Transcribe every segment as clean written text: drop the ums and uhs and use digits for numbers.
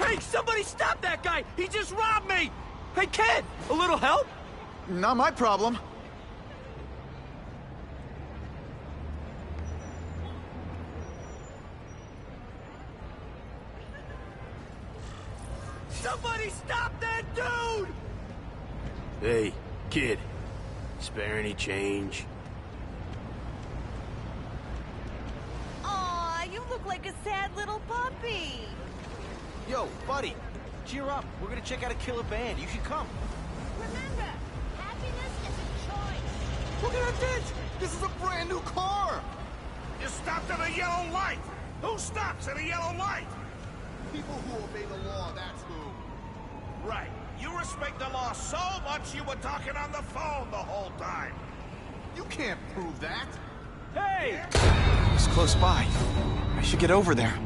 Hey, somebody stop that guy! He just robbed me! Hey, kid, a little help? Not my problem. Somebody stop that dude! Hey, kid. Spare any change? Aw, you look like a sad little puppy. Yo, buddy, cheer up. We're gonna check out a killer band. You should come. Remember, happiness is a choice. Look at that dent! This is a brand new car! You stopped at a yellow light! Who stops at a yellow light? People who obey the law, that's who. Right. You respect the law so much you were talking on the phone the whole time. You can't prove that. Hey! It's close by. I should get over there.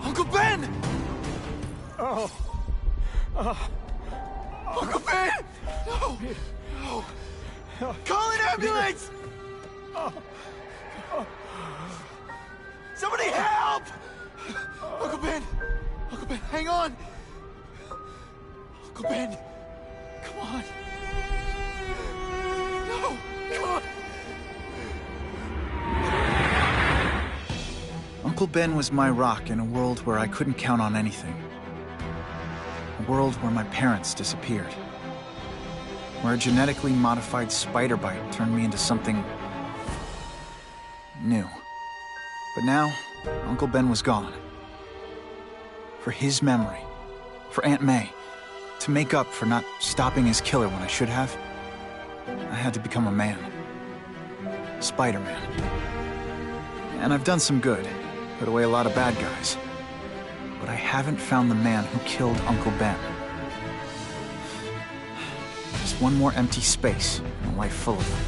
Uncle Ben! Oh. Uncle Ben! No! No! Call an ambulance! Somebody help! Uncle Ben! Uncle Ben, hang on! Uncle Ben! Come on! No! Come on! Uncle Ben was my rock in a world where I couldn't count on anything. A world where my parents disappeared. Where a genetically modified spider bite turned me into something new. But now, Uncle Ben was gone. For his memory, for Aunt May, to make up for not stopping his killer when I should have, I had to become a man. Spider-Man. And I've done some good, put away a lot of bad guys. But I haven't found the man who killed Uncle Ben. Just one more empty space in a life full of them.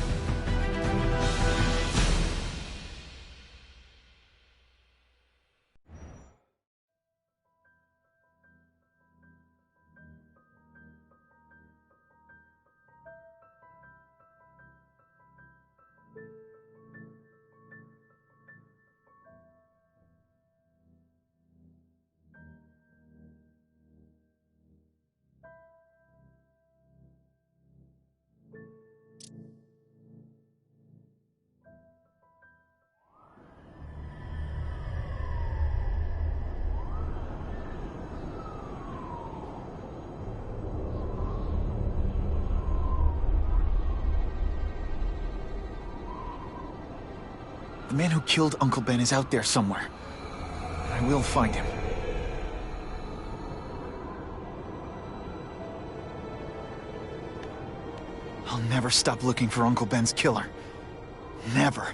The man who killed Uncle Ben is out there somewhere. I will find him. I'll never stop looking for Uncle Ben's killer. Never.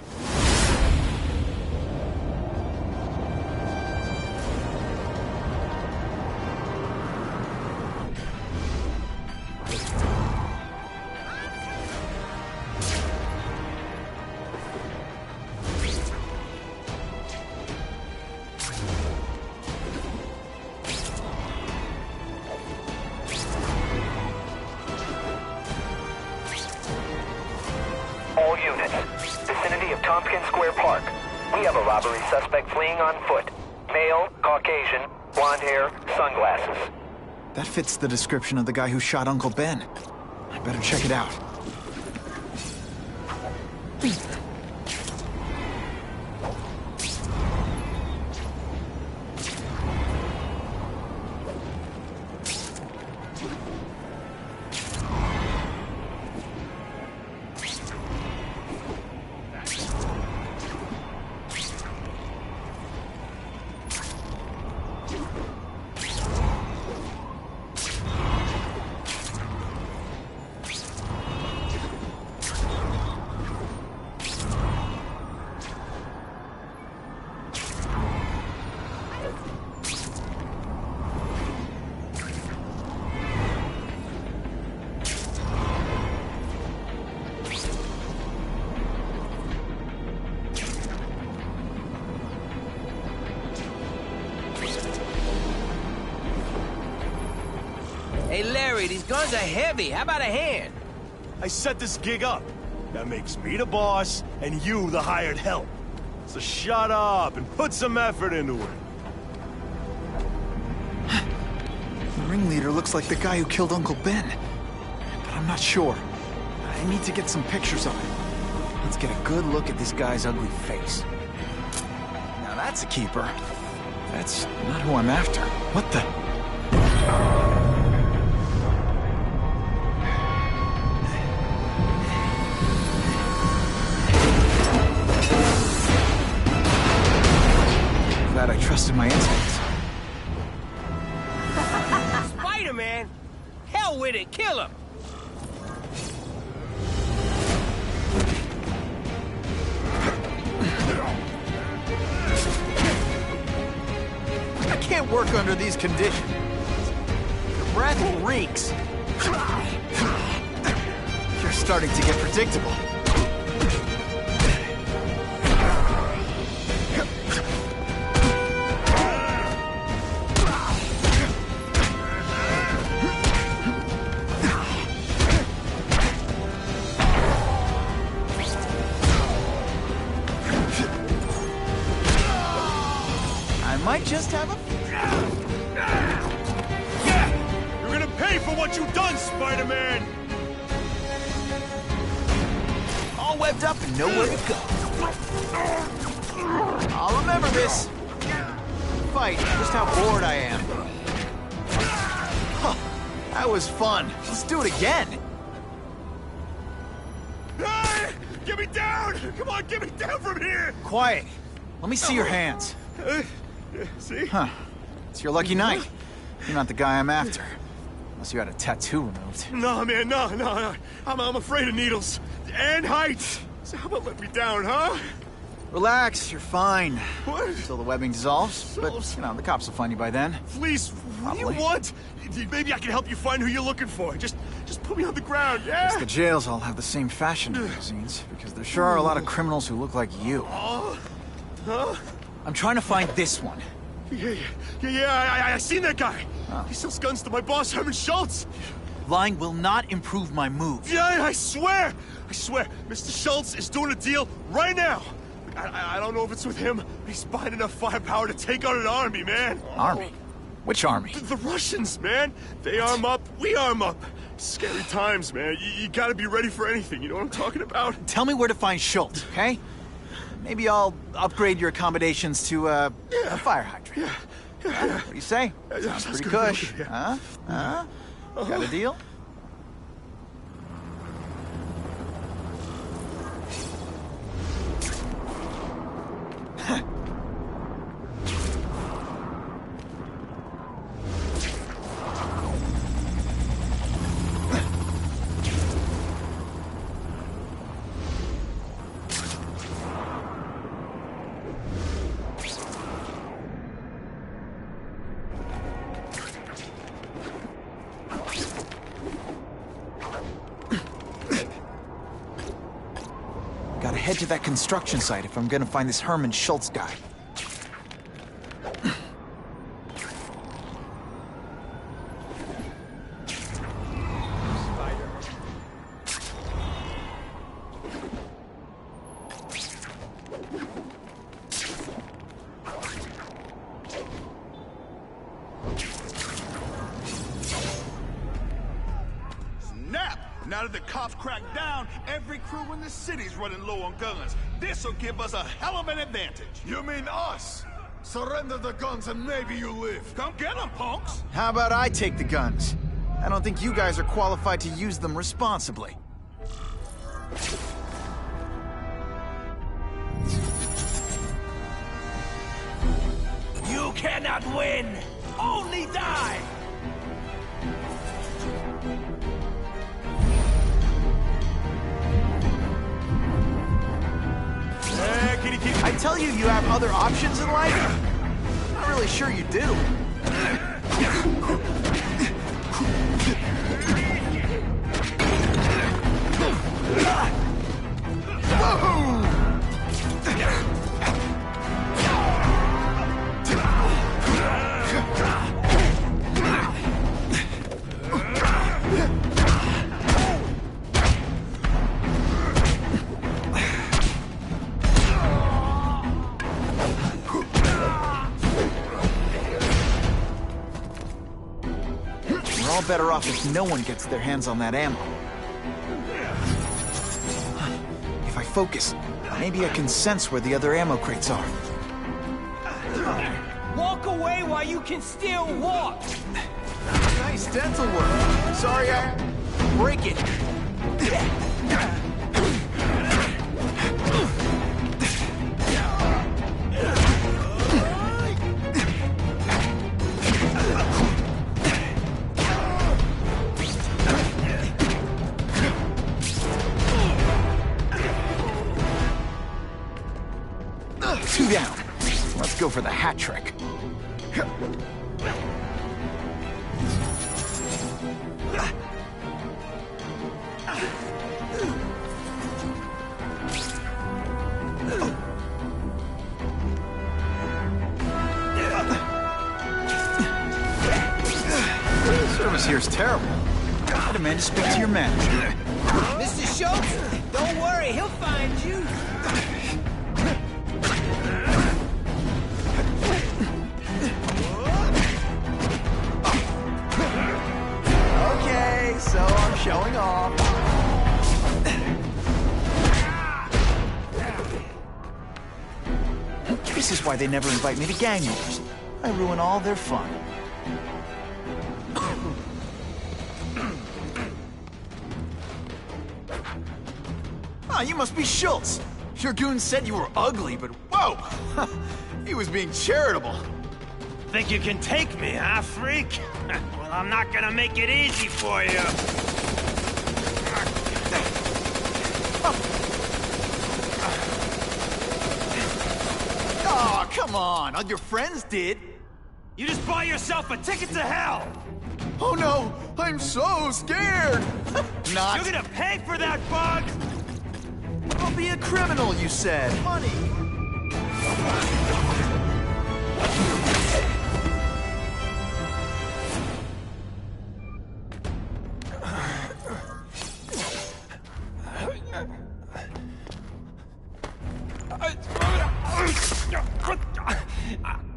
All units, vicinity of Tompkins Square Park. We have a robbery suspect fleeing on foot. Male, Caucasian, blonde hair, sunglasses. That fits the description of the guy who shot Uncle Ben. I better check it out. Hey, Larry, these guns are heavy. How about a hand? I set this gig up. That makes me the boss and you the hired help. So shut up and put some effort into it. The ringleader looks like the guy who killed Uncle Ben. But I'm not sure. I need to get some pictures of him. Let's get a good look at this guy's ugly face. Now that's a keeper. That's not who I'm after. What the... Glad I trusted my instincts. Spider-Man? Hell with it, kill him! I can't work under these conditions. The breath reeks. You're starting to get predictable. might just have a... Yeah! You're gonna pay for what you've done, Spider-Man! All webbed up and nowhere to go. I'll remember this. Fight, just how bored I am. Huh, that was fun. Let's do it again. Hey! Get me down! Come on, get me down from here! Quiet. Let me see your hands. See? Huh. It's your lucky night. You're not the guy I'm after. Unless you had a tattoo removed. No, man, no. I'm afraid of needles. And heights. So how about let me down, huh? Relax, you're fine. What? Until the webbing dissolves. But, you know, the cops will find you by then. Please, what do you want? Maybe I can help you find who you're looking for. Just put me on the ground, yeah? Guess the jails all have the same fashion magazines, because there sure are a lot of criminals who look like you. Huh? I'm trying to find this one. Yeah, I seen that guy. Oh. He sells guns to my boss, Herman Schultz. Lying will not improve my moves. Yeah, I swear, Mr. Schultz is doing a deal right now. I don't know if it's with him, but he's buying enough firepower to take on an army, man. Army? Which army? The Russians, man. They arm up, we arm up. Scary times, man. You gotta be ready for anything, you know what I'm talking about? Tell me where to find Schultz, okay? Maybe I'll upgrade your accommodations to, a fire hydrant. Yeah. What do you say? Sounds pretty cush. Yeah. Huh? Got a deal? Gotta head to that construction site if I'm gonna find this Herman Schultz guy. Now that the cops cracked down, every crew in the city's running low on guns. This'll give us a hell of an advantage. You mean us? Surrender the guns and maybe you live. Come get them, punks! How about I take the guns? I don't think you guys are qualified to use them responsibly. You cannot win! Only die! I tell you, you have other options in life? I'm not really sure you do. We're all better off if no one gets their hands on that ammo. If I focus, maybe I can sense where the other ammo crates are. Walk away while you can still walk! Nice dental work. Sorry, I... break it. Two down. Let's go for the hat trick. Service here is terrible. I demand to speak to your manager. Mr. Schultz, don't worry, he'll find you. This is why they never invite me to gang wars. I ruin all their fun. Ah, you must be Schultz. Your goon said you were ugly, but whoa! He was being charitable. Think you can take me, huh, freak? Well, I'm not gonna make it easy for you. Oh, come on. All your friends did. You just bought yourself a ticket to hell! Oh no, I'm so scared. Not. You're gonna pay for that, Bug! I'll be a criminal, you said. Money.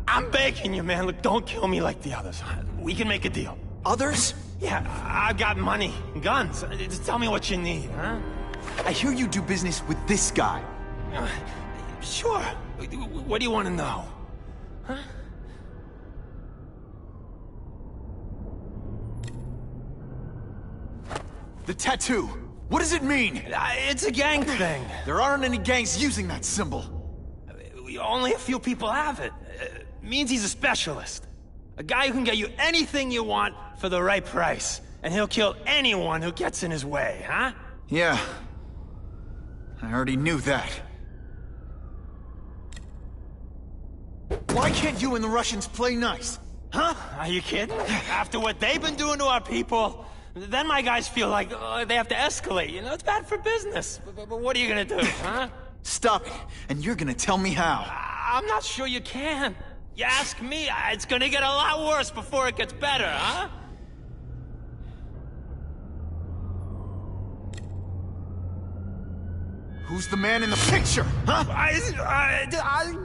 I'm begging you, man. Look, don't kill me like the others. We can make a deal. Others? Yeah, I've got money, guns. Just tell me what you need, huh? I hear you do business with this guy. Sure. What do you want to know? Huh? The tattoo. What does it mean? It's a gang thing. There aren't any gangs using that symbol. Only a few people have it. Means he's a specialist. A guy who can get you anything you want for the right price. And he'll kill anyone who gets in his way, huh? Yeah. I already knew that. Why can't you and the Russians play nice? Huh? Are you kidding? After what they've been doing to our people, then my guys feel like they have to escalate. You know, it's bad for business. But what are you gonna do, huh? Stop it, and you're gonna tell me how. I'm not sure you can. You ask me, it's gonna get a lot worse before it gets better, huh? Who's the man in the picture, huh?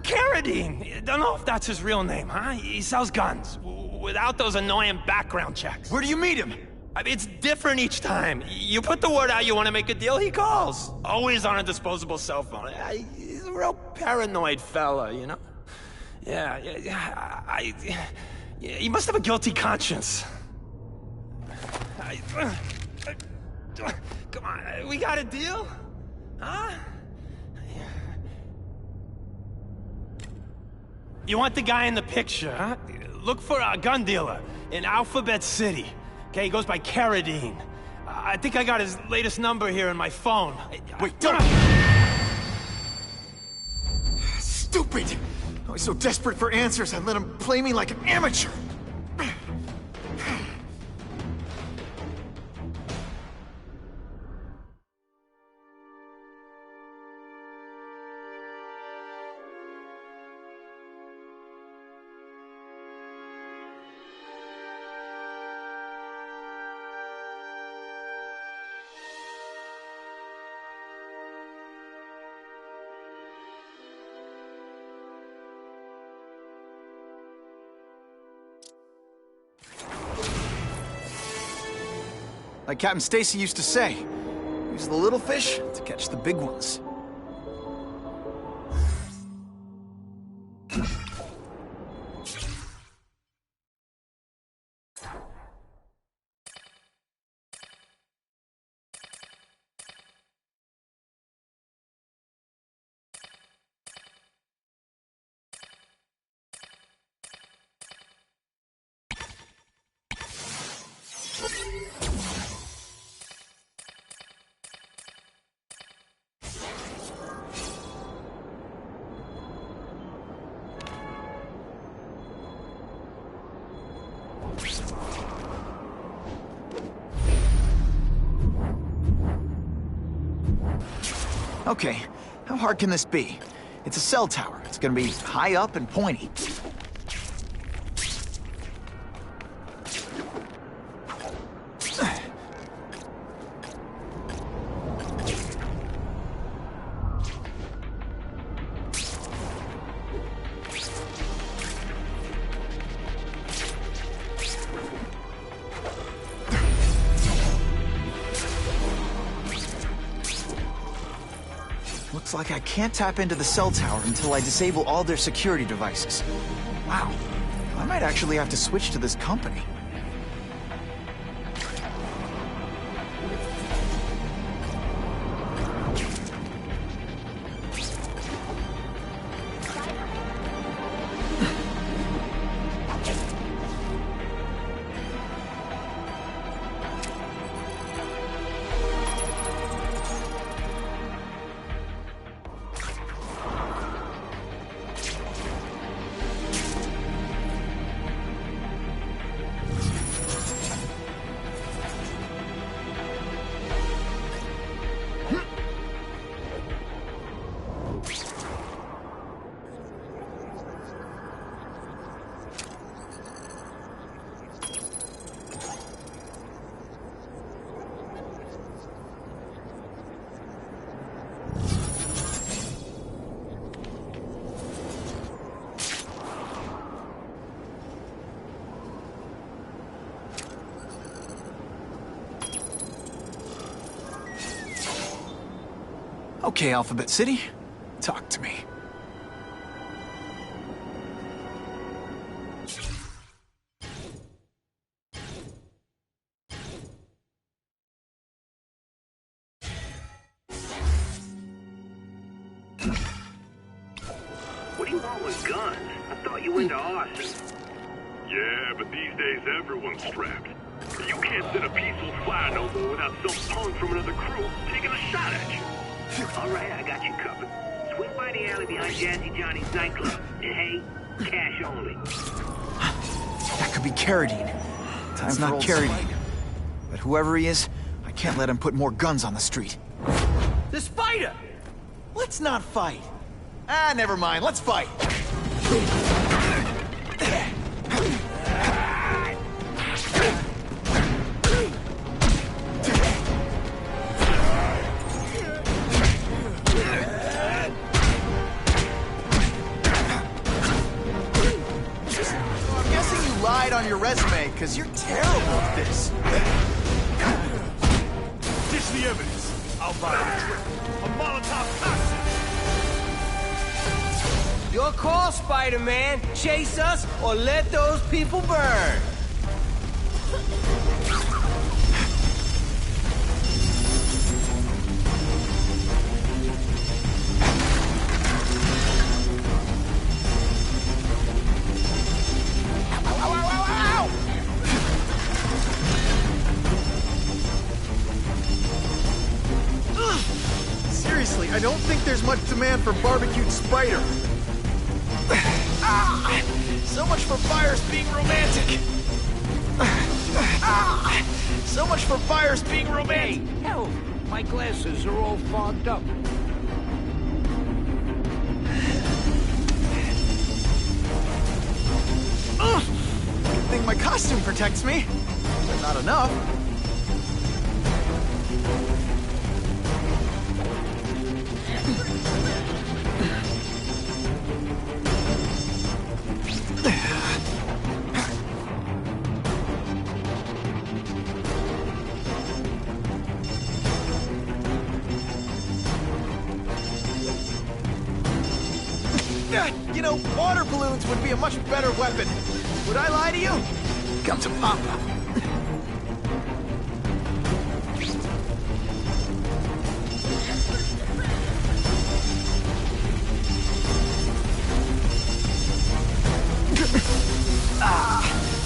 Carradine. Don't know if that's his real name, huh? He sells guns, without those annoying background checks. Where do you meet him? I mean, it's different each time. You put the word out you want to make a deal, he calls. Always on a disposable cell phone. He's a real paranoid fella, you know? Yeah, he must have a guilty conscience. Come on, we got a deal? Huh? You want the guy in the picture, huh? Look for a gun dealer in Alphabet City. Okay, he goes by Carradine. I think I got his latest number here in my phone. Wait, don't! Stupid! I was so desperate for answers, I let him play me like an amateur. Like Captain Stacy used to say, use the little fish to catch the big ones. Okay, how hard can this be? It's a cell tower. It's gonna be high up and pointy. What Looks like I can't tap into the cell tower until I disable all their security devices. Wow, I might actually have to switch to this company. Okay, Alphabet City, talk to me. What do you want with guns? I thought you were into arson. Yeah, but these days everyone's strapped. You can't set a peaceful fire no more without some punk from another crew taking a shot at you. All right, I got you covered. Swing by the alley behind Jazzy Johnny's nightclub. And hey, cash only. That could be Carradine. It's not Carradine. But whoever he is, I can't let him put more guns on the street. The spider! Let's not fight. Ah, never mind. Let's fight. On your resume, because you're terrible at this. Dish the evidence. I'll buy a drink. A Molotov cocktail. Your call, Spider-Man. Chase us or let those people burn. Seriously, I don't think there's much demand for barbecued spider. So much for fires being romantic. So much for fires being romantic. Hey, hell, my glasses are all fogged up. Good thing my costume protects me, but not enough. You know, water balloons would be a much better weapon. Would I lie to you? Come to Papa.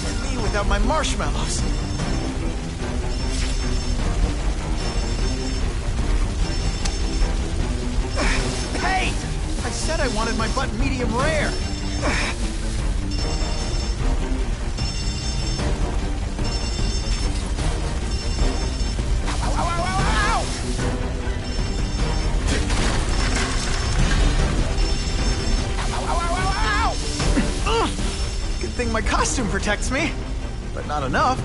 And me without my marshmallows. Hey! I said I wanted my butt medium rare. Good thing my costume protects me, but not enough.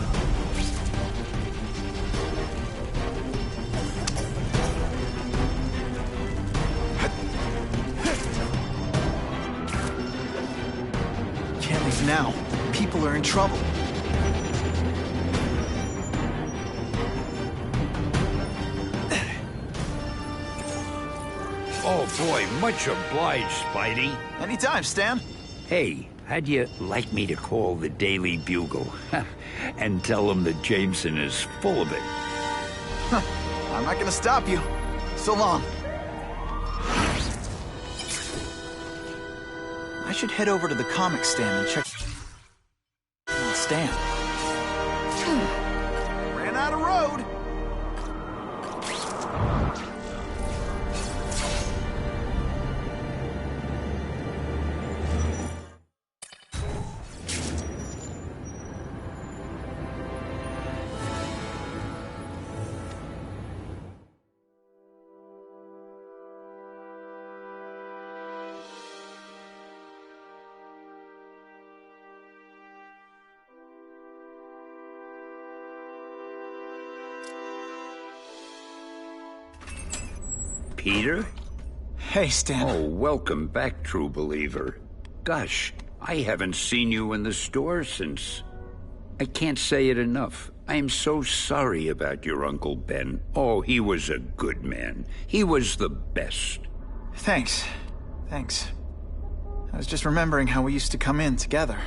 Can't leave now. People are in trouble. Oh boy, much obliged, Spidey. Anytime, Stan. Hey, how'd you like me to call the Daily Bugle and tell them that Jameson is full of it? I'm not gonna stop you. So long. I should head over to the comic stand and check Stan. Ran out of road. Peter? Hey, Stan. Oh, welcome back, true believer. Gosh, I haven't seen you in the store since... I can't say it enough. I am so sorry about your Uncle Ben. Oh, he was a good man. He was the best. Thanks. I was just remembering how we used to come in together.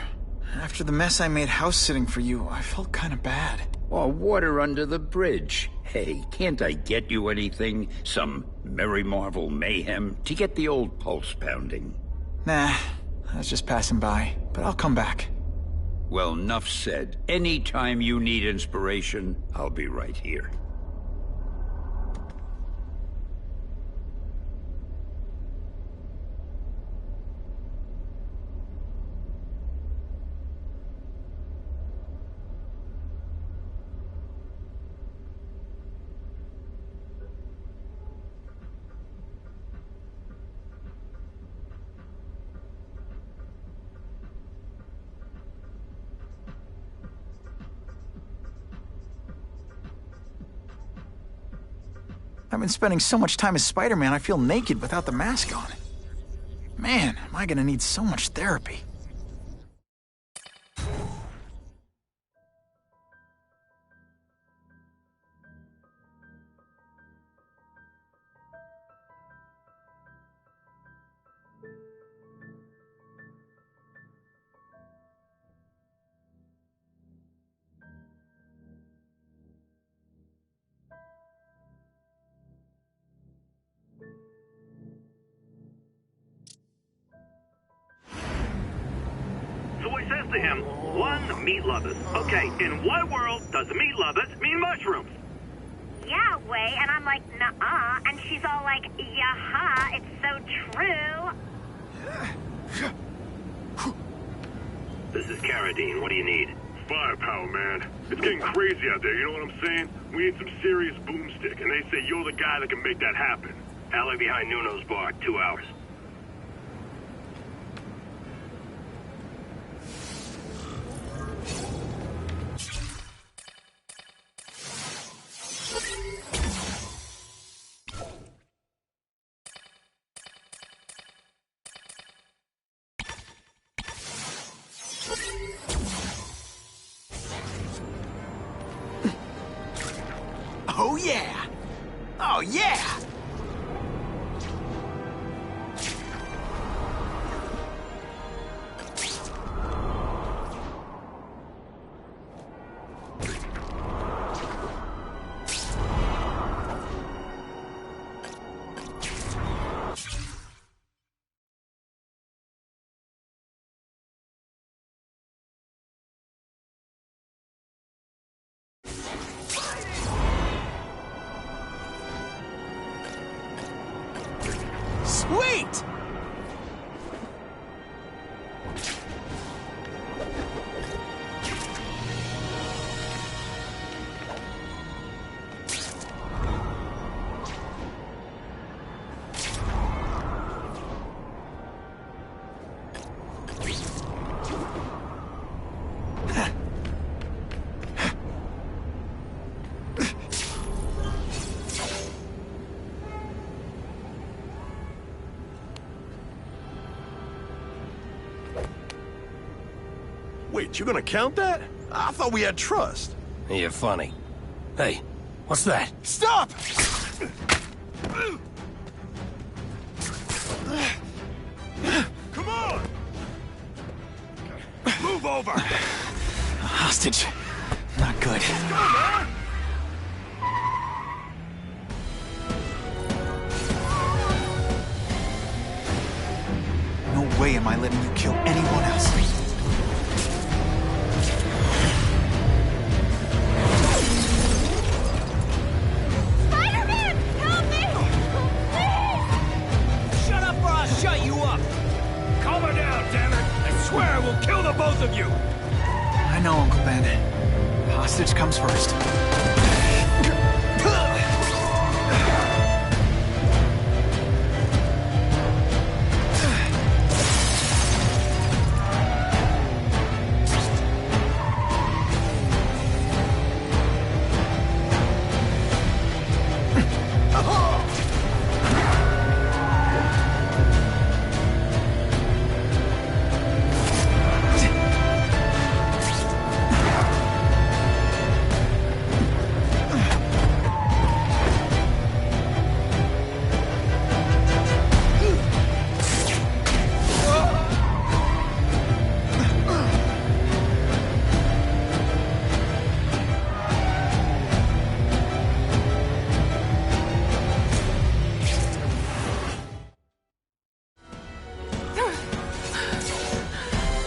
After the mess I made house-sitting for you, I felt kind of bad. Oh, water under the bridge. Hey, can't I get you anything? Some Merry Marvel mayhem to get the old pulse pounding? Nah, I was just passing by, but I'll come back. Well, enough said. Anytime you need inspiration, I'll be right here. I've been spending so much time as Spider-Man, I feel naked without the mask on. Man, am I gonna need so much therapy. So he says to him, one, meat lovers. Okay, in what world does meat lovers mean mushrooms? Yeah, way, and I'm like, nuh-uh, and she's all like, yeah-ha, it's so true. This is Carradine. What do you need? Firepower, man. It's getting crazy out there, you know what I'm saying? We need some serious boomstick, and they say you're the guy that can make that happen. Alley behind Nuno's bar, 2 hours. Oh yeah! Oh yeah! Sweet! Wait, you're gonna count that? I thought we had trust. You're funny. Hey, what's that? Stop! over! A hostage. Not good. No way am I letting you kill anyone else. Spider-Man! Help me! Please! Shut up or I'll shut you up! Calm her down, damn it! I swear I will kill the both of you! I know, Uncle Ben. Hostage comes first.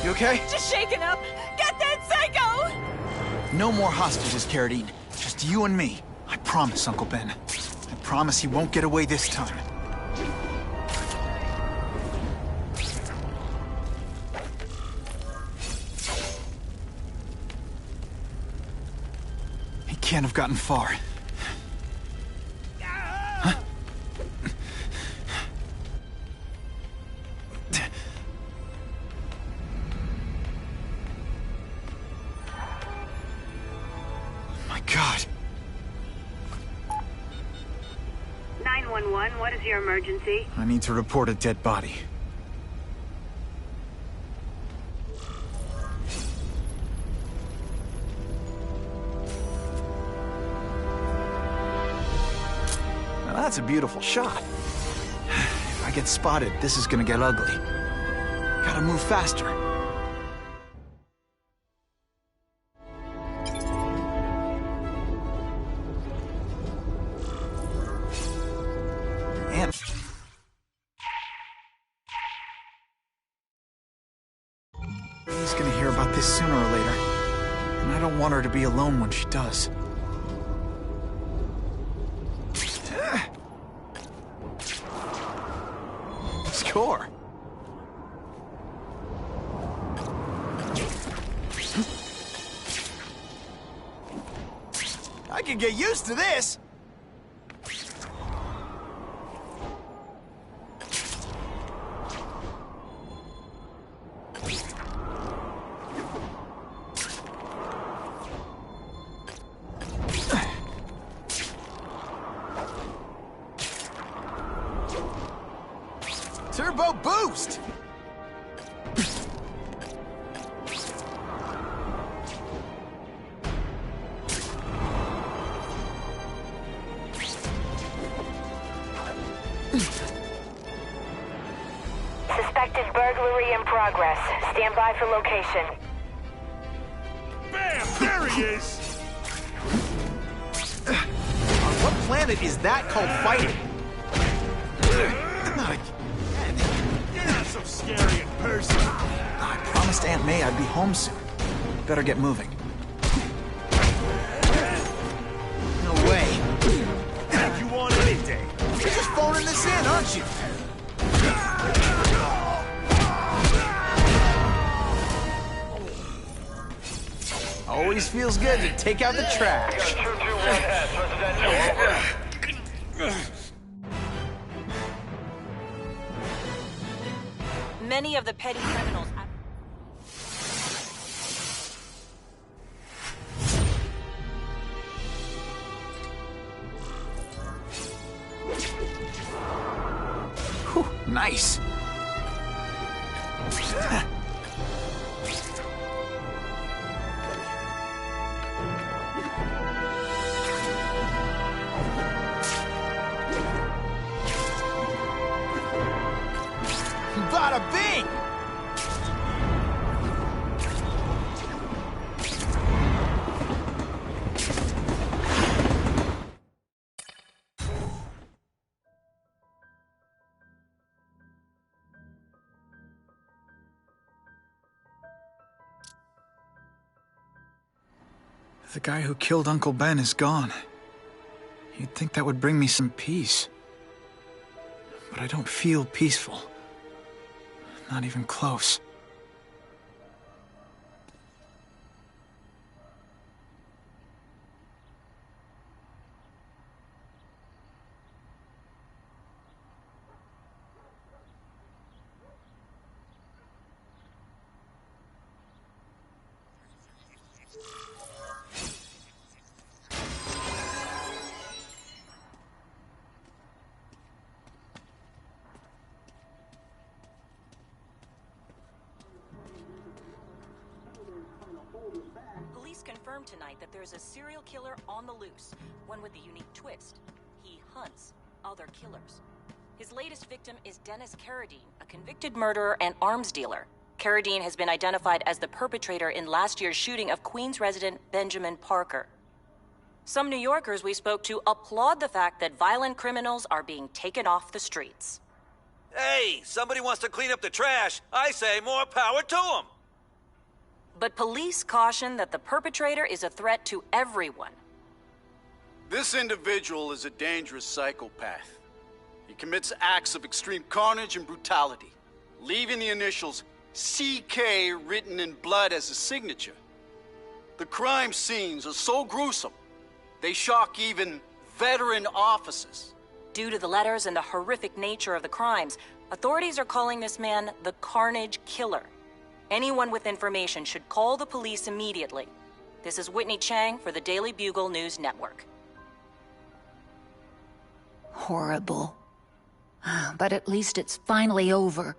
You okay? Just shaken up! Get that psycho! No more hostages, Carradine. Just you and me. I promise, Uncle Ben. I promise he won't get away this time. He can't have gotten far. Huh? My God. 911, what is your emergency? I need to report a dead body. Now that's a beautiful shot. If I get spotted, this is gonna get ugly. Gotta move faster. And he's gonna hear about this sooner or later. And I don't want her to be alone when she does. Score. I can get used to this. Turbo boost! Suspected burglary in progress. Stand by for location. Bam! There he is! On what planet is that called fighting? Not again. You're not so scary in person. I promised Aunt May I'd be home soon. Better get moving. No way. Think you want any day. You're just phoning this in, aren't you? Always feels good to take out the trash. Many of the petty criminals... Whew, nice. Bada bing! The guy who killed Uncle Ben is gone. You'd think that would bring me some peace. But I don't feel peaceful. Not even close. Police confirmed tonight that there's a serial killer on the loose, one with a unique twist. He hunts other killers. His latest victim is Dennis Carradine, a convicted murderer and arms dealer. Carradine has been identified as the perpetrator in last year's shooting of Queens resident Benjamin Parker. Some New Yorkers we spoke to applaud the fact that violent criminals are being taken off the streets. Hey, somebody wants to clean up the trash. I say more power to them. But police caution that the perpetrator is a threat to everyone. This individual is a dangerous psychopath. He commits acts of extreme carnage and brutality, leaving the initials CK written in blood as a signature. The crime scenes are so gruesome, they shock even veteran officers. Due to the letters and the horrific nature of the crimes, authorities are calling this man the Carnage Killer. Anyone with information should call the police immediately. This is Whitney Chang for the Daily Bugle News Network. Horrible. But at least it's finally over.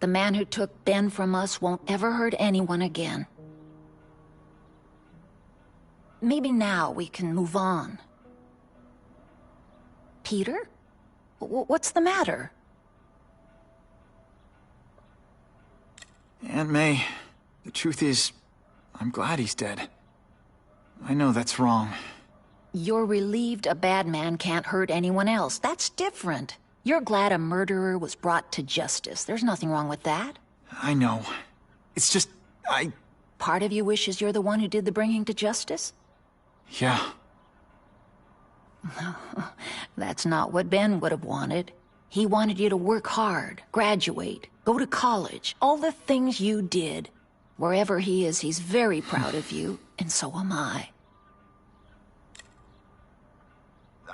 The man who took Ben from us won't ever hurt anyone again. Maybe now we can move on. Peter? What's the matter? Aunt May, the truth is, I'm glad he's dead. I know that's wrong. You're relieved a bad man can't hurt anyone else. That's different. You're glad a murderer was brought to justice. There's nothing wrong with that. I know. It's just, Part of you wishes you're the one who did the bringing to justice? Yeah. That's not what Ben would have wanted. He wanted you to work hard, graduate, go to college, all the things you did. Wherever he is, he's very proud of you, and so am I.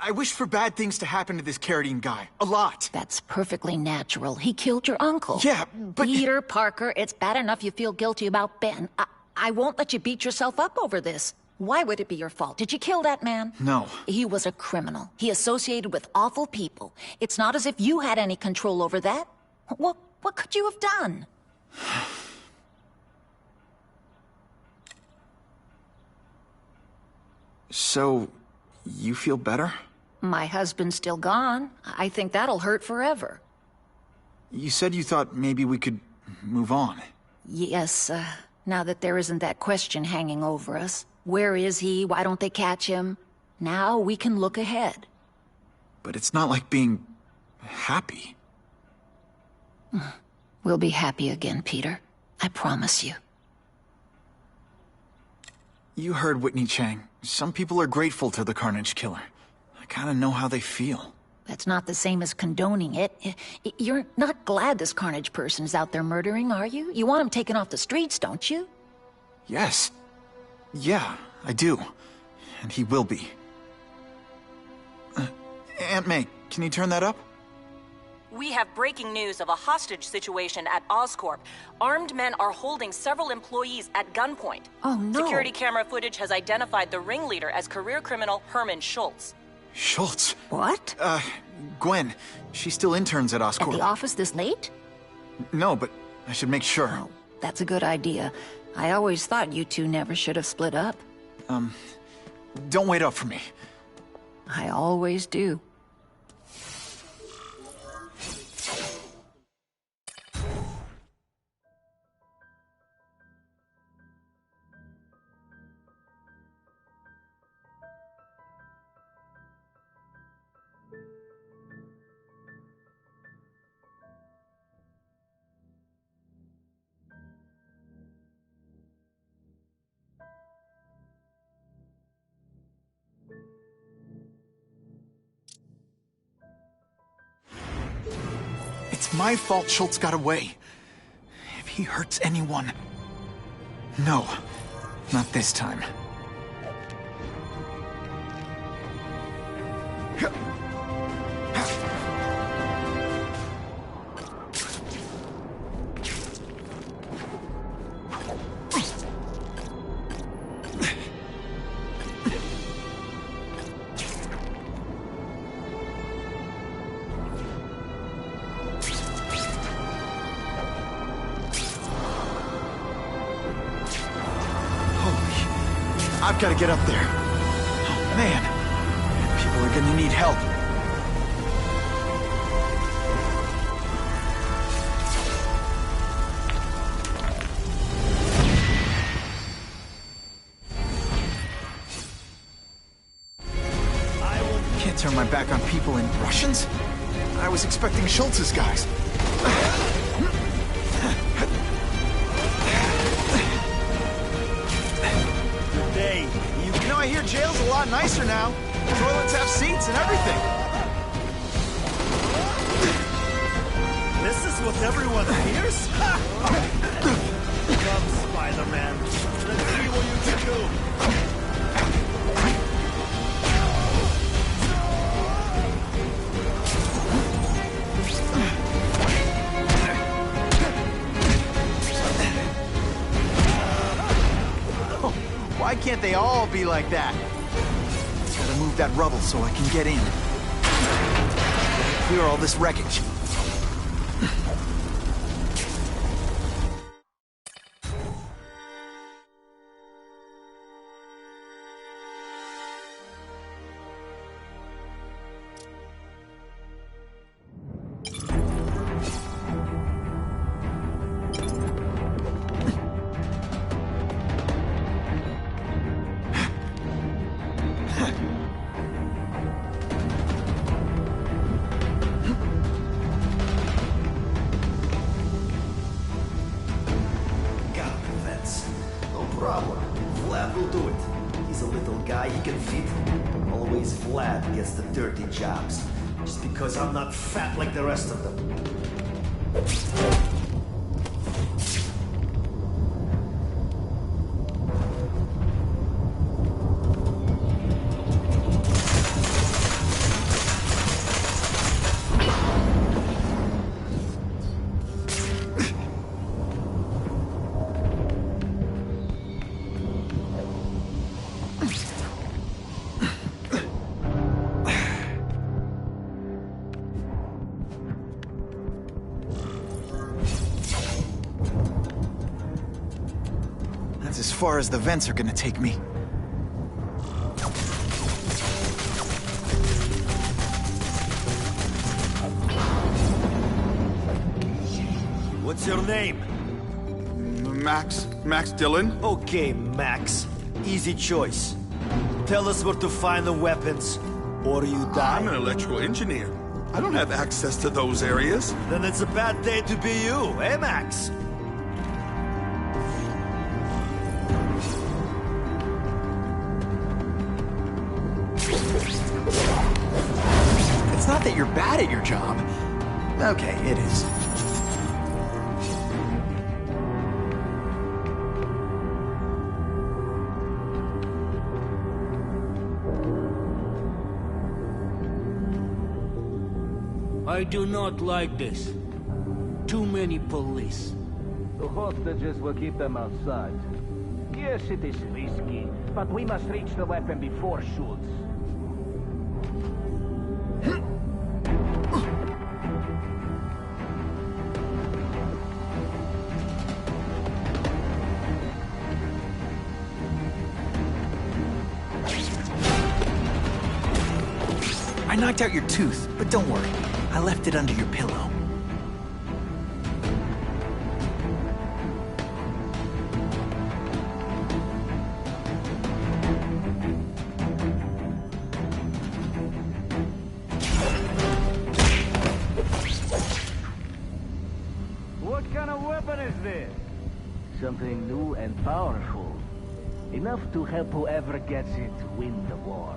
I wish for bad things to happen to this Carradine guy. A lot. That's perfectly natural. He killed your uncle. Yeah, but... Peter Parker, it's bad enough you feel guilty about Ben. I won't let you beat yourself up over this. Why would it be your fault? Did you kill that man? No. He was a criminal. He associated with awful people. It's not as if you had any control over that. What could you have done? So, you feel better? My husband's still gone. I think that'll hurt forever. You said you thought maybe we could move on. Yes, now that there isn't that question hanging over us. Where is he? Why don't they catch him? Now we can look ahead. But it's not like being happy. We'll be happy again, Peter. I promise you. You heard Whitney Chang. Some people are grateful to the Carnage Killer. I kinda know how they feel. That's not the same as condoning it. You're not glad this Carnage person is out there murdering, are you? You want him taken off the streets, don't you? Yes. Yeah, I do. And he will be. Aunt May, can you turn that up? We have breaking news of a hostage situation at Oscorp. Armed men are holding several employees at gunpoint. Oh, no. Security camera footage has identified the ringleader as career criminal Herman Schultz. Schultz? What? Gwen. She still interns at Oscorp. At the office this late? No, but I should make sure. Oh, that's a good idea. I always thought you two never should have split up. Don't wait up for me. I always do. It's my fault Schultz got away. If he hurts anyone... No, not this time. I've got to get up there. Oh, man. People are gonna need help. Can't turn my back on people in Russians? I was expecting Schultz's guys. I hear jail's a lot nicer now. Toilets have seats and everything. This is what everyone hears? Come, Spider-Man. Let's see what you can do. Why can't they all be like that? Gotta move that rubble so I can get in. Clear all this wreckage. Jobs, just because I'm not fat like the rest of them. As far as the vents are gonna take me. What's your name? Max Dillon? Okay, Max. Easy choice. Tell us where to find the weapons, or you die. I'm an electrical engineer. I don't have access to those areas. Then it's a bad day to be you, eh, Max? It's not that you're bad at your job. Okay, it is. I do not like this. Too many police. The hostages will keep them outside. Yes, it is risky, but we must reach the weapon before Schultz. I knocked out your tooth, but don't worry. I left it under your pillow. What kind of weapon is this? Something new and powerful. Enough to help whoever gets it win the war.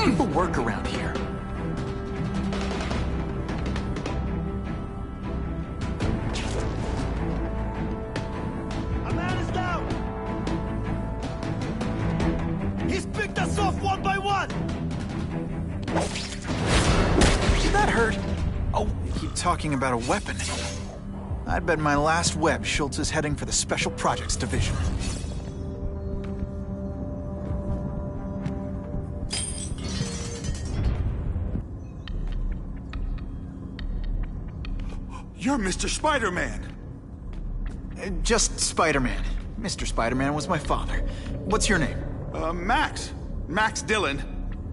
people work around here? A man is down! He's picked us off one by one! Did that hurt? Oh, you keep talking about a weapon. I'd bet my last web Schultz is heading for the Special Projects Division. You're Mr. Spider-Man. Just Spider-Man. Mr. Spider-Man was my father. What's your name? Max. Max Dillon.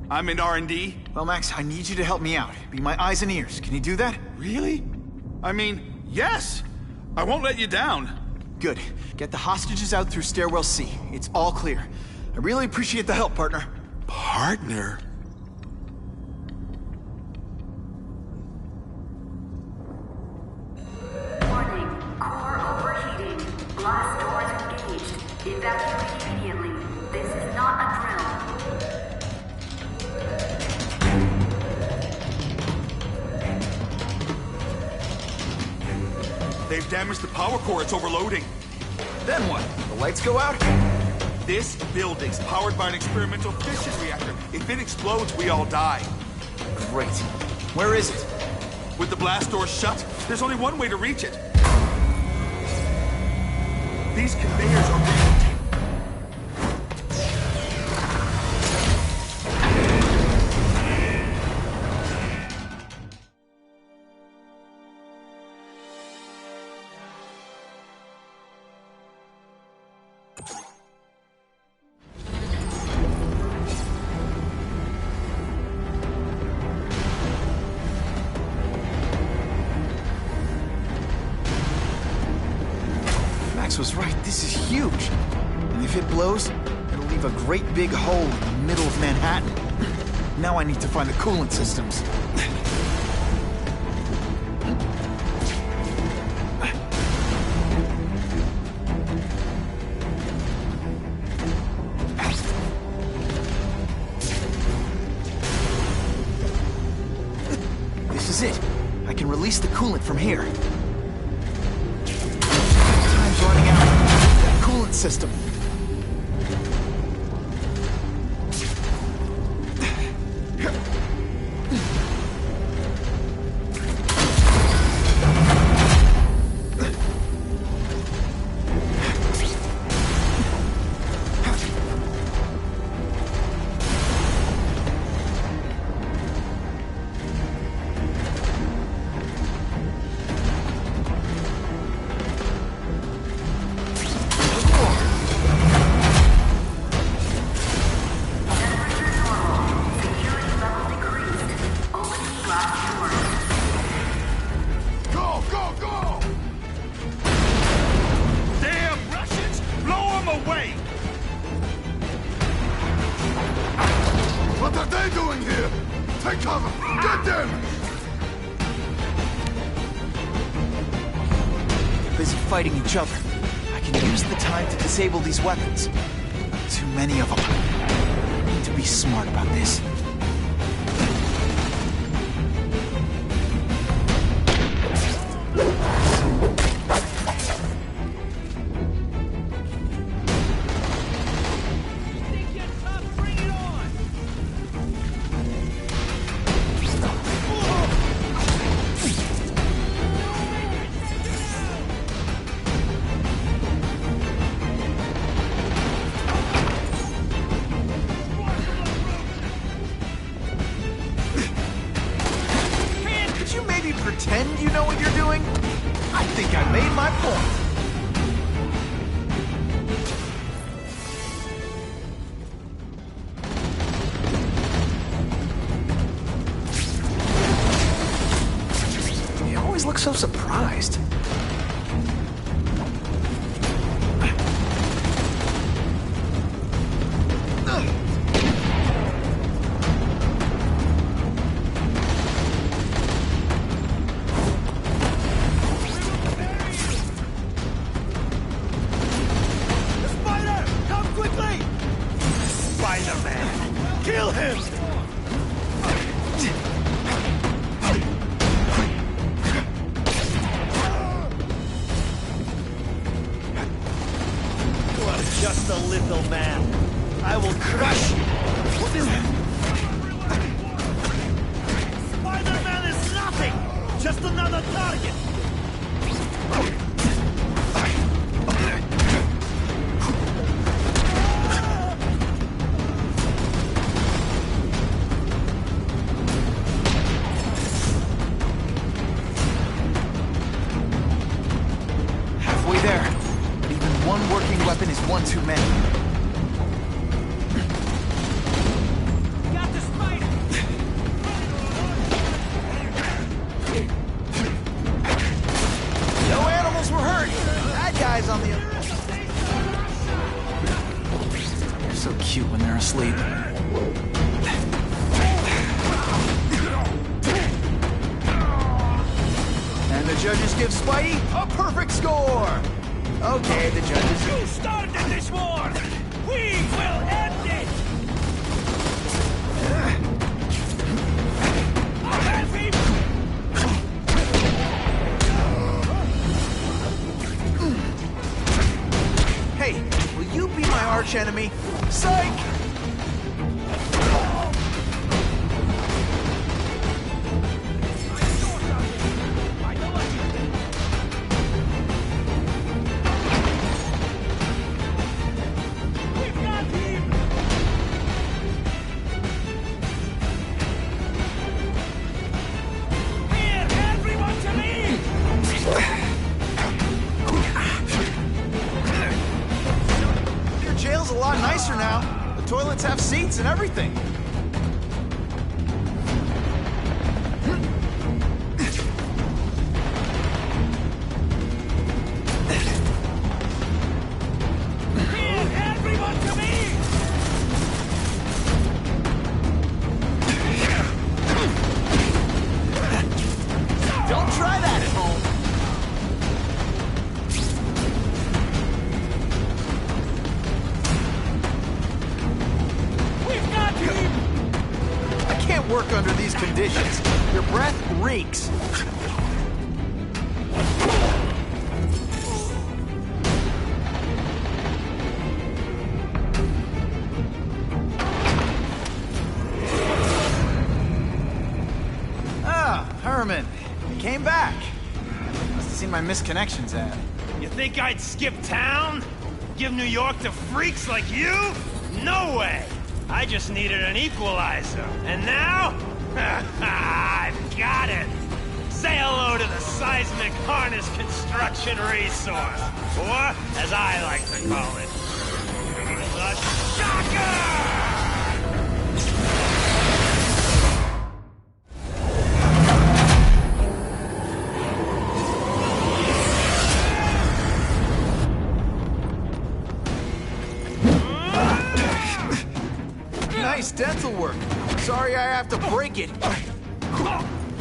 I'm in R&D. Well, Max, I need you to help me out. Be my eyes and ears. Can you do that? Really? I mean, yes! I won't let you down. Good. Get the hostages out through Stairwell C. It's all clear. I really appreciate the help, partner. Partner? Warning. Core overheating. Blast doors engaged. Evacuate immediately. This is not a drill. They've damaged the power core. It's overloading. Then what? The lights go out? This building's powered by an experimental fission reactor. If it explodes, we all die. Great. Where is it? With the blast doors shut, there's only one way to reach it. These conveyors are being... Max was right, this is huge. And if it blows, it'll leave a great big hole in the middle of Manhattan. Now I need to find the coolant systems. This is it. I can release the coolant from here. Running out. That coolant system. What are they doing here? Take cover! Get them! They're busy fighting each other. I can use the time to disable these weapons. Too many of them. I need to be smart about this. Pretend you know what you're doing? I think I made my point. You always look so surprised. Spider-Man! Kill him! too many. Got the spider! No animals were hurt. Bad guys on the other. They're so cute when they're asleep. And the judges give Spidey a perfect score. Okay, the judges. Who started this war? We will end it! Hey, will you be my arch enemy? Psych! Toilets have seats and everything. Everyone to me! Don't try that at home. Work under these conditions. Your breath reeks. Ah, Herman. You came back. Must have seen my misconnections ad. You think I'd skip town? Give New York to freaks like you? No way! I just needed an equalizer. And now? I've got it! Say hello to the seismic harness construction resource. Or, as I like to call it, the Shocker! Nice dental work. Sorry I have to break it.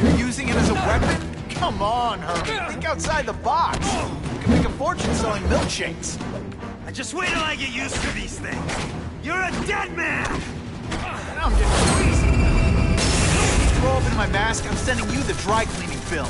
You're using it as a weapon? Come on, Herman. Think outside the box. You can make a fortune selling milkshakes. Just wait till I get used to these things. You're a dead man! Now I'm getting crazy. Throw open my mask, I'm sending you the dry cleaning film.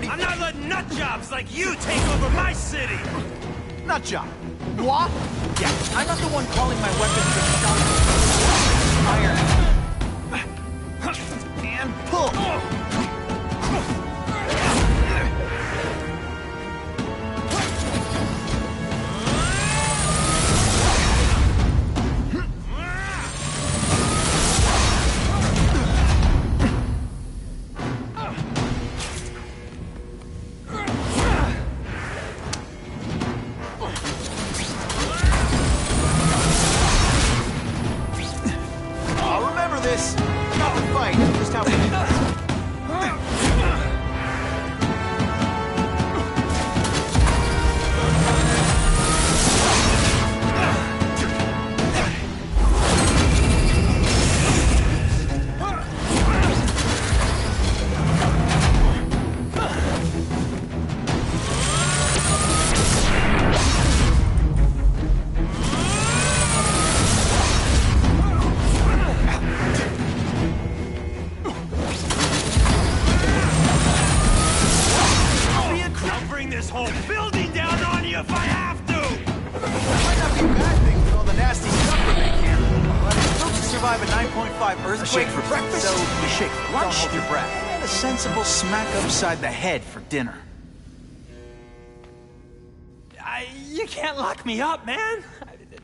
I'm not letting nutjobs like you take over my city! Nutjob? What? Yeah, I'm not the one calling my weapons the Iron. And pull! This, not the fight, just how we do this. This whole building down on you if I have to! Might not be a bad thing with all the nasty stuff we make here. But it's supposed to survive a 9.5 earthquake for breakfast, so you shake for lunch, don't hold your breath. a sensible smack upside the head for dinner. You can't lock me up, man.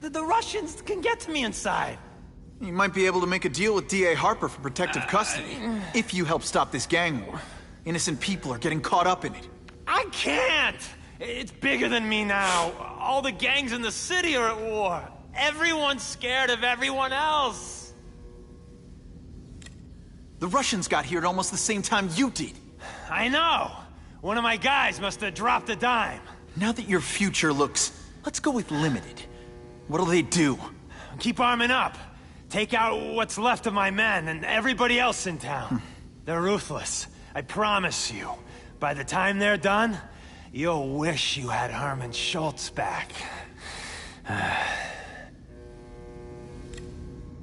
The Russians can get to me inside. You might be able to make a deal with D.A. Harper for protective custody, if you help stop this gang war. Innocent people are getting caught up in it. I can't! It's bigger than me now. All the gangs in the city are at war. Everyone's scared of everyone else. The Russians got here at almost the same time you did. I know. One of my guys must have dropped a dime. Now that your future looks, let's go with limited. What'll they do? Keep arming up. Take out what's left of my men and everybody else in town. They're ruthless. I promise you. By the time they're done, you'll wish you had Herman Schultz back.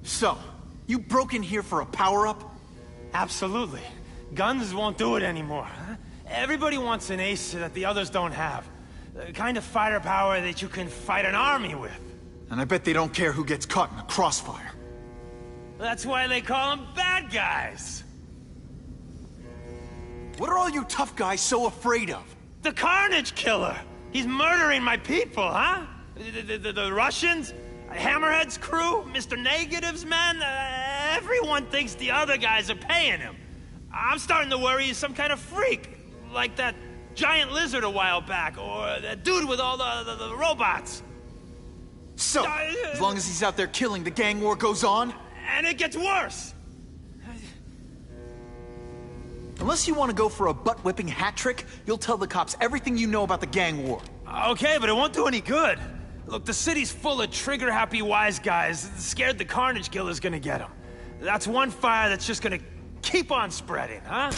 So, you broke in here for a power-up? Absolutely. Guns won't do it anymore. Everybody wants an ace that the others don't have. The kind of firepower that you can fight an army with. And I bet they don't care who gets caught in a crossfire. That's why they call them bad guys. What are all you tough guys so afraid of? The Carnage Killer! He's murdering my people, huh? The Russians? Hammerhead's crew? Mr. Negative's men? Everyone thinks the other guys are paying him. I'm starting to worry he's some kind of freak. Like that giant lizard a while back, or that dude with all the robots. So, as long as he's out there killing, the gang war goes on? And it gets worse! Unless you want to go for a butt-whipping hat trick, you'll tell the cops everything you know about the gang war. Okay, but it won't do any good. Look, the city's full of trigger-happy wise guys, scared the Carnage Killer's gonna get them. That's one fire that's just gonna keep on spreading, huh?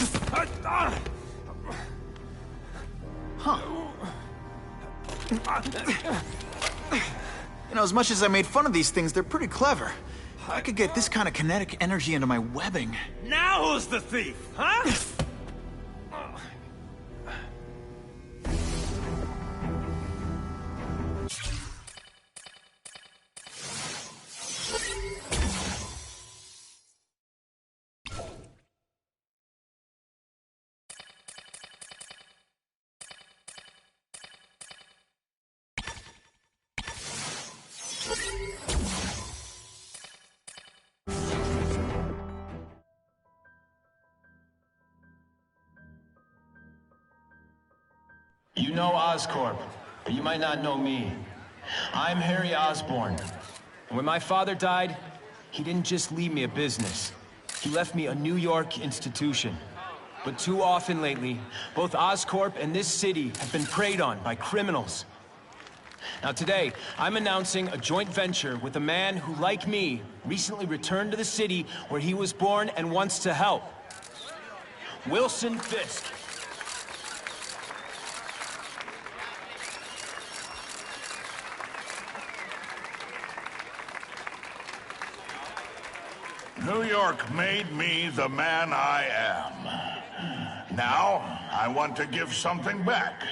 You know, as much as I made fun of these things, they're pretty clever. I could get this kind of kinetic energy into my webbing. Now who's the thief, huh? You know Oscorp, but you might not know me. I'm Harry Osborn. And when my father died, he didn't just leave me a business. He left me a New York institution. But too often lately, both Oscorp and this city have been preyed on by criminals. Now today, I'm announcing a joint venture with a man who, like me, recently returned to the city where he was born and wants to help. Wilson Fisk. New York made me the man I am. Now, I want to give something back.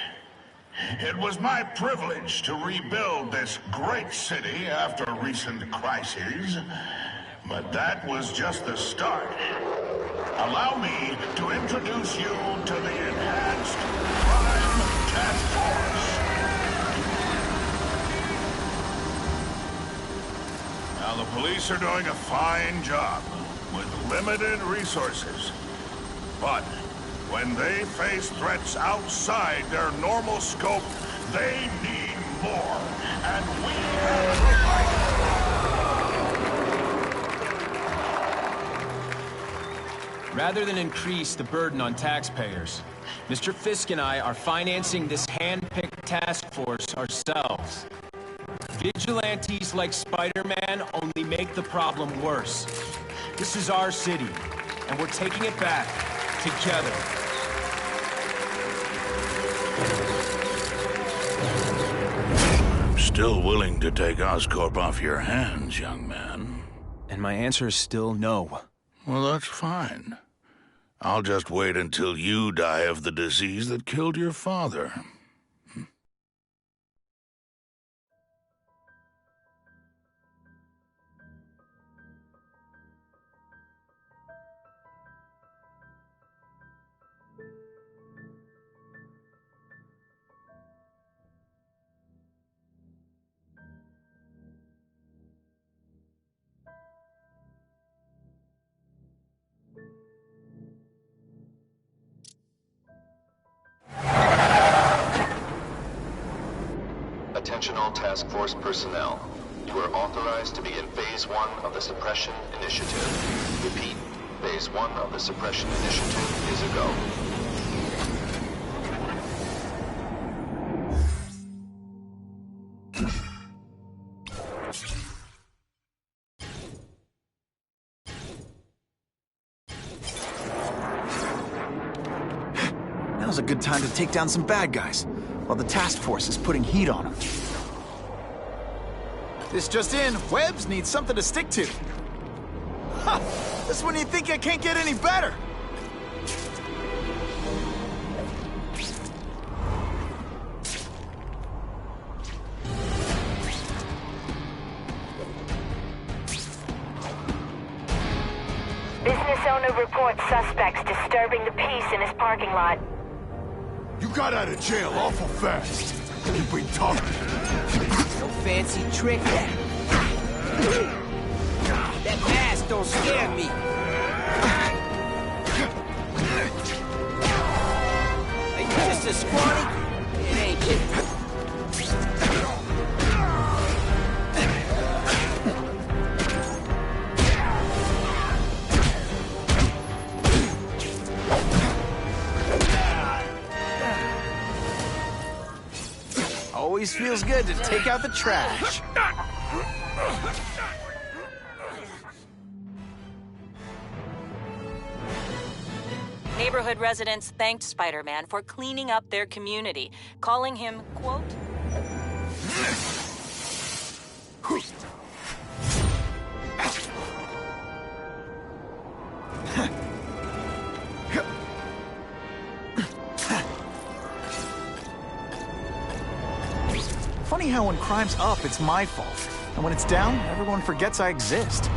It was my privilege to rebuild this great city after recent crises, but that was just the start. Allow me to introduce you to the Enhanced Crime Task Force. Now, the police are doing a fine job with limited resources. But when they face threats outside their normal scope, they need more. And we have provided. Rather than increase the burden on taxpayers, Mr. Fisk and I are financing this hand-picked task force ourselves. Vigilantes like Spider-Man only make the problem worse. This is our city, and we're taking it back together. I'm still willing to take Oscorp off your hands, young man. And my answer is still no. Well, that's fine. I'll just wait until you die of the disease that killed your father. Attention all task force personnel. You are authorized to begin Phase 1 of the Suppression Initiative. Repeat, Phase 1 of the Suppression Initiative is a go. Now's a good time to take down some bad guys, while the task force is putting heat on them. This just in, Webbs needs something to stick to. Ha! This when you think I can't get any better. Business owner reports suspects disturbing the peace in his parking lot. You got out of jail awful fast. You've been tough. No fancy trick that. That mask don't scare me. Are you just as scrawny? It ain't you. Always feels good to take out the trash. Neighborhood residents thanked Spider-Man for cleaning up their community, calling him, quote, Funny how when crime's up, it's my fault. And when it's down, everyone forgets I exist.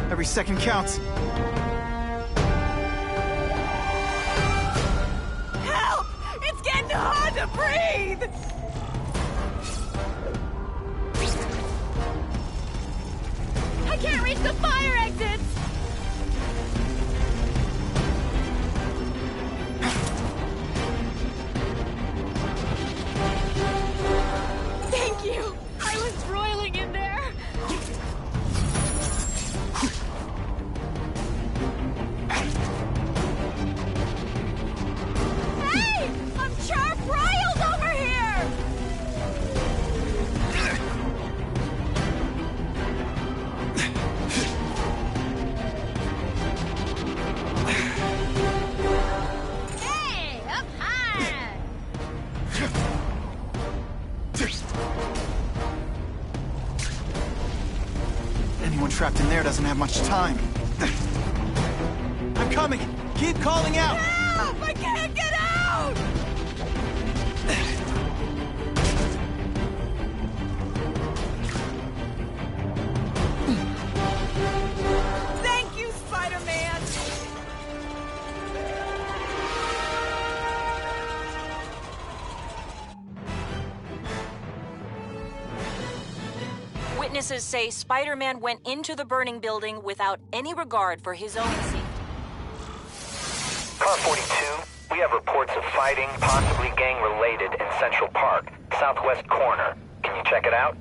Every second counts. Help! It's getting hard to breathe! I can't reach the fire exits! Thank you! I was broiling in there! Hey! I'm char-broiled over here! Hey! Up high! Anyone trapped in there doesn't have much time. I'm coming! Keep calling out! Help! I can't get out! Thank you, Spider-Man! Witnesses say Spider-Man went into the burning building without any regard for his own safety. Car 42, we have reports of fighting, possibly gang-related, in Central Park, southwest corner. Can you check it out?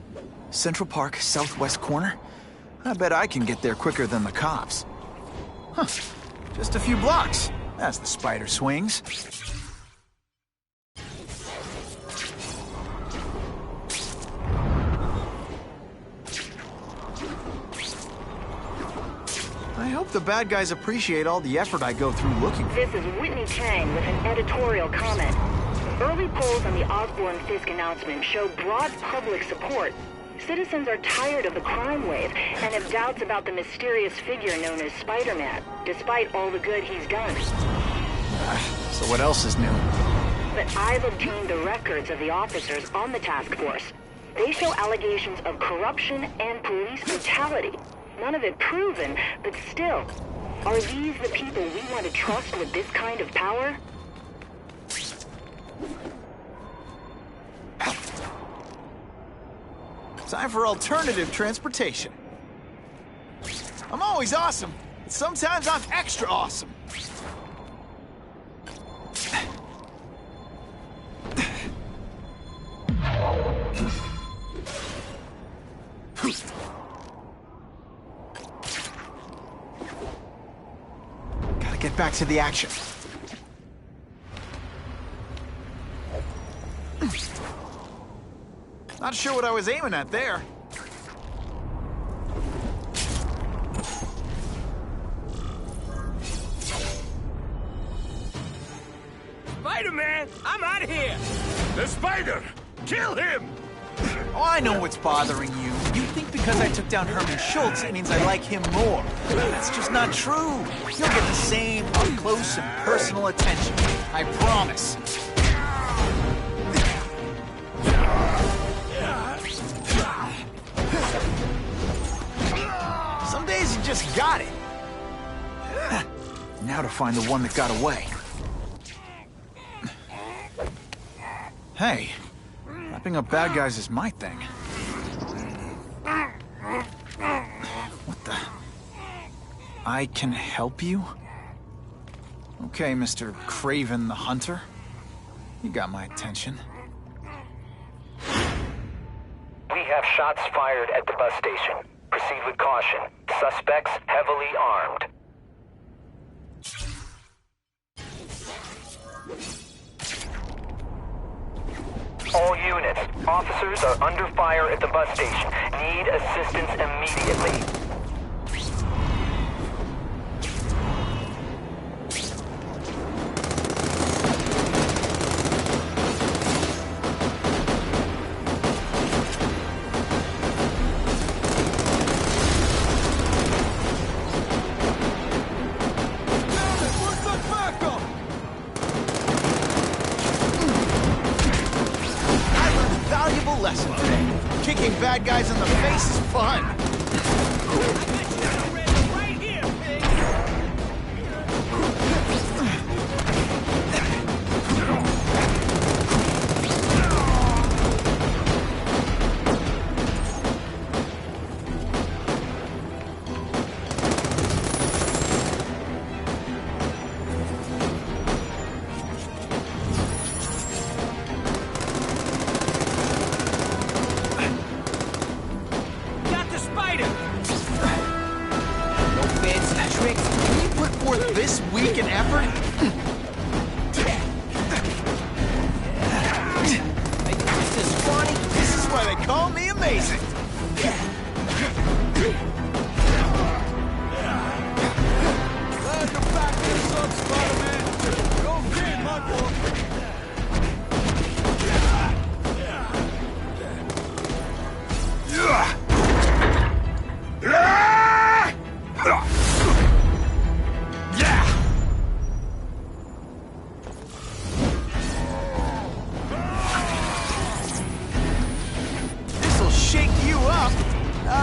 Central Park, southwest corner? I bet I can get there quicker than the cops. Huh. Just a few blocks, as the spider swings. I hope the bad guys appreciate all the effort I go through looking for. This is Whitney Chang with an editorial comment. Early polls on the Osborn-Fisk announcement show broad public support. Citizens are tired of the crime wave and have doubts about the mysterious figure known as Spider-Man, despite all the good he's done. So what else is new? But I've obtained the records of the officers on the task force. They show allegations of corruption and police brutality. None of it proven, but still. Are these the people we want to trust with this kind of power? Time for alternative transportation. I'm always awesome, but sometimes I'm extra awesome. Gotta get back to the action. Not sure what I was aiming at there. Spider-Man, I'm out of here! The spider! Kill him! Oh, I know what's bothering you. You think because I took down Herman Schultz, it means I like him more. That's just not true. You'll get the same up-close and personal attention. I promise. Some days you just got it. Now to find the one that got away. Hey, wrapping up bad guys is my thing. What the? I can help you? Okay, Mr. Craven the Hunter. You got my attention. We have shots fired at the bus station. Proceed with caution. Suspects heavily armed. All units, officers are under fire at the bus station. Need assistance immediately. Lesson today. Kicking bad guys in the face is fun. Right here, pig! This week and effort? This is why they call me amazing. Glad you're back in the sun, Spider-Man. Go get my boy.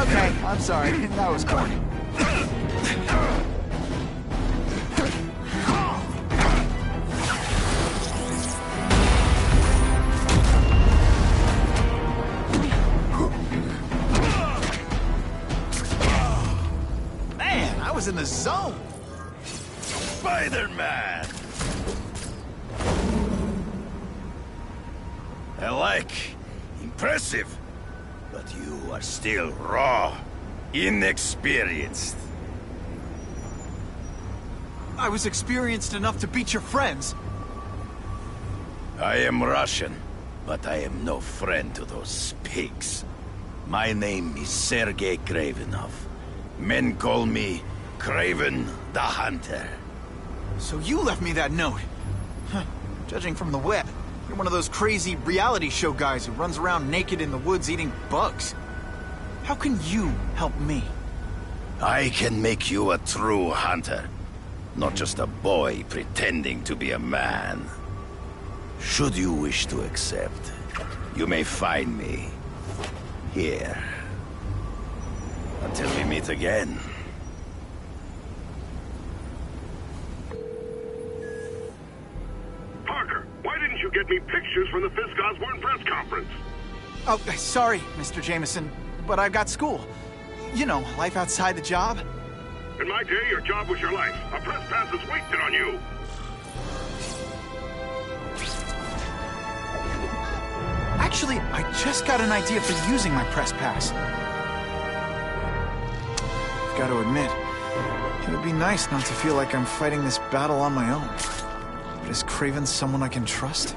Okay, I'm sorry. That was corny. Man, I was in the zone. Spider-Man! I like. Impressive. But you are still raw, inexperienced. I was experienced enough to beat your friends. I am Russian, but I am no friend to those pigs. My name is Sergei Kravenov. Men call me Craven the Hunter. So you left me that note. Huh. Judging from the web, you're one of those crazy reality show guys who runs around naked in the woods eating bugs. How can you help me? I can make you a true hunter. Not just a boy pretending to be a man. Should you wish to accept, you may find me here. Until we meet again. Parker, why didn't you get me pictures from the Fisk Osborne press conference? Oh, sorry, Mr. Jameson, but I've got school. You know, life outside the job. In my day, your job was your life. A press pass is wasted on you. Actually, I just got an idea for using my press pass. I've got to admit, it would be nice not to feel like I'm fighting this battle on my own. But is Craven someone I can trust?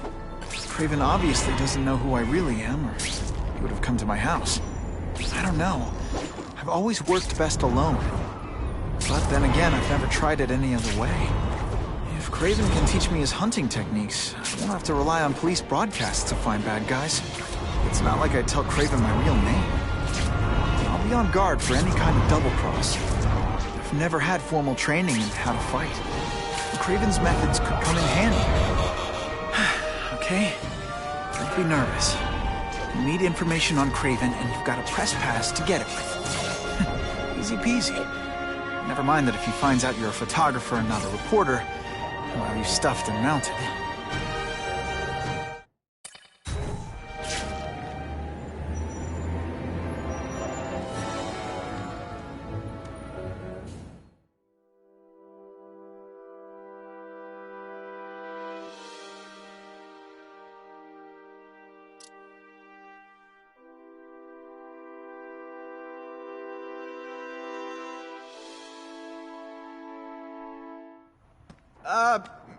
Craven obviously doesn't know who I really am, or he would have come to my house. I don't know. I've always worked best alone. But then again, I've never tried it any other way. If Craven can teach me his hunting techniques, I won't have to rely on police broadcasts to find bad guys. It's not like I'd tell Craven my real name. I'll be on guard for any kind of double-cross. I've never had formal training in how to fight. Craven's methods could come in handy. Okay? Don't be nervous. You need information on Craven, and you've got a press pass to get it with. Easy peasy. Never mind that if he finds out you're a photographer and not a reporter, he'll have you stuffed and mounted.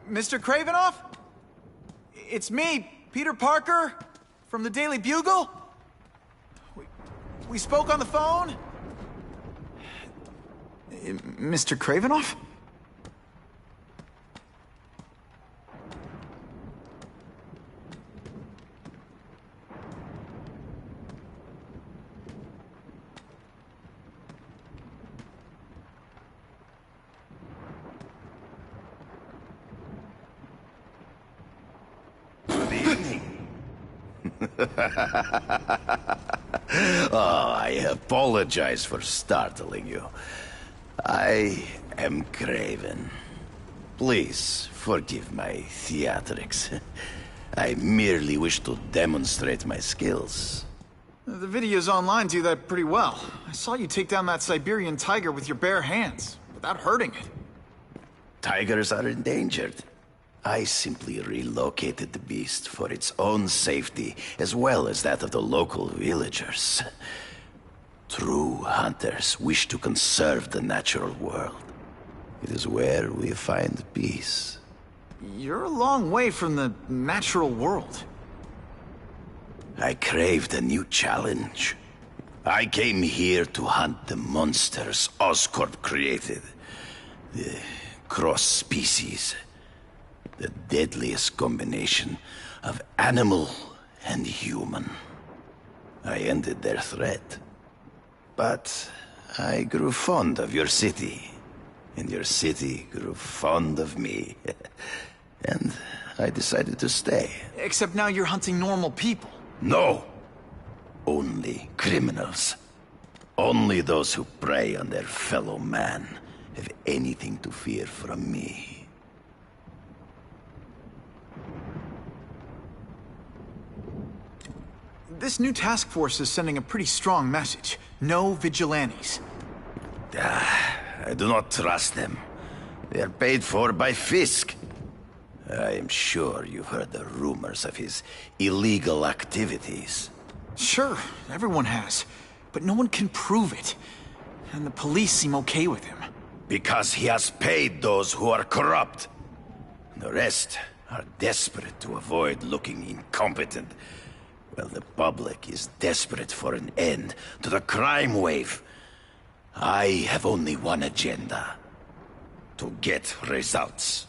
Mr. Cravenoff? It's me, Peter Parker, from the Daily Bugle. We spoke on the phone? Mr. Cravenoff? Oh, I apologize for startling you. I am Craven. Please forgive my theatrics. I merely wish to demonstrate my skills. The videos online do that pretty well. I saw you take down that Siberian tiger with your bare hands, without hurting it. Tigers are endangered. I simply relocated the beast for its own safety, as well as that of the local villagers. True hunters wish to conserve the natural world. It is where we find peace. You're a long way from the natural world. I craved a new challenge. I came here to hunt the monsters Oscorp created. The cross-species. The deadliest combination of animal and human. I ended their threat. But I grew fond of your city. And your city grew fond of me. And I decided to stay. Except now you're hunting normal people. No! Only criminals. Only those who prey on their fellow man have anything to fear from me. This new task force is sending a pretty strong message. No vigilantes. I do not trust them. They are paid for by Fisk. I am sure you've heard the rumors of his illegal activities. Sure, everyone has. But no one can prove it. And the police seem okay with him. Because he has paid those who are corrupt. The rest are desperate to avoid looking incompetent. Well, the public is desperate for an end to the crime wave. I have only one agenda. To get results.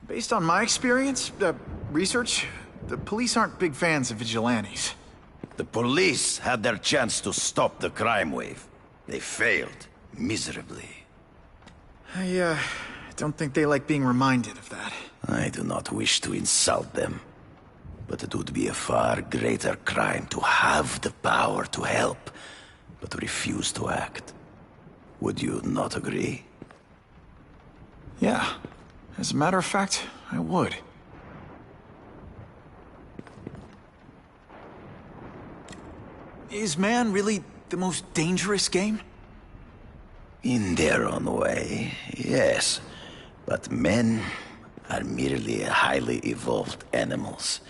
Based on my experience, research, The police aren't big fans of vigilantes. The police had their chance to stop the crime wave. They failed, miserably. I don't think they like being reminded of that. I do not wish to insult them, but it would be a far greater crime to have the power to help, but refuse to act. Would you not agree? Yeah. As a matter of fact, I would. Is man really the most dangerous game? In their own way, yes. But men are merely highly evolved animals.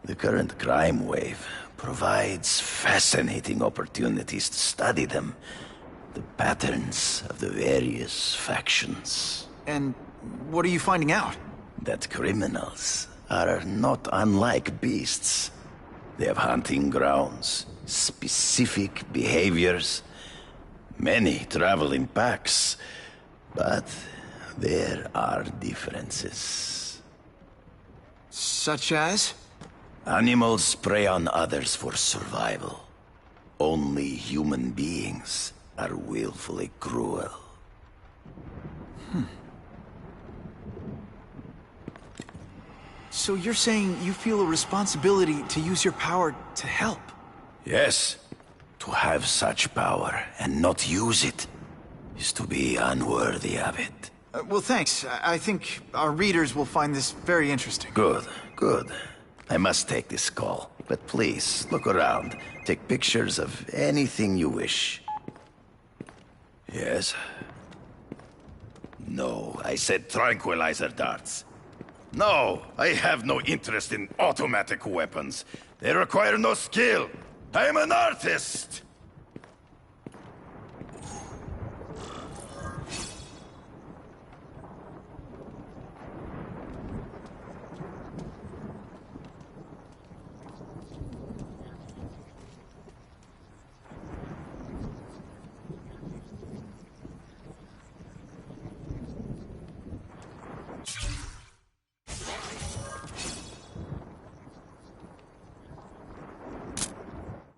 The current crime wave provides fascinating opportunities to study them. The patterns of the various factions. And what are you finding out? That criminals are not unlike beasts. They have hunting grounds, specific behaviors. Many travel in packs, but there are differences. Such as? Animals prey on others for survival. Only human beings are willfully cruel. So you're saying you feel a responsibility to use your power to help? Yes. To have such power and not use it is to be unworthy of it. Well, thanks. I think our readers will find this very interesting. Good, good. I must take this call, but please, look around. Take pictures of anything you wish. Yes? No, I said tranquilizer darts. No, I have no interest in automatic weapons. They require no skill. I am an artist!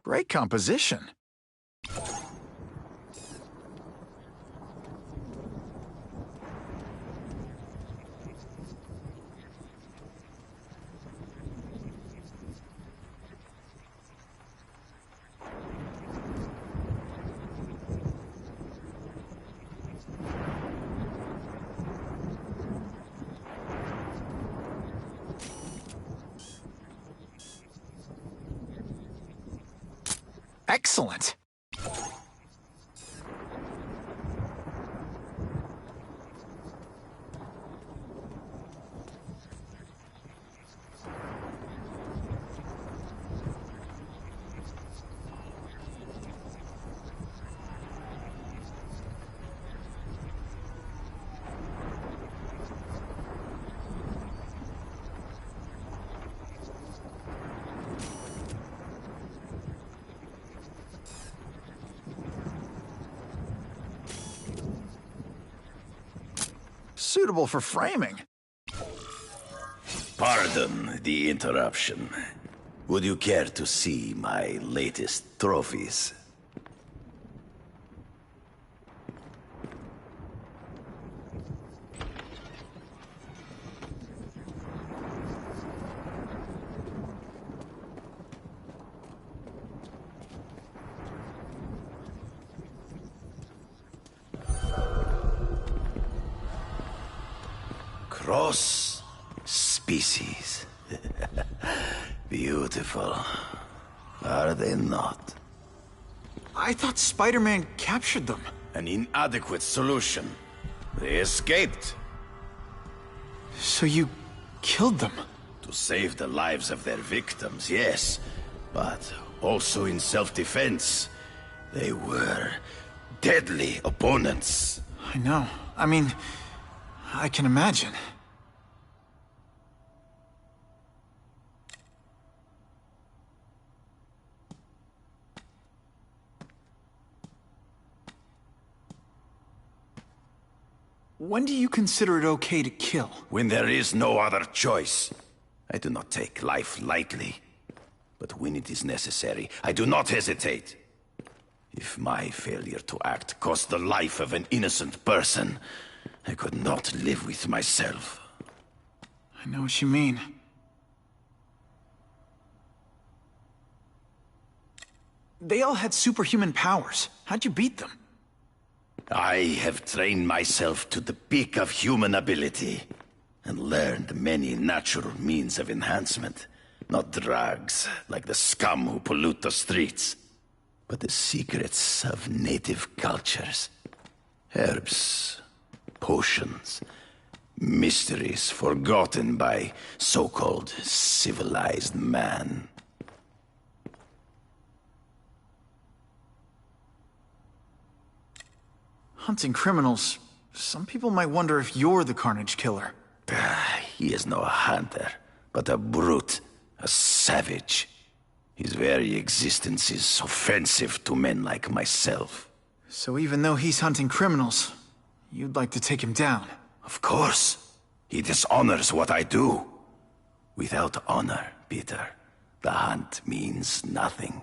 Great composition. Excellent. Suitable for framing. Pardon the interruption. Would you care to see my latest trophies? Cross species. Beautiful. Are they not? I thought Spider-Man captured them. An inadequate solution. They escaped. So you killed them? To save the lives of their victims, yes. But also in self-defense. They were deadly opponents. I know. I mean, I can imagine. When do you consider it okay to kill? When there is no other choice. I do not take life lightly. But when it is necessary, I do not hesitate. If my failure to act cost the life of an innocent person, I could not live with myself. I know what you mean. They all had superhuman powers. How'd you beat them? I have trained myself to the peak of human ability, and learned many natural means of enhancement. Not drugs, like the scum who pollute the streets, but the secrets of native cultures. Herbs, potions, mysteries forgotten by so-called civilized man. Hunting criminals. Some people might wonder if you're the Carnage Killer. He is no hunter, but a brute, a savage. His very existence is offensive to men like myself. So even though he's hunting criminals, you'd like to take him down? Of course. He dishonors what I do. Without honor, Peter, the hunt means nothing.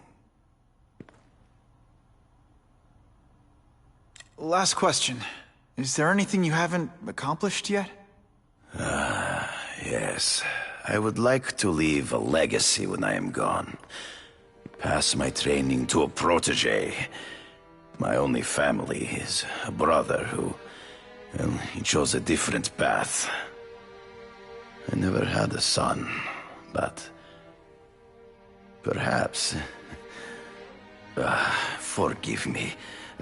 Last question. Is there anything you haven't accomplished yet? Yes. I would like to leave a legacy when I am gone. Pass my training to a protege. My only family is a brother who... well, he chose a different path. I never had a son, but... perhaps... forgive me.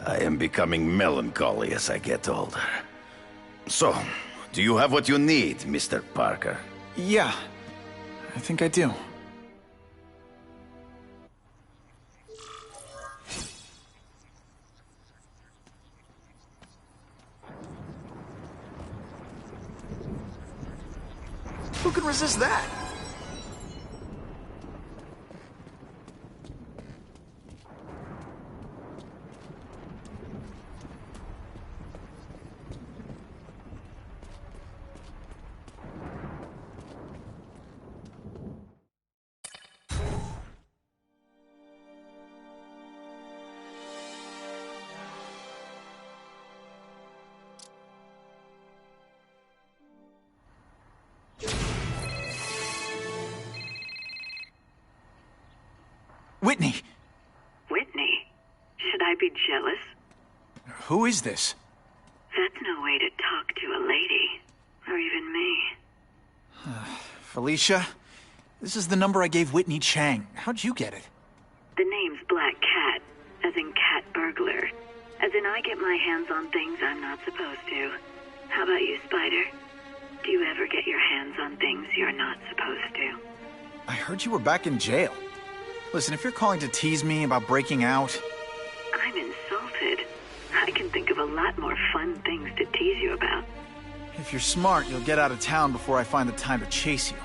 I am becoming melancholy as I get older. So, do you have what you need, Mr. Parker? Yeah, I think I do. Who can resist that? Whitney! Whitney? Should I be jealous? Who is this? That's no way to talk to a lady. Or even me. Felicia? This is the number I gave Whitney Chang. How'd you get it? The name's Black Cat, as in cat burglar. As in I get my hands on things I'm not supposed to. How about you, Spider? Do you ever get your hands on things you're not supposed to? I heard you were back in jail. Listen, if you're calling to tease me about breaking out... I'm insulted. I can think of a lot more fun things to tease you about. If you're smart, you'll get out of town before I find the time to chase you.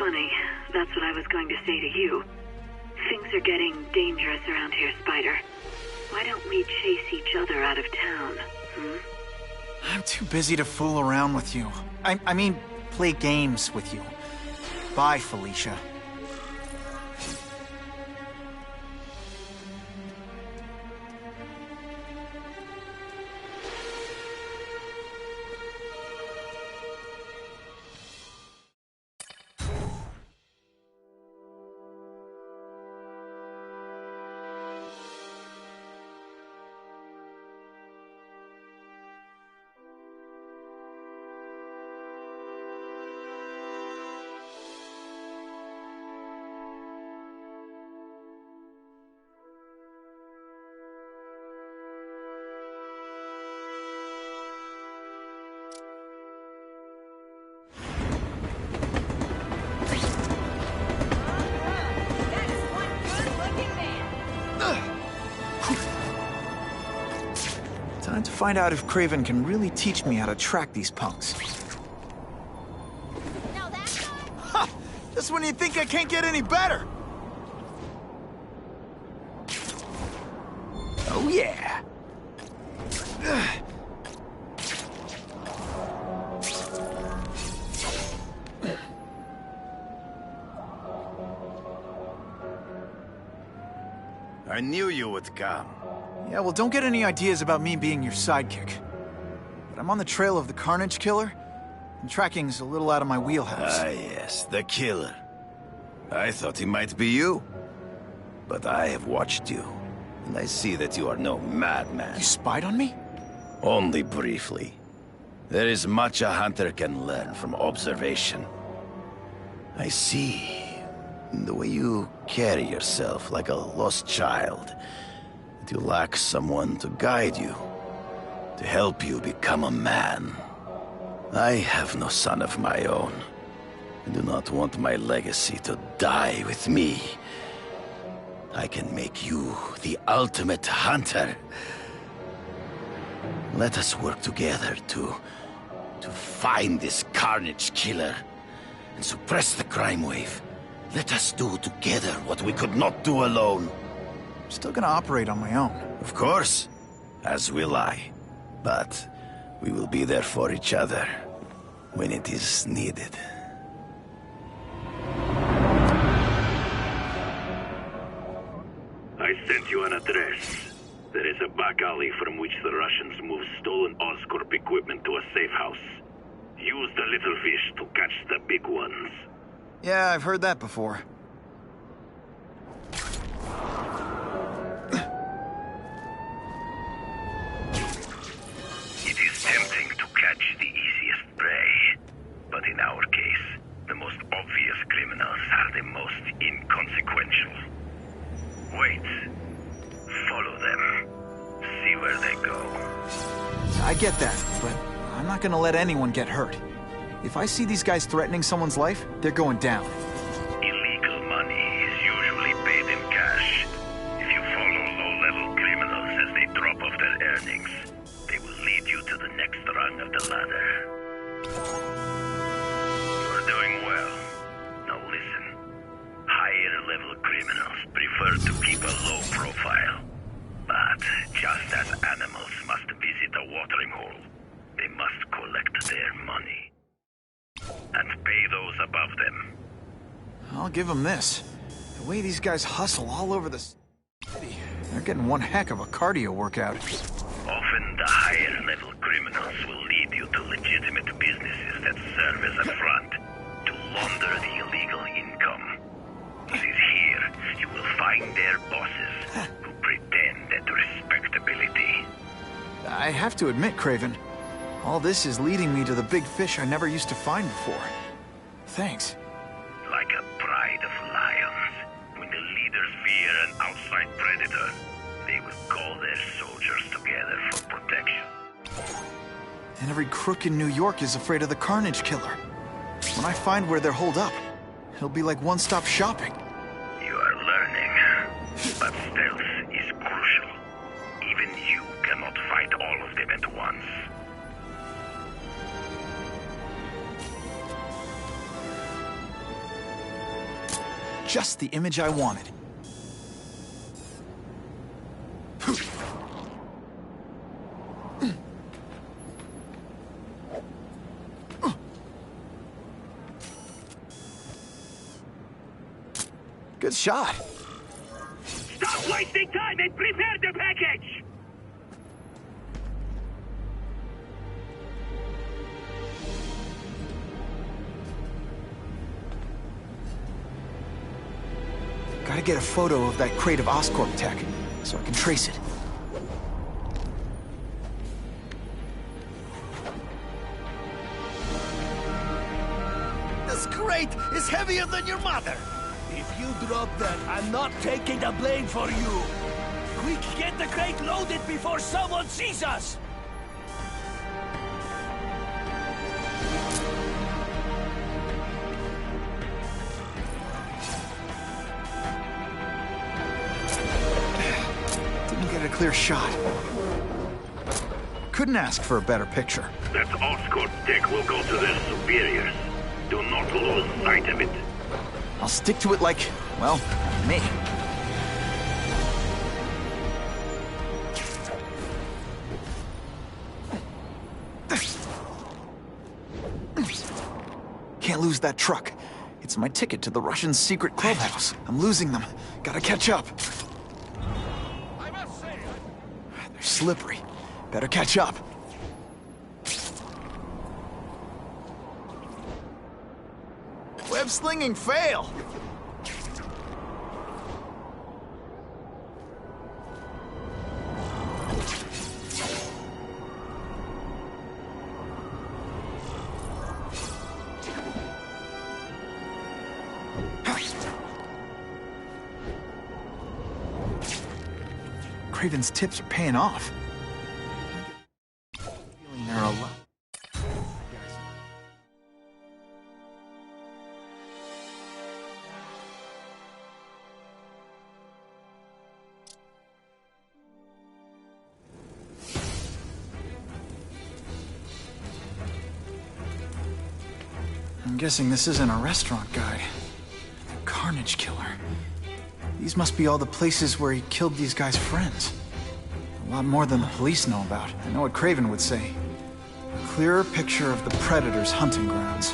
Funny. That's what I was going to say to you. Things are getting dangerous around here, Spider. Why don't we chase each other out of town, I'm too busy to fool around with you. I mean, play games with you. Bye, Felicia. Time to find out if Craven can really teach me how to track these punks. Ha! Just when you think I can't get any better! Oh yeah! I knew you would come. Yeah, well, don't get any ideas about me being your sidekick. But I'm on the trail of the Carnage Killer, and tracking's a little out of my wheelhouse. Ah, yes, the killer. I thought he might be you. But I have watched you, and I see that you are no madman. You spied on me? Only briefly. There is much a hunter can learn from observation. I see the way you carry yourself like a lost child, that you lack someone to guide you, to help you become a man. I have no son of my own. I do not want my legacy to die with me. I can make you the ultimate hunter. Let us work together to find this Carnage Killer and suppress the crime wave. Let us do together what we could not do alone. I'm still gonna operate on my own. Of course, as will I. But we will be there for each other when it is needed. I sent you an address. There is a back alley from which the Russians move stolen Oscorp equipment to a safe house. Use the little fish to catch the big ones. Yeah, I've heard that before. It is tempting to catch the easiest prey, but in our case, the most obvious criminals are the most inconsequential. Wait. Follow them. See where they go. I get that, but I'm not gonna let anyone get hurt. If I see these guys threatening someone's life, they're going down. Illegal money is usually paid in cash. If you follow low-level criminals as they drop off their earnings, they will lead you to the next rung of the ladder. You are doing well. Now listen. Higher-level criminals prefer to keep a low profile. But just as animals must visit a watering hole, they must collect their money. And pay those above them. I'll give them this. The way these guys hustle all over the city, they're getting one heck of a cardio workout. Often the higher-level criminals will lead you to legitimate businesses that serve as a front to launder the illegal income. It is here you will find their bosses who pretend at respectability. I have to admit, Craven, all this is leading me to the big fish I never used to find before. Thanks. Like a pride of lions, when the leaders fear an outside predator, they will call their soldiers together for protection. And every crook in New York is afraid of the Carnage Killer. When I find where they're holed up, it'll be like one-stop shopping. You are learning, but stealth is crucial. Even you cannot fight all of them at once. Just the image I wanted. Good shot. Stop wasting time and prepare the package! Gotta get a photo of that crate of Oscorp tech, so I can trace it. This crate is heavier than your mother! If you drop that, I'm not taking the blame for you. Quick, get the crate loaded before someone sees us! Didn't get a clear shot. Couldn't ask for a better picture. That Oscorp tech will go to their superiors. Do not lose sight of it. I'll stick to it like, well, me. Can't lose that truck. It's my ticket to the Russian secret clubhouse. I'm losing them. Gotta catch up. slippery. Better catch up. Web slinging fail! Craven's tips are paying off. Feeling they're alive. I'm guessing this isn't a restaurant guide. Carnage Killer. These must be all the places where he killed these guys' friends. A lot more than the police know about. I know what Craven would say. A clearer picture of the Predator's hunting grounds.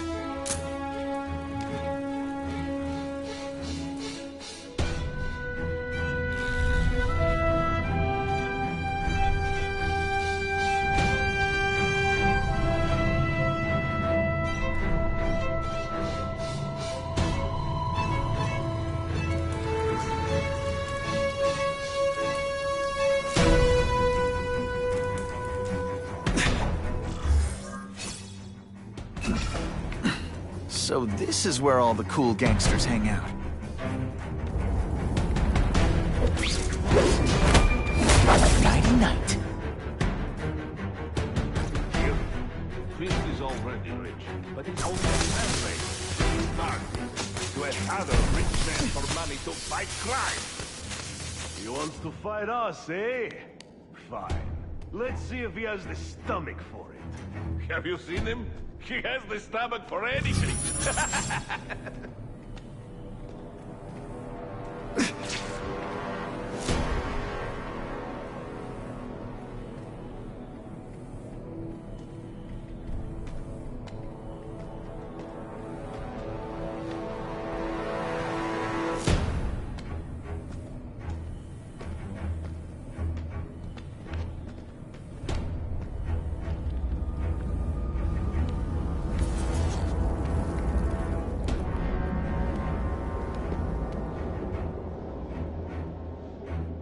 So this is where all the cool gangsters hang out. Nighty-night. Chris is already rich, but it's only halfway. To another rich man for money to fight crime. He wants to fight us, eh? Fine. Let's see if he has the stomach for it. Have you seen him? He has the stomach for anything.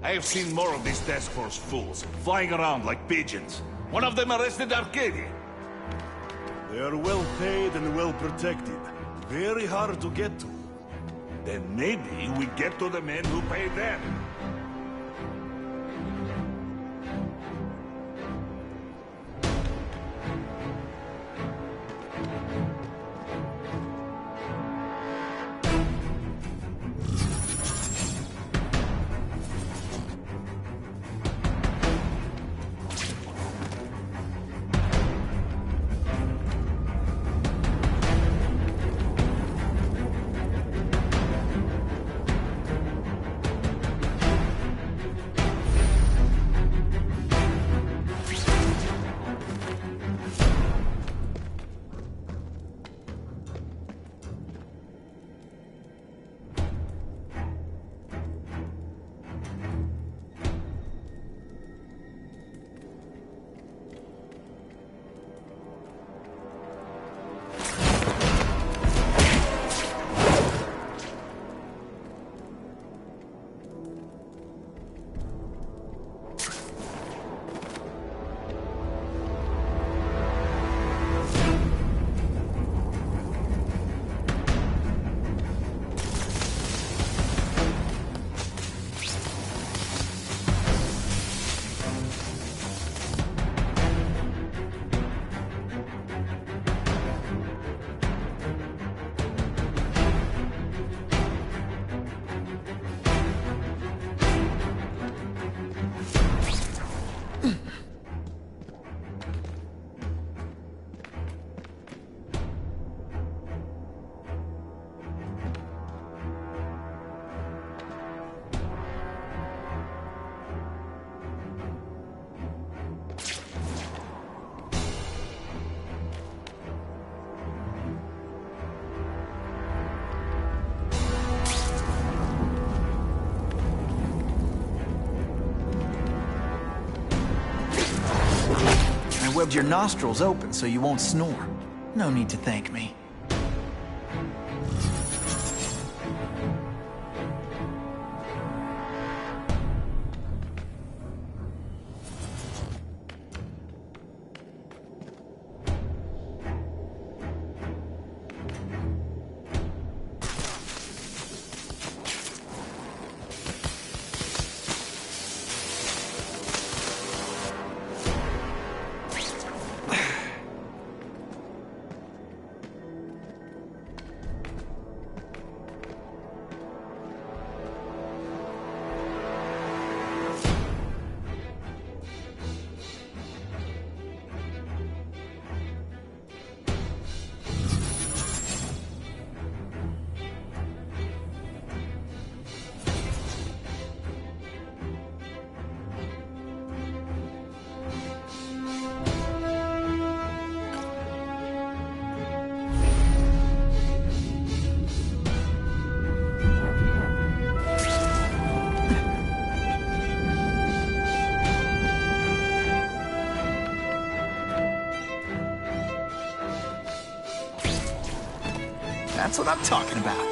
I have seen more of these task force fools, flying around like pigeons. One of them arrested Arcadia. They are well paid and well protected. Very hard to get to. Then maybe we get to the men who pay them. webbed your nostrils open so you won't snore. No need to thank me. That's what I'm talking about.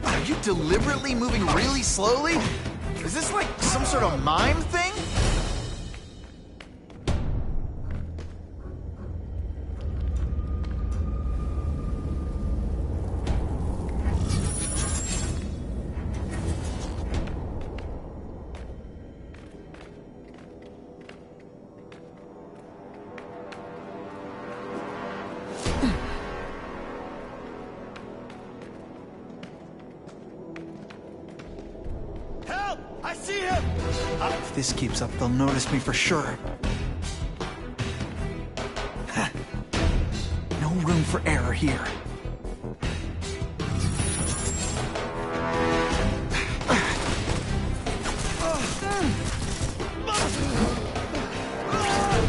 Are you deliberately moving really slowly? Is this like some sort of mime thing? I see him! If this keeps up, they'll notice me for sure. No room for error here.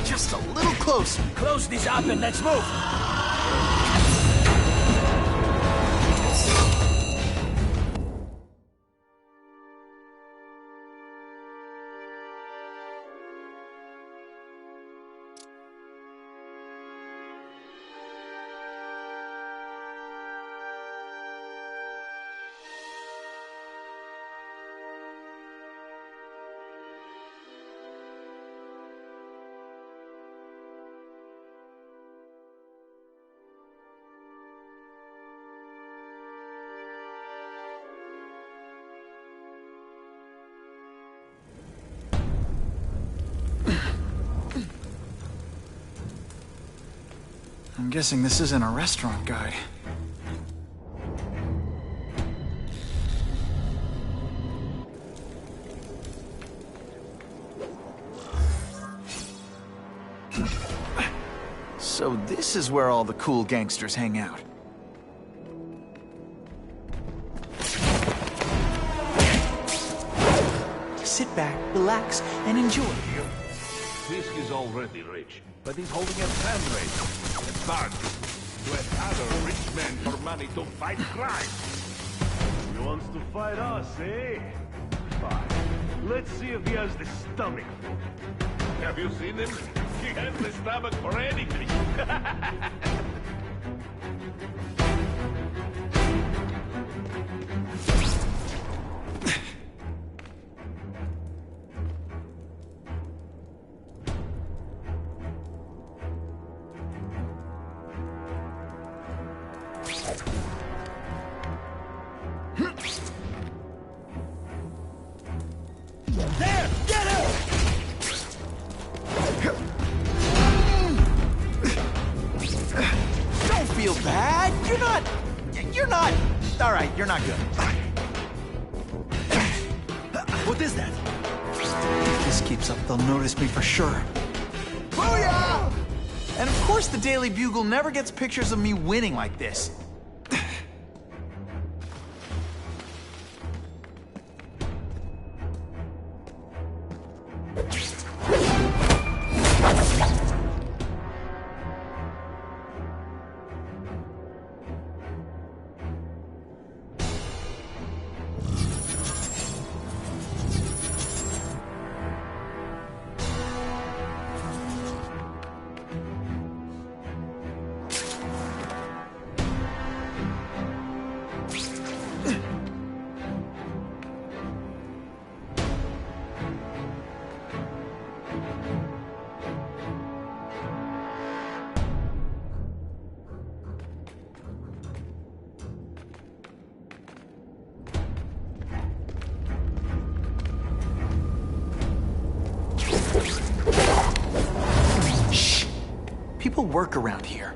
Just a little closer. Close this up and let's move. I'm guessing this isn't a restaurant guide. So this is where all the cool gangsters hang out. Sit back, relax, and enjoy. Fisk is already rich, but he's holding a fundraiser. A bargain to other rich men for money to fight crime. He wants to fight us, eh? Fine. Let's see if he has the stomach for it. Have you seen him? He has the stomach for anything. All right, you're not good. What is that? If this keeps up, they'll notice me for sure. Booyah! And of course the Daily Bugle never gets pictures of me winning like this. People work around here.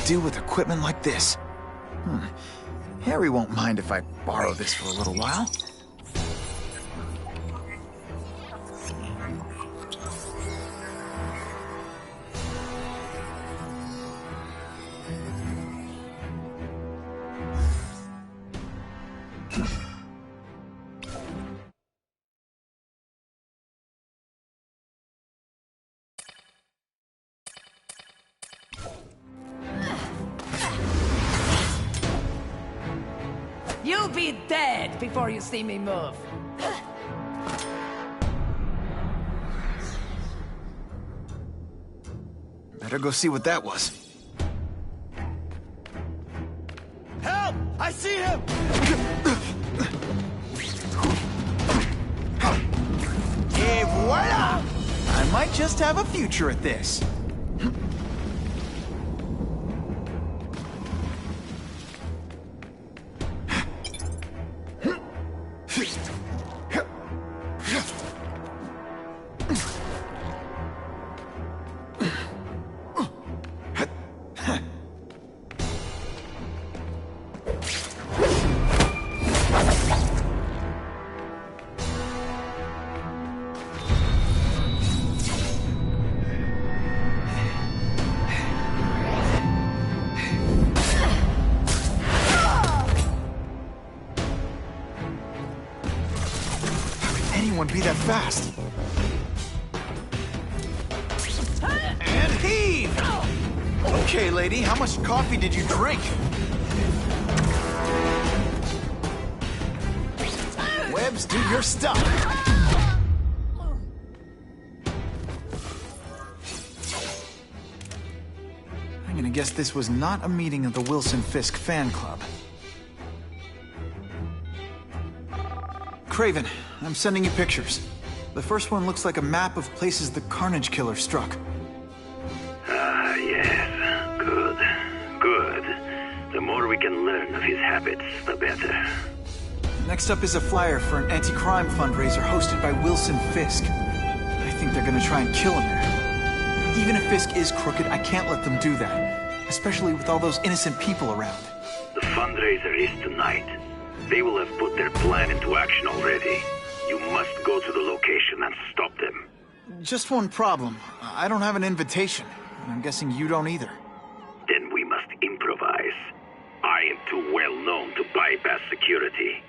Do with equipment like this. Harry won't mind if I borrow this for a little while. You'll be dead before you see me move. Better go see what that was. Help! I see him! Et voila! I might just have a future at this. Be that fast. And heave! Okay, lady, how much coffee did you drink? Webs, do your stuff. I'm gonna guess this was not a meeting of the Wilson Fisk fan club. Craven, I'm sending you pictures. The first one looks like a map of places the Carnage Killer struck. Ah, yes. Good. Good. The more we can learn of his habits, the better. Next up is a flyer for an anti-crime fundraiser hosted by Wilson Fisk. I think they're gonna try and kill him there. Even if Fisk is crooked, I can't let them do that. Especially with all those innocent people around. The fundraiser is tonight. They will have put their plan into action already. You must go to the location and stop them. Just one problem. I don't have an invitation. And I'm guessing you don't either. Then we must improvise. I am too well known to bypass security.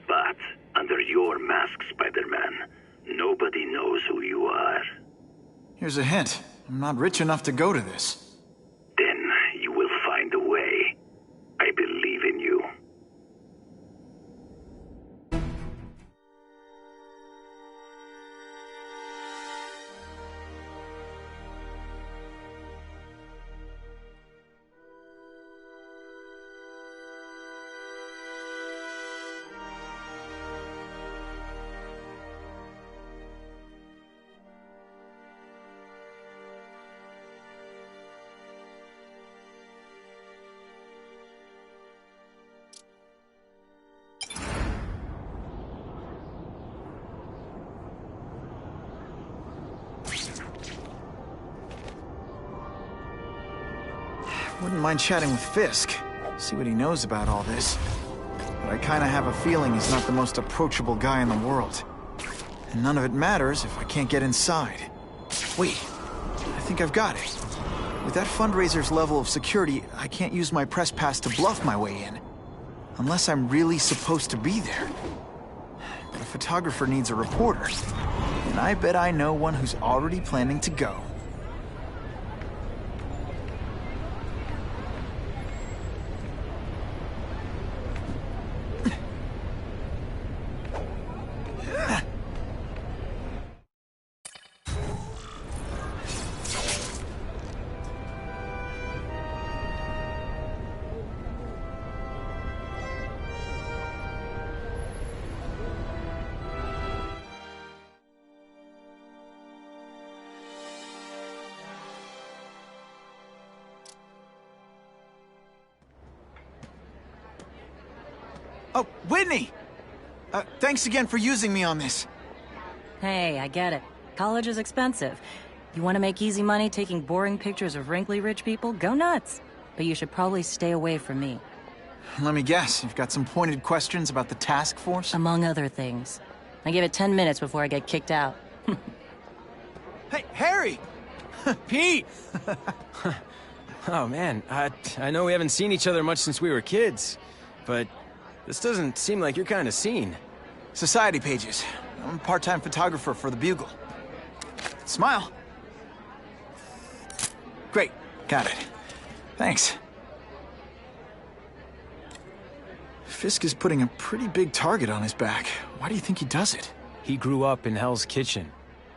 But under your mask, Spider-Man, nobody knows who you are. Here's a hint. I'm not rich enough to go to this. Then you will find a way. I believe in you. Wouldn't mind chatting with Fisk, see what he knows about all this. But I kinda have a feeling he's not the most approachable guy in the world. And none of it matters if I can't get inside. Wait, I think I've got it. With that fundraiser's level of security, I can't use my press pass to bluff my way in. Unless I'm really supposed to be there. But a photographer needs a reporter. And I bet I know one who's already planning to go. Oh, Whitney! Thanks again for using me on this. Hey, I get it. College is expensive. You want to make easy money taking boring pictures of wrinkly rich people? Go nuts! But you should probably stay away from me. Let me guess, you've got some pointed questions about the task force? Among other things. I give it 10 minutes before I get kicked out. Hey, Harry! Pete! Oh, man, I know we haven't seen each other much since we were kids, but this doesn't seem like your kind of scene. Society pages. I'm a part-time photographer for the Bugle. Smile. Great, got it. Thanks. Fisk is putting a pretty big target on his back. Why do you think he does it? He grew up in Hell's Kitchen.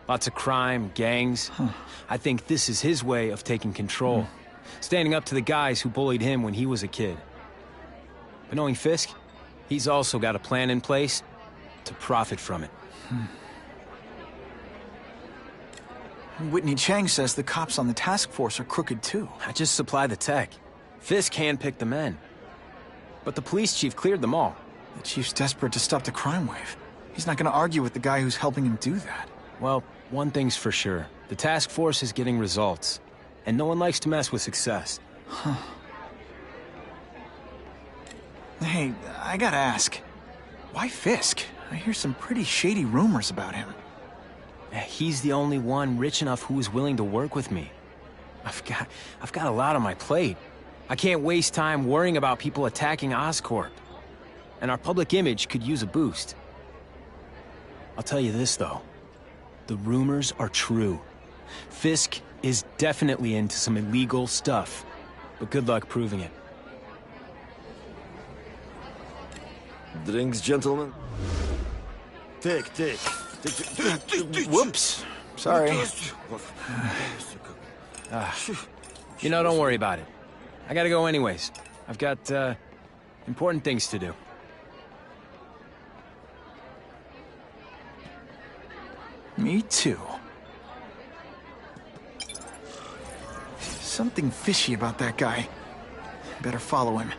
Lots of crime, gangs. Huh. I think this is his way of taking control. Standing up to the guys who bullied him when he was a kid. But knowing Fisk, he's also got a plan in place to profit from it. Whitney Chang says the cops on the task force are crooked too. I just supply the tech. Fisk handpicked the men. But the police chief cleared them all. The chief's desperate to stop the crime wave. He's not gonna argue with the guy who's helping him do that. Well, one thing's for sure. The task force is getting results. And no one likes to mess with success. Huh. Hey, I gotta ask. Why Fisk? I hear some pretty shady rumors about him. He's the only one rich enough who is willing to work with me. I've got a lot on my plate. I can't waste time worrying about people attacking Oscorp. And our public image could use a boost. I'll tell you this, though. The rumors are true. Fisk is definitely into some illegal stuff. But good luck proving it. Drinks, gentlemen? Take. Whoops. Sorry. You know, don't worry about it. I gotta go anyways. I've got, important things to do. Me too. Something fishy about that guy. Better follow him.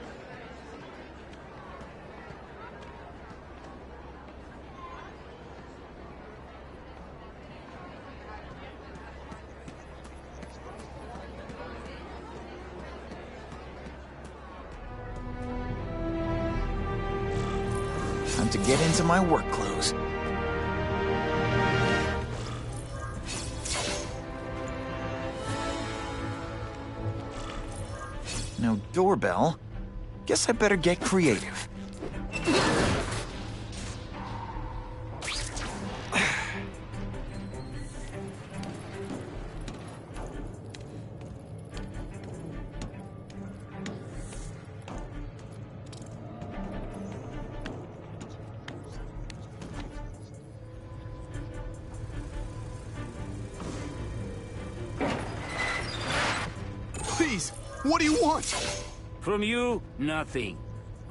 Time to get into my work clothes. No doorbell. Guess I better get creative. Please, what do you want? From you, nothing.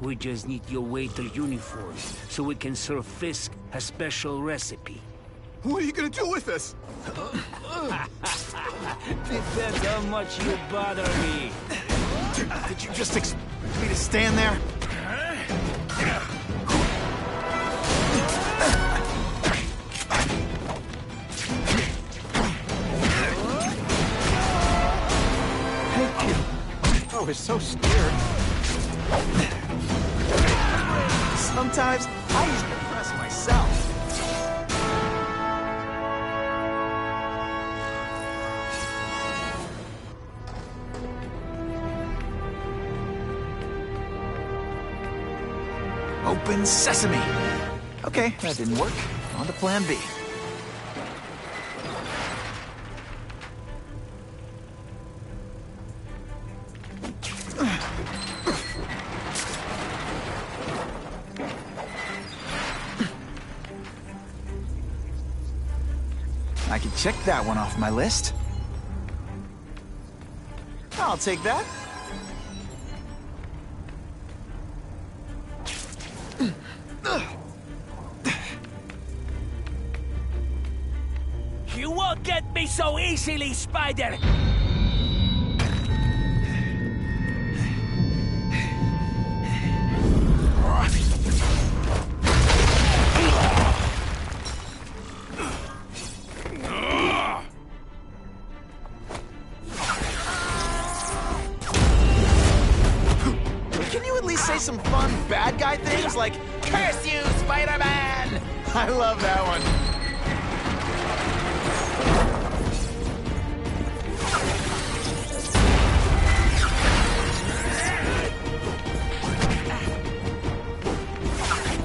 We just need your waiter uniform, so we can serve Fisk a special recipe. What are you gonna do with us? Depends how much you bother me. Did you just expect me to stand there? Thank you. I was so scared. Sometimes I used to impress myself. Open sesame. Okay, that didn't work. On to plan B. I can check that one off my list. I'll take that. You won't get me so easily, Spider! Can you at least say some fun bad guy things like, "Curse you, Spider-Man"? I love that one.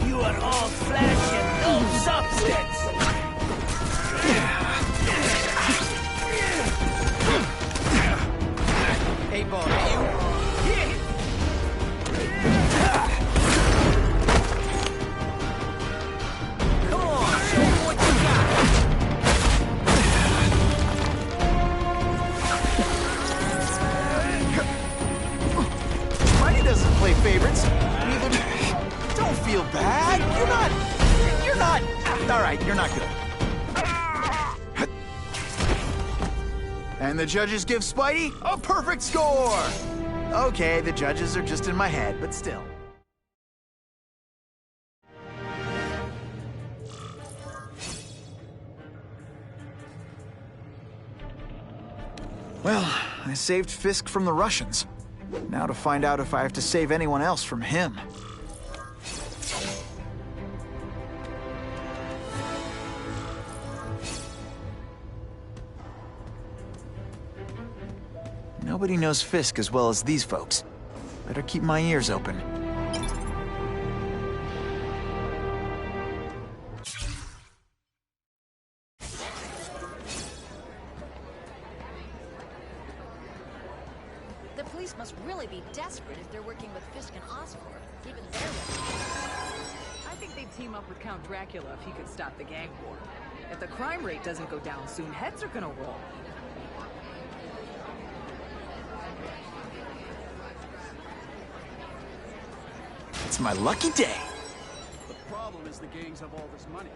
You are all flesh and no substance! Hey, boy, you... Come on, show me what you got! Spidey doesn't play favorites. Neither... Don't feel bad. You're not... All right, you're not good. And the judges give Spidey a perfect score! Okay, the judges are just in my head, but still. Well, I saved Fisk from the Russians. Now to find out if I have to save anyone else from him. Nobody knows Fisk as well as these folks. Better keep my ears open. The police must really be desperate if they're working with Fisk and Oscorp, given their I think they'd team up with Count Dracula if he could stop the gang war. If the crime rate doesn't go down soon, heads are gonna roll. It's my lucky day. The problem is the gangs have all this money.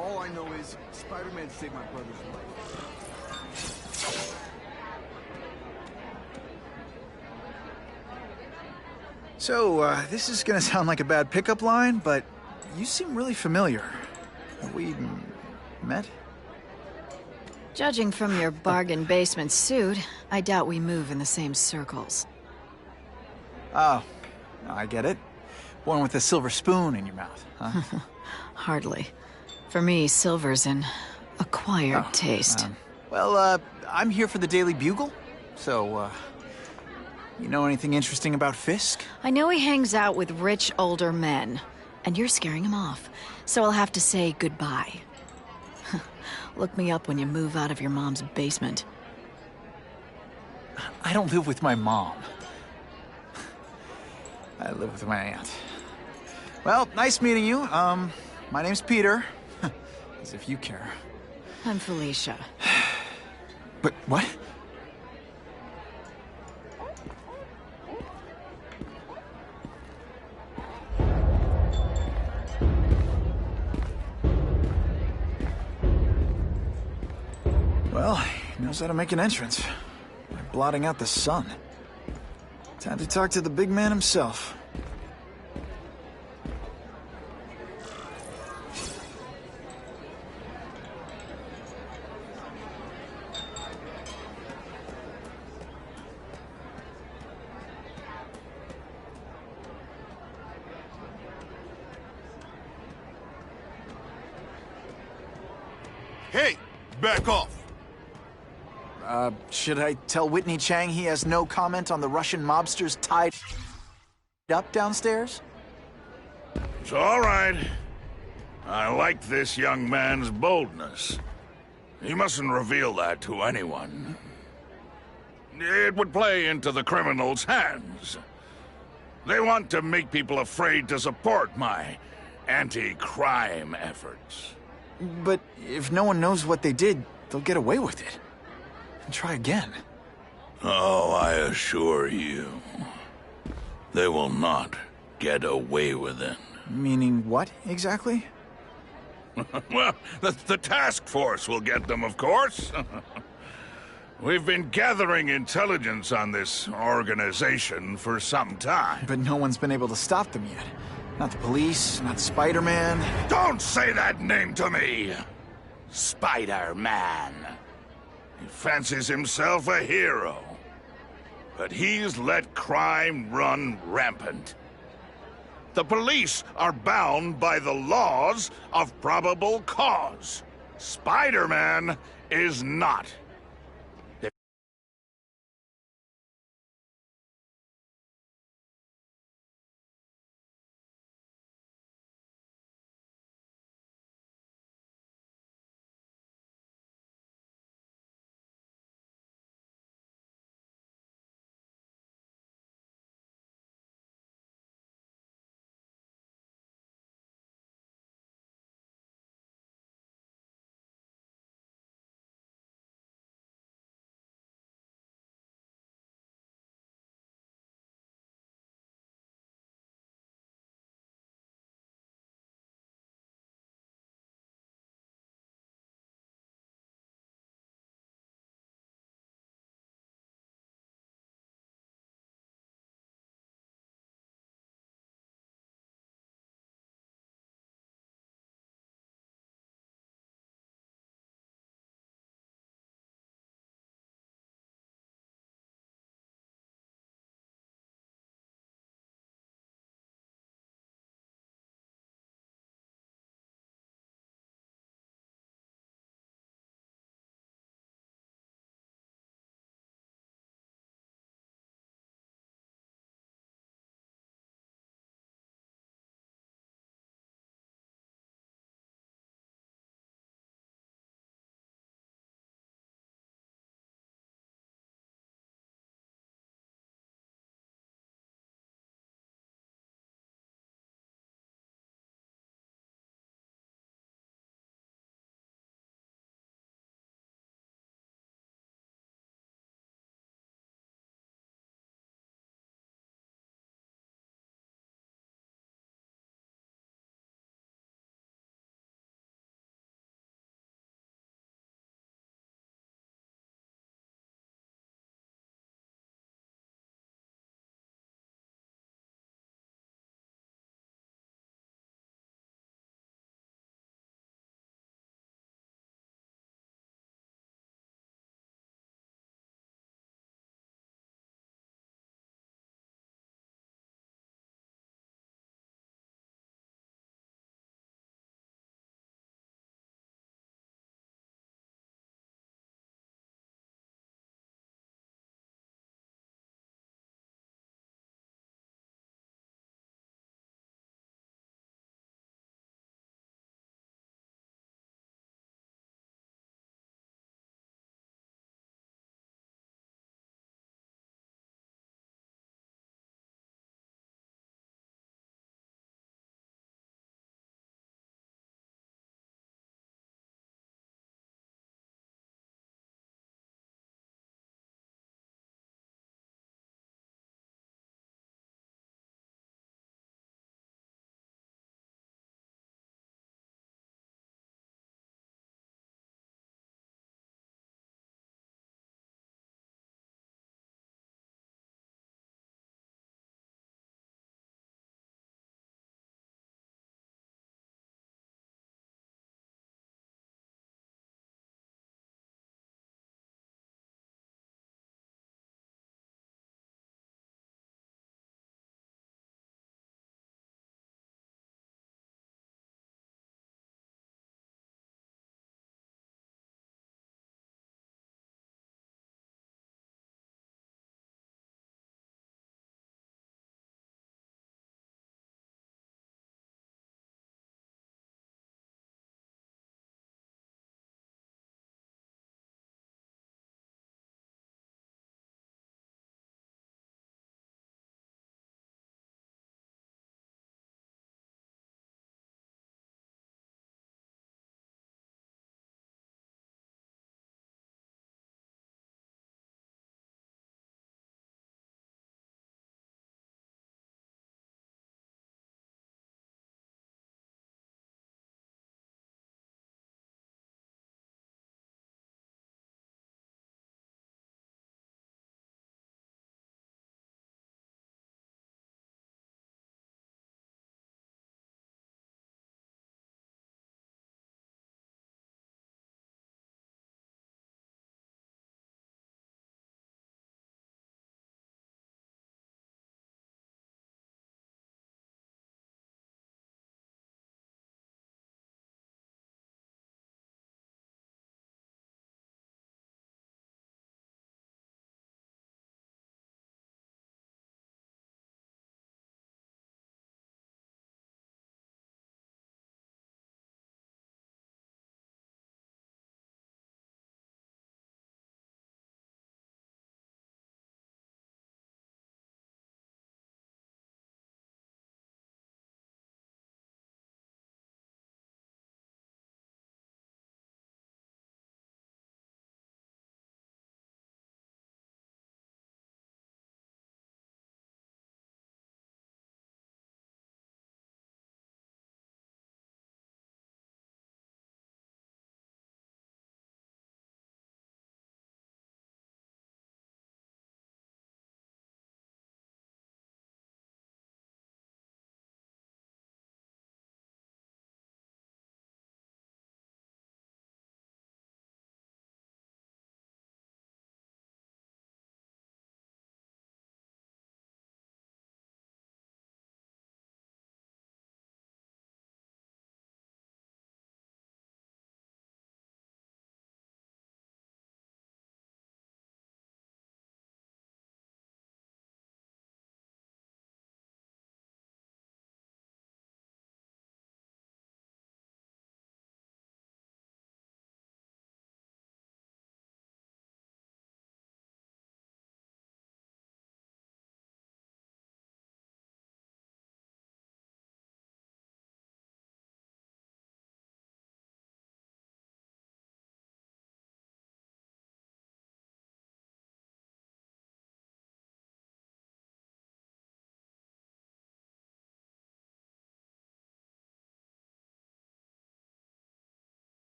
All I know is Spider-Man saved my brother's life. So, this is gonna sound like a bad pickup line, but you seem really familiar. Have we met? Judging from your bargain basement suit, I doubt we move in the same circles. Oh, I get it. One with a silver spoon in your mouth, huh? Hardly. For me, silver's an acquired taste. Well, I'm here for the Daily Bugle, so, you know anything interesting about Fisk? I know he hangs out with rich older men, and you're scaring him off, so I'll have to say goodbye. Look me up when you move out of your mom's basement. I don't live with my mom. I live with my aunt. Well, nice meeting you. My name's Peter. As if you care. I'm Felicia. But what? Well, he knows how to make an entrance. By blotting out the sun. Time to talk to the big man himself. Hey, back off. Should I tell Whitney Chang he has no comment on the Russian mobsters tied up downstairs? It's all right. I like this young man's boldness. He mustn't reveal that to anyone. It would play into the criminals' hands. They want to make people afraid to support my anti-crime efforts. But if no one knows what they did, they'll get away with it. And try again. Oh, I assure you, they will not get away with it. Meaning what, exactly? Well, the task force will get them, of course. We've been gathering intelligence on this organization for some time. But no one's been able to stop them yet. Not the police, not Spider-Man. Don't say that name to me! Spider-Man. He fancies himself a hero. But he's let crime run rampant. The police are bound by the laws of probable cause. Spider-Man is not.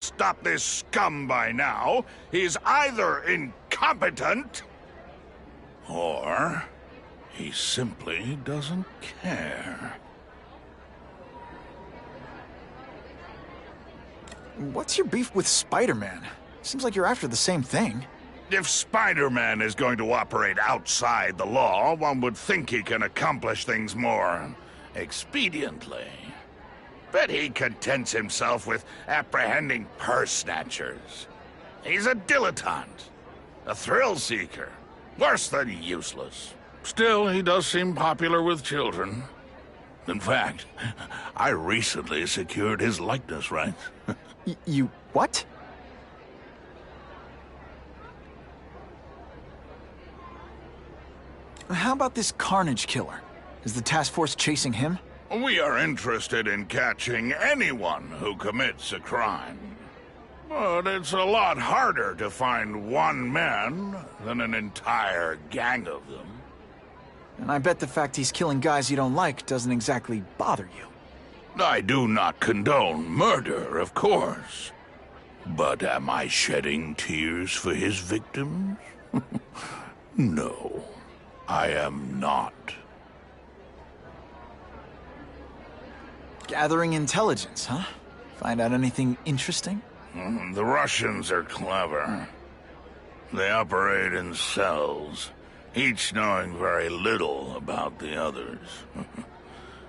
stop this scum by now, he's either incompetent, or he simply doesn't care. What's your beef with Spider-Man? Seems like you're after the same thing. If Spider-Man is going to operate outside the law, one would think he can accomplish things more expediently. But he contents himself with apprehending purse snatchers. He's a dilettante, a thrill-seeker, worse than useless. Still, he does seem popular with children. In fact, I recently secured his likeness rights. You what? How about this Carnage killer? Is the task force chasing him? We are interested in catching anyone who commits a crime. But it's a lot harder to find one man than an entire gang of them. And I bet the fact he's killing guys you don't like doesn't exactly bother you. I do not condone murder, of course. But am I shedding tears for his victims? No, I am not. Gathering intelligence, huh? Find out anything interesting? The Russians are clever. They operate in cells, each knowing very little about the others.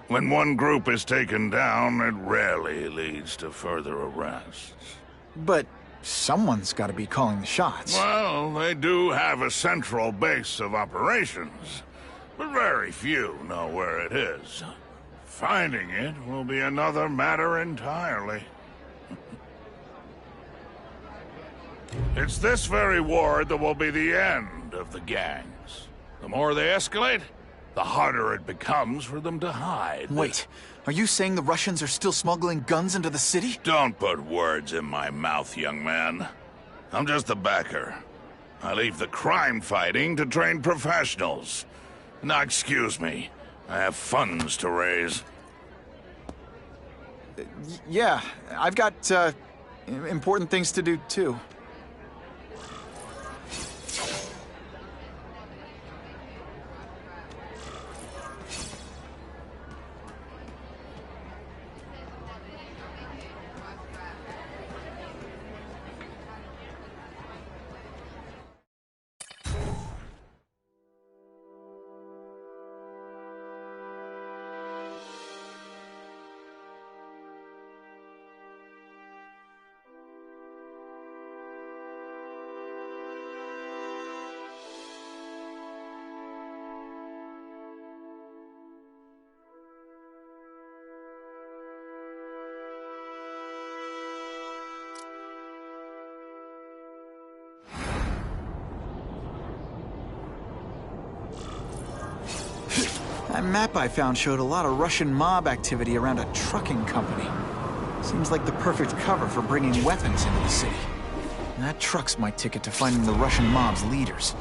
When one group is taken down, it rarely leads to further arrests. But someone's got to be calling the shots. Well, they do have a central base of operations, but very few know where it is. Finding it will be another matter entirely. It's this very war that will be the end of the gangs. The more they escalate, the harder it becomes for them to hide. Wait, are you saying the Russians are still smuggling guns into the city? Don't put words in my mouth, young man. I'm just a backer. I leave the crime fighting to trained professionals. Now, excuse me. I have funds to raise. Yeah, I've got, important things to do, too. That map I found showed a lot of Russian mob activity around a trucking company. Seems like the perfect cover for bringing weapons into the city. And that truck's my ticket to finding the Russian mob's leaders.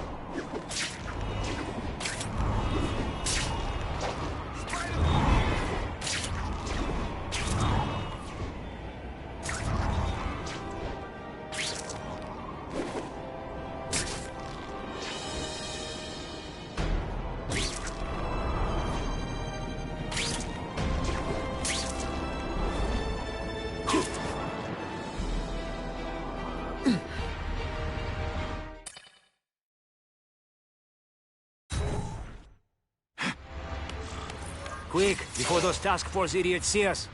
Quick, before those task force idiots see us.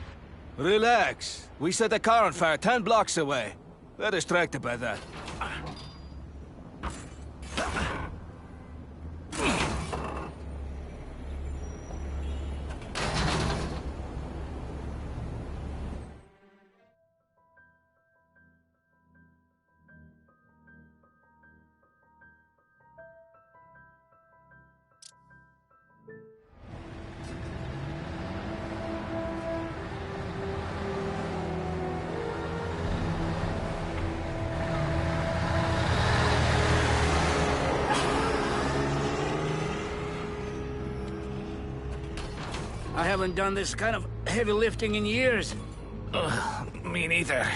Relax. We set a car on fire 10 blocks away. They're distracted by that. I haven't done this kind of heavy lifting in years. Me neither.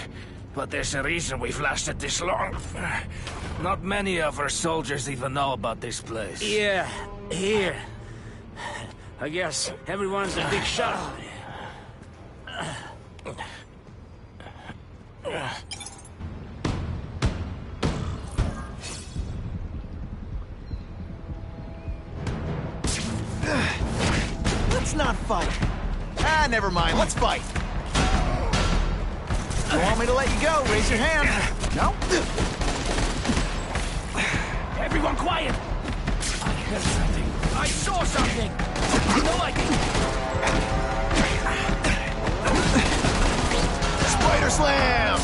But there's a reason we've lasted this long. Not many of our soldiers even know about this place. Yeah, here. I guess everyone's a big shot. Let's not fight. Ah, never mind. Let's fight. You want me to let you go? Raise your hand. No? Everyone quiet! I heard something. I saw something! You know I can... Spider Slam!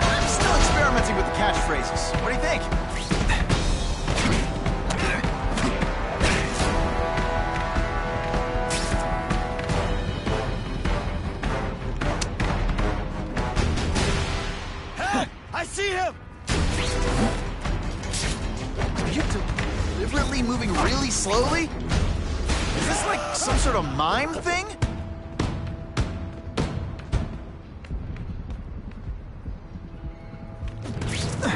I'm still experimenting with the catchphrases. What do you think? I see him! Are you deliberately moving really slowly? Is this like some sort of mime thing? That's the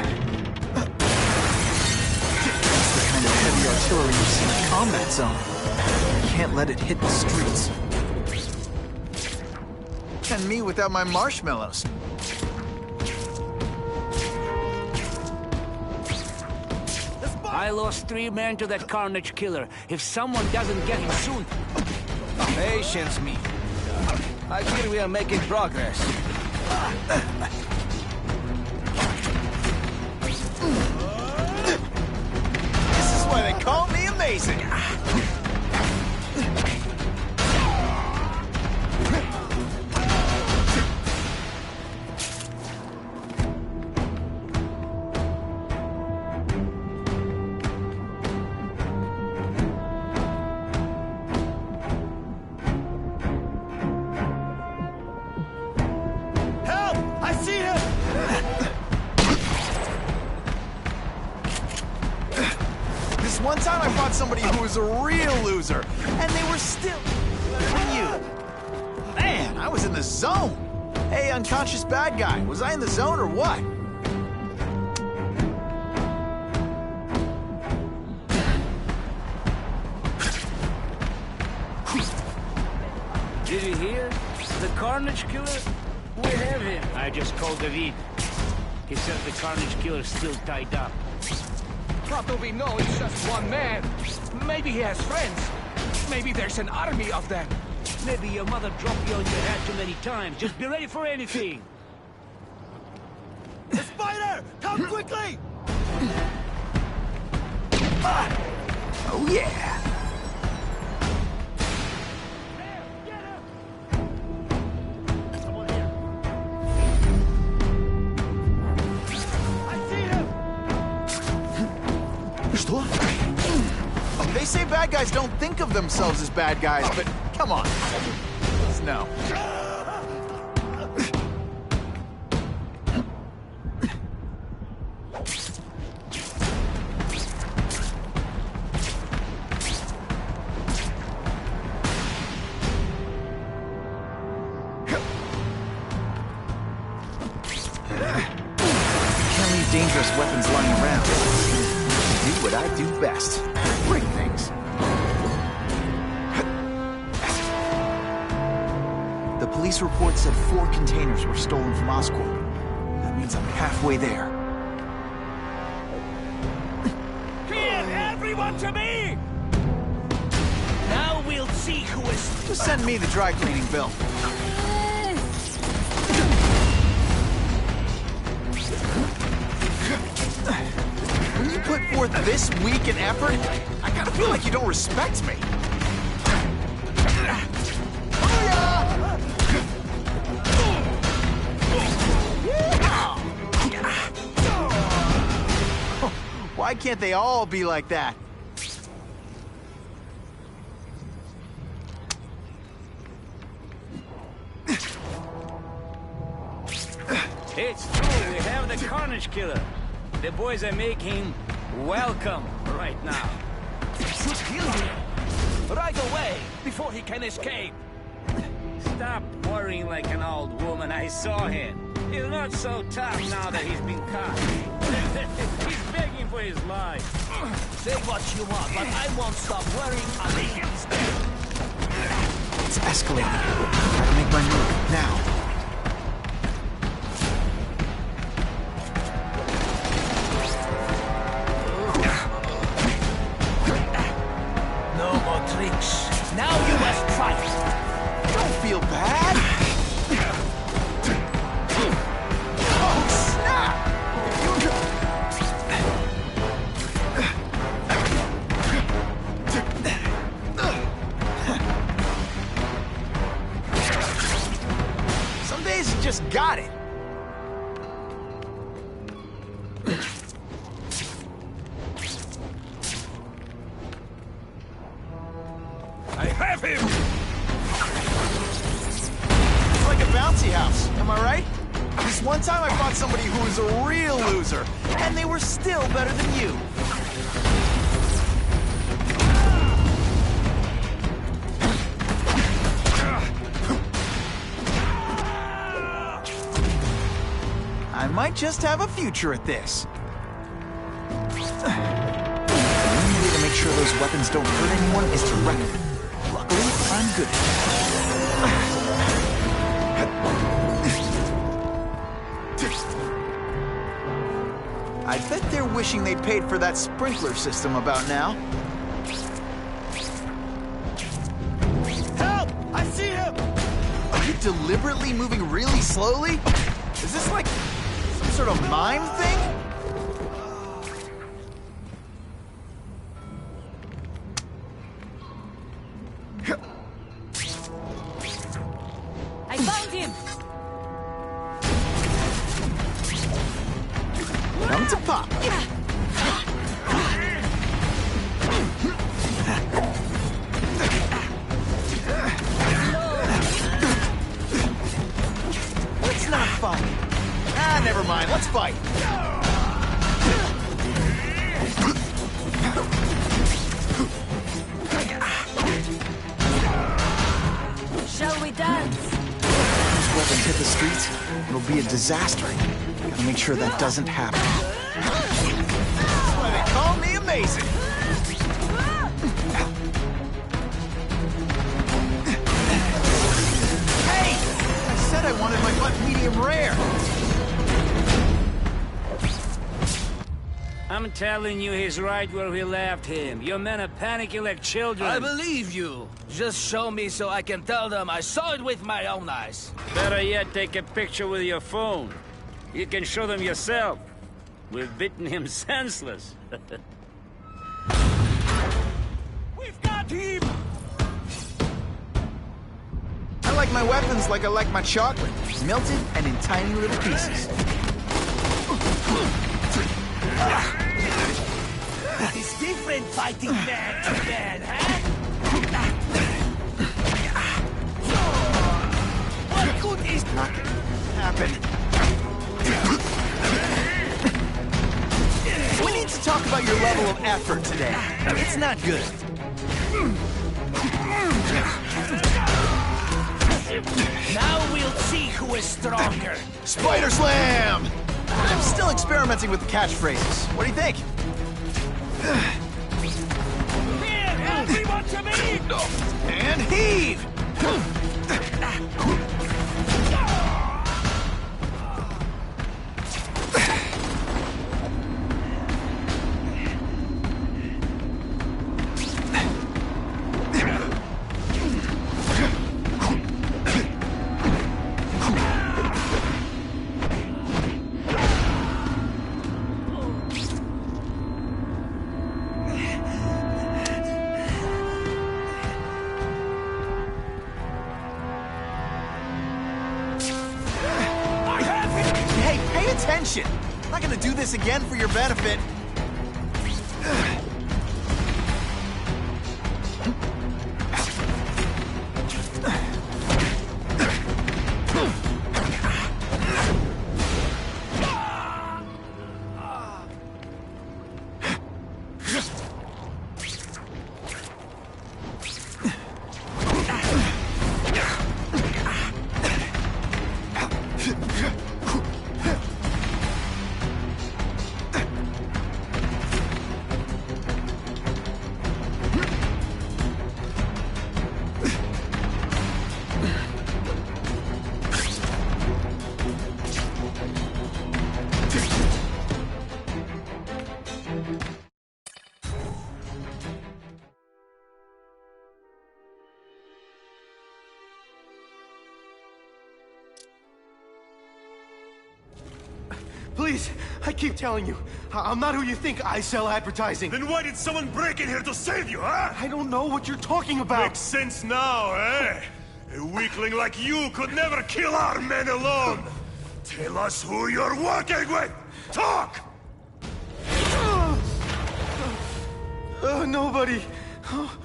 kind of heavy artillery you see in a combat zone. You can't let it hit the streets. And me without my marshmallows. I lost 3 men to that Carnage killer. If someone doesn't get him soon... Patience, me. I hear we are making progress. This is why they call me amazing. One time I fought somebody who was a real loser, and they were still better than you. Man, I was in the zone. Hey, unconscious bad guy, was I in the zone or what? Did you hear? The Carnage killer? We have him. I just called David. He said the Carnage killer's still tied up. How do we know it's just one man? Maybe he has friends. Maybe there's an army of them. Maybe your mother dropped you on your head too many times. Just be ready for anything. The spider! Come quickly! Oh yeah! They say bad guys don't think of themselves as bad guys, but come on. No. Can't leave dangerous weapons lying around. Do what I do best. Break things. The police report said 4 containers were stolen from Oscorp. That means I'm halfway there. Clear everyone to me! Now we'll see who is... Just send me the dry cleaning bill. When you put forth this week in effort, I kind of feel like you don't respect me. Why can't they all be like that? It's true, we have the Carnage killer. The boys are making welcome right now. Should kill him right away before he can escape. Stop worrying like an old woman. I saw him. He's not so tough now that he's been caught. He's begging for his life. Say what you want, but I won't stop worrying about these. It's escalating. Gotta make my move now. No more tricks. Now you must fight. Don't feel bad. Oh, snap! Some days you just got it. I have him! It's like a bouncy house, am I right? This one time I fought somebody who was a real loser, and they were still better than you. I might just have a future at this. The only way to make sure those weapons don't hurt anyone is to wreck them. Luckily, I'm good at it. I bet they're wishing they paid for that sprinkler system about now. Help! I see him! Are you deliberately moving really slowly? Is this like some sort of mime thing? I found him! Come to pop. Let's not fight. Ah, never mind. Let's fight. Shall we dance? These weapons hit the streets, it'll be a disaster. Gotta make sure that doesn't happen. That's why they call me Amazing. Hey! I said I wanted my butt medium rare. I'm telling you, he's right where we left him. Your men are panicking like children. I believe you. Just show me so I can tell them I saw it with my own eyes. Better yet, take a picture with your phone. You can show them yourself. We've beaten him senseless. We've got him! I like my weapons like I like my chocolate. Melted and in tiny little pieces. It's different fighting man to man, huh? What good is Not gonna happen. We need to talk about your level of effort today. It's not good. Now we'll see who is stronger. Spider Slam! I'm still experimenting with the catchphrases. What do you think? Here, everyone to me! And heave! Attention! I'm not gonna do this again for your benefit. Please, I keep telling you, I'm not who you think. I sell advertising. Then why did someone break in here to save you, huh? I don't know what you're talking about. Makes sense now, eh? A weakling like you could never kill our men alone. Tell us who you're working with! Talk! Nobody. Oh,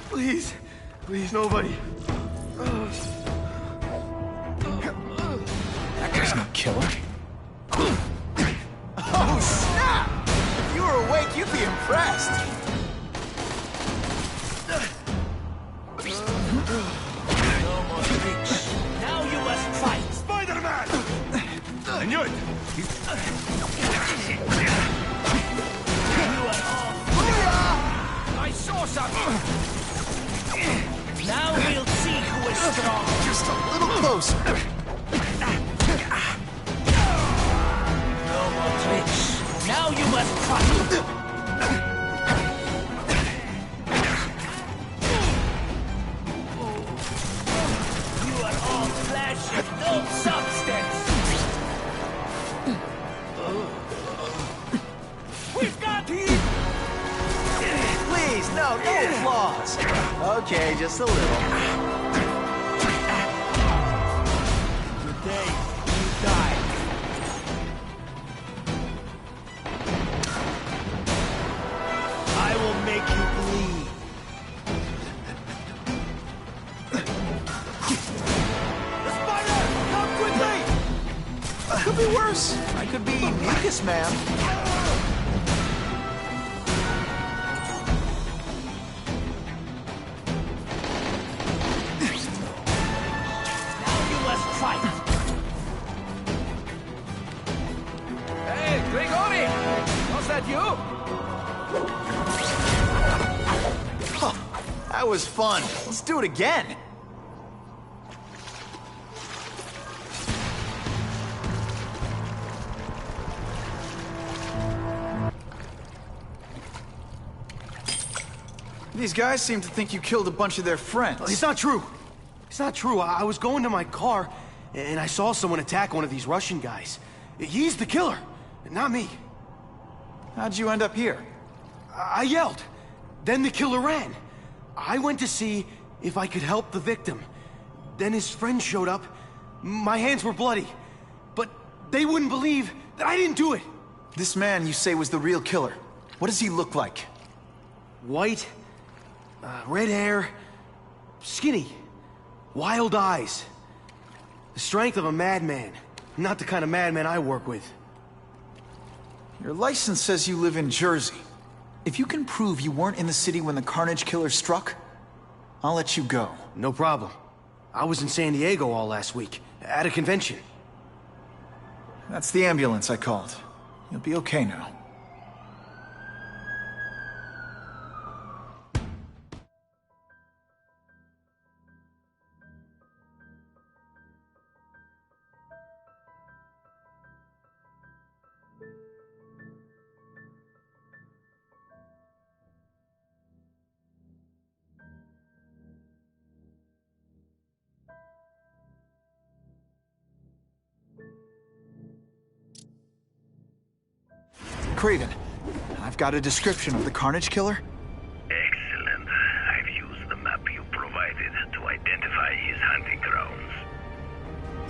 please. Please, nobody. That guy's no killer. Oh, snap! If you were awake, you'd be impressed. No more tricks. Now you must fight! Spider-Man! I knew it! I saw something! Now we'll see who is strong. Just a little closer. No more tricks. Now you must fight. You are all flesh and no substance. We've got him! Please, no flaws. Okay, just a little. Today, you die. I will make you bleed. The spider! Come quickly! Could be worse. I could be mucus man. Hey, Grigori! Was that you? Huh. That was fun. Let's do it again. These guys seem to think you killed a bunch of their friends. It's not true. It's not true. I was going to my car, and I saw someone attack one of these Russian guys. He's the killer, not me. How'd you end up here? I yelled. Then the killer ran. I went to see if I could help the victim. Then his friend showed up. My hands were bloody. But they wouldn't believe that I didn't do it. This man you say was the real killer. What does he look like? White, red hair, skinny, wild eyes. The strength of a madman. Not the kind of madman I work with. Your license says you live in Jersey. If you can prove you weren't in the city when the Carnage Killer struck, I'll let you go. No problem. I was in San Diego all last week, at a convention. That's the ambulance I called. You'll be okay now. Craven, I've got a description of the Carnage Killer. Excellent. I've used the map you provided to identify his hunting grounds.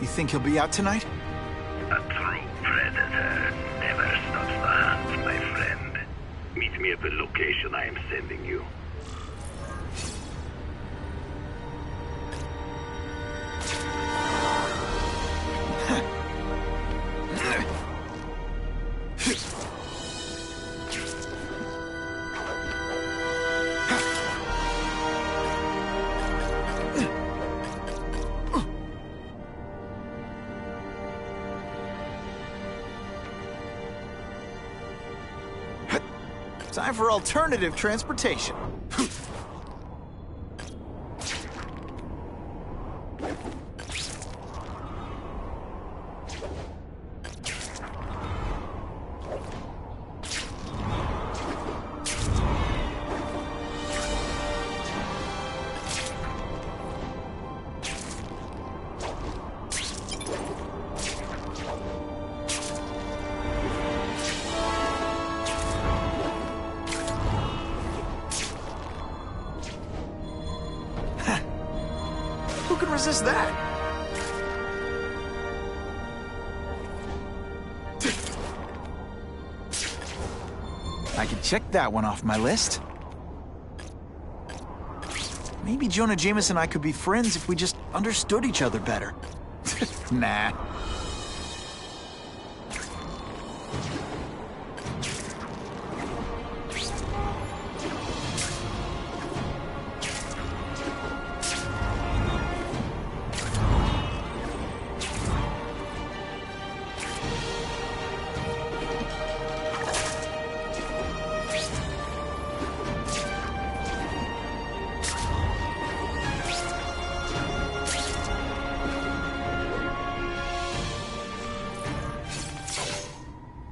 You think he'll be out tonight? A true predator never stops the hunt, my friend. Meet me at the location I am sending you. Time for alternative transportation. resist that? I can check that one off my list. Maybe Jonah Jameson and I could be friends if we just understood each other better. Nah.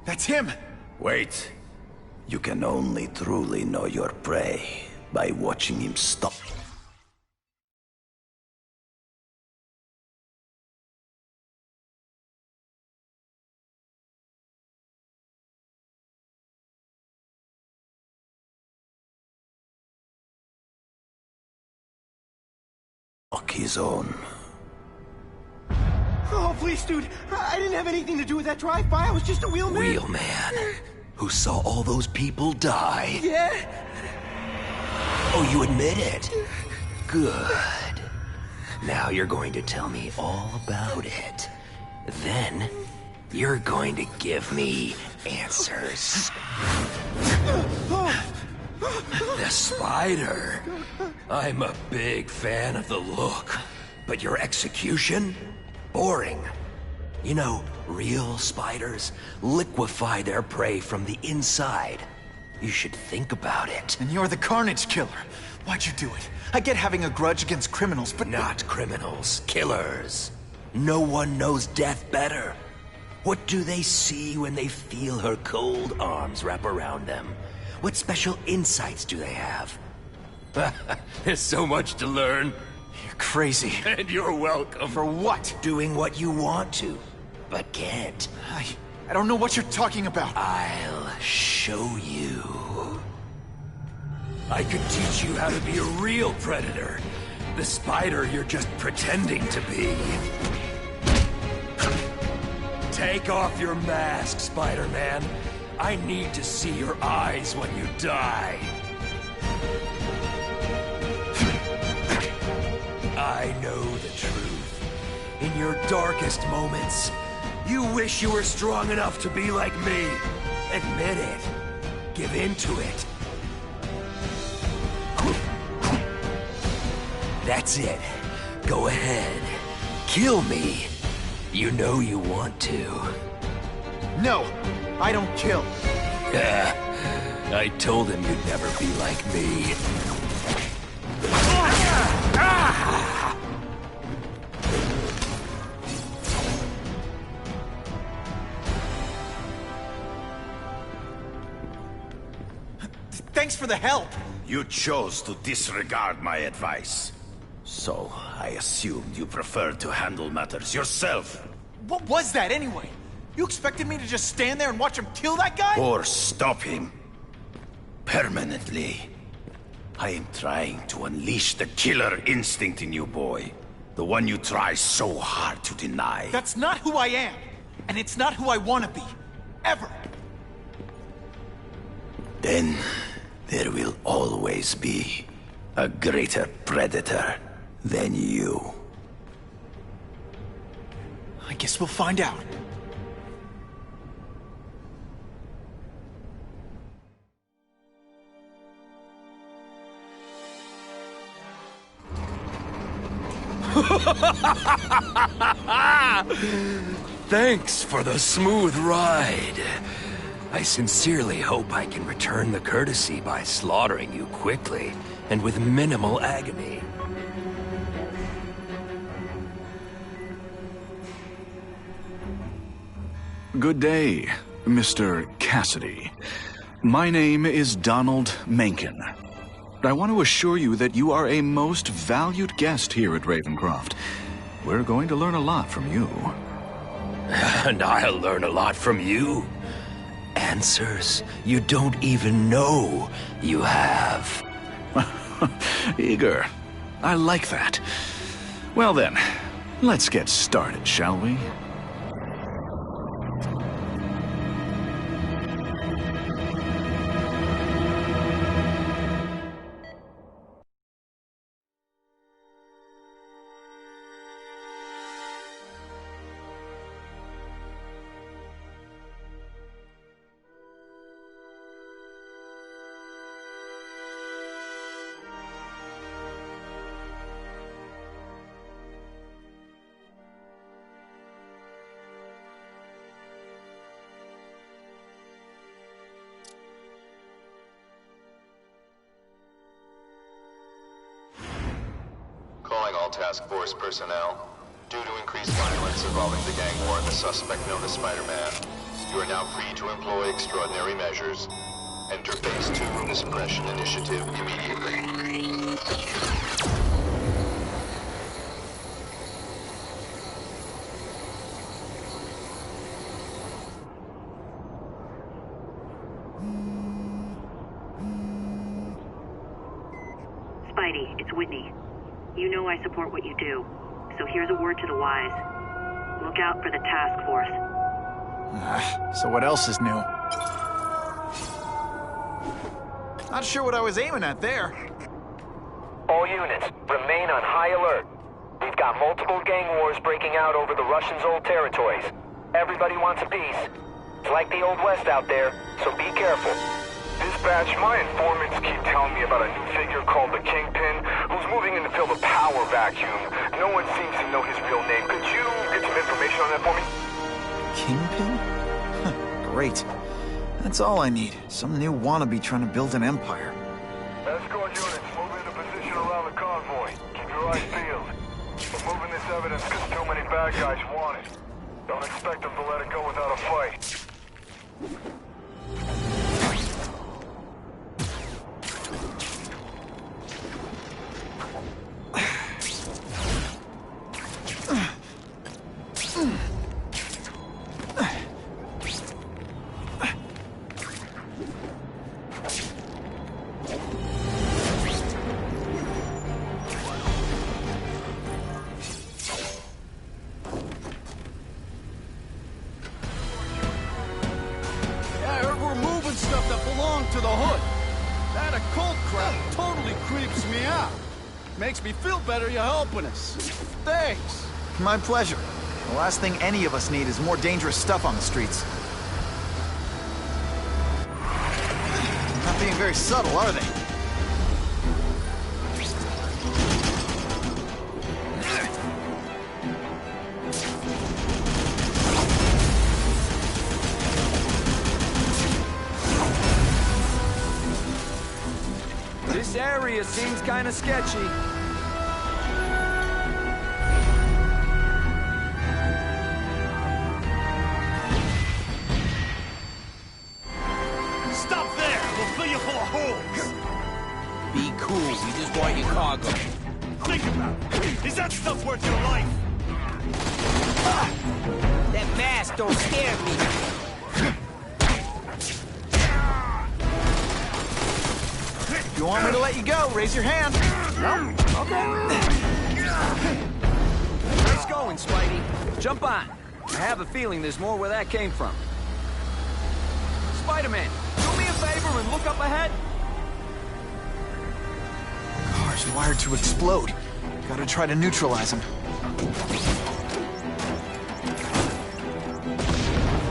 That's him! Wait. You can only truly know your prey by watching him stop. His own. Oh, please, dude. I didn't have anything to do with that drive-by. I was just a wheelman. Wheelman? Who saw all those people die? Yeah? Oh, you admit it? Good. Now you're going to tell me all about it. Then, you're going to give me answers. The spider. I'm a big fan of the look. But your execution? Boring. You know, real spiders liquefy their prey from the inside. You should think about it. And you're the Carnage Killer. Why'd you do it? I get having a grudge against criminals, but... Not criminals. Killers. No one knows death better. What do they see when they feel her cold arms wrap around them? What special insights do they have? There's so much to learn. You're crazy. And you're welcome. For what? Doing what you want to, but can't. I don't know what you're talking about. I'll show you. I could teach you how to be a real predator. The spider you're just pretending to be. Take off your mask, Spider-Man. I need to see your eyes when you die. I know the truth. In your darkest moments, you wish you were strong enough to be like me. Admit it. Give in to it. That's it. Go ahead. Kill me. You know you want to. No, I don't kill. I told him you'd never be like me. Thanks for the help. You chose to disregard my advice. So, I assumed you preferred to handle matters yourself. What was that anyway? You expected me to just stand there and watch him kill that guy? Or stop him. Permanently. I am trying to unleash the killer instinct in you, boy. The one you try so hard to deny. That's not who I am. And it's not who I want to be. Ever. Then, there will always be a greater predator than you. I guess we'll find out. Thanks for the smooth ride. I sincerely hope I can return the courtesy by slaughtering you quickly and with minimal agony. Good day, Mr. Cassidy. My name is Donald Mencken. I want to assure you that you are a most valued guest here at Ravencroft. We're going to learn a lot from you. And I'll learn a lot from you. Answers you don't even know you have. Eager. I like that. Well then, let's get started, shall we? Calling all task force personnel. Due to increased violence involving the gang war and the suspect known as Spider-Man, you are now free to employ extraordinary measures. Enter Phase 2 of the Suppression Initiative immediately. Spidey, it's Whitney. You know I support what you do, so here's a word to the wise. Look out for the task force. So what else is new? Not sure what I was aiming at there. All units, remain on high alert. We've got multiple gang wars breaking out over the Russians' old territories. Everybody wants a piece. It's like the Old West out there, so be careful. Dispatch, my informants keep telling me about a new figure called the Kingpin, who's moving in to fill the power vacuum. No one seems to know his real name. Could you get some information on that for me? Kingpin? Great. That's all I need. Some new wannabe trying to build an empire. Escort units, move into position around the convoy. Keep your eyes peeled. We're moving this evidence because too many bad guys want it. Don't expect them to let it go without a fight. To the hood. That occult crap totally creeps me out. Makes me feel better you're helping us. Thanks. My pleasure. The last thing any of us need is more dangerous stuff on the streets. Not being very subtle, are they? This area seems kind of sketchy. Stop there! We'll fill you full of holes! Be cool, we just want your cargo. Think about it. Is that stuff worth your life? That mask don't scare me. You want me to let you go? Raise your hand. No? Okay. Nice going, Spidey. Jump on. I have a feeling there's more where that came from. Spider-Man, do me a favor and look up ahead. Car's wired to explode. Gotta try to neutralize him.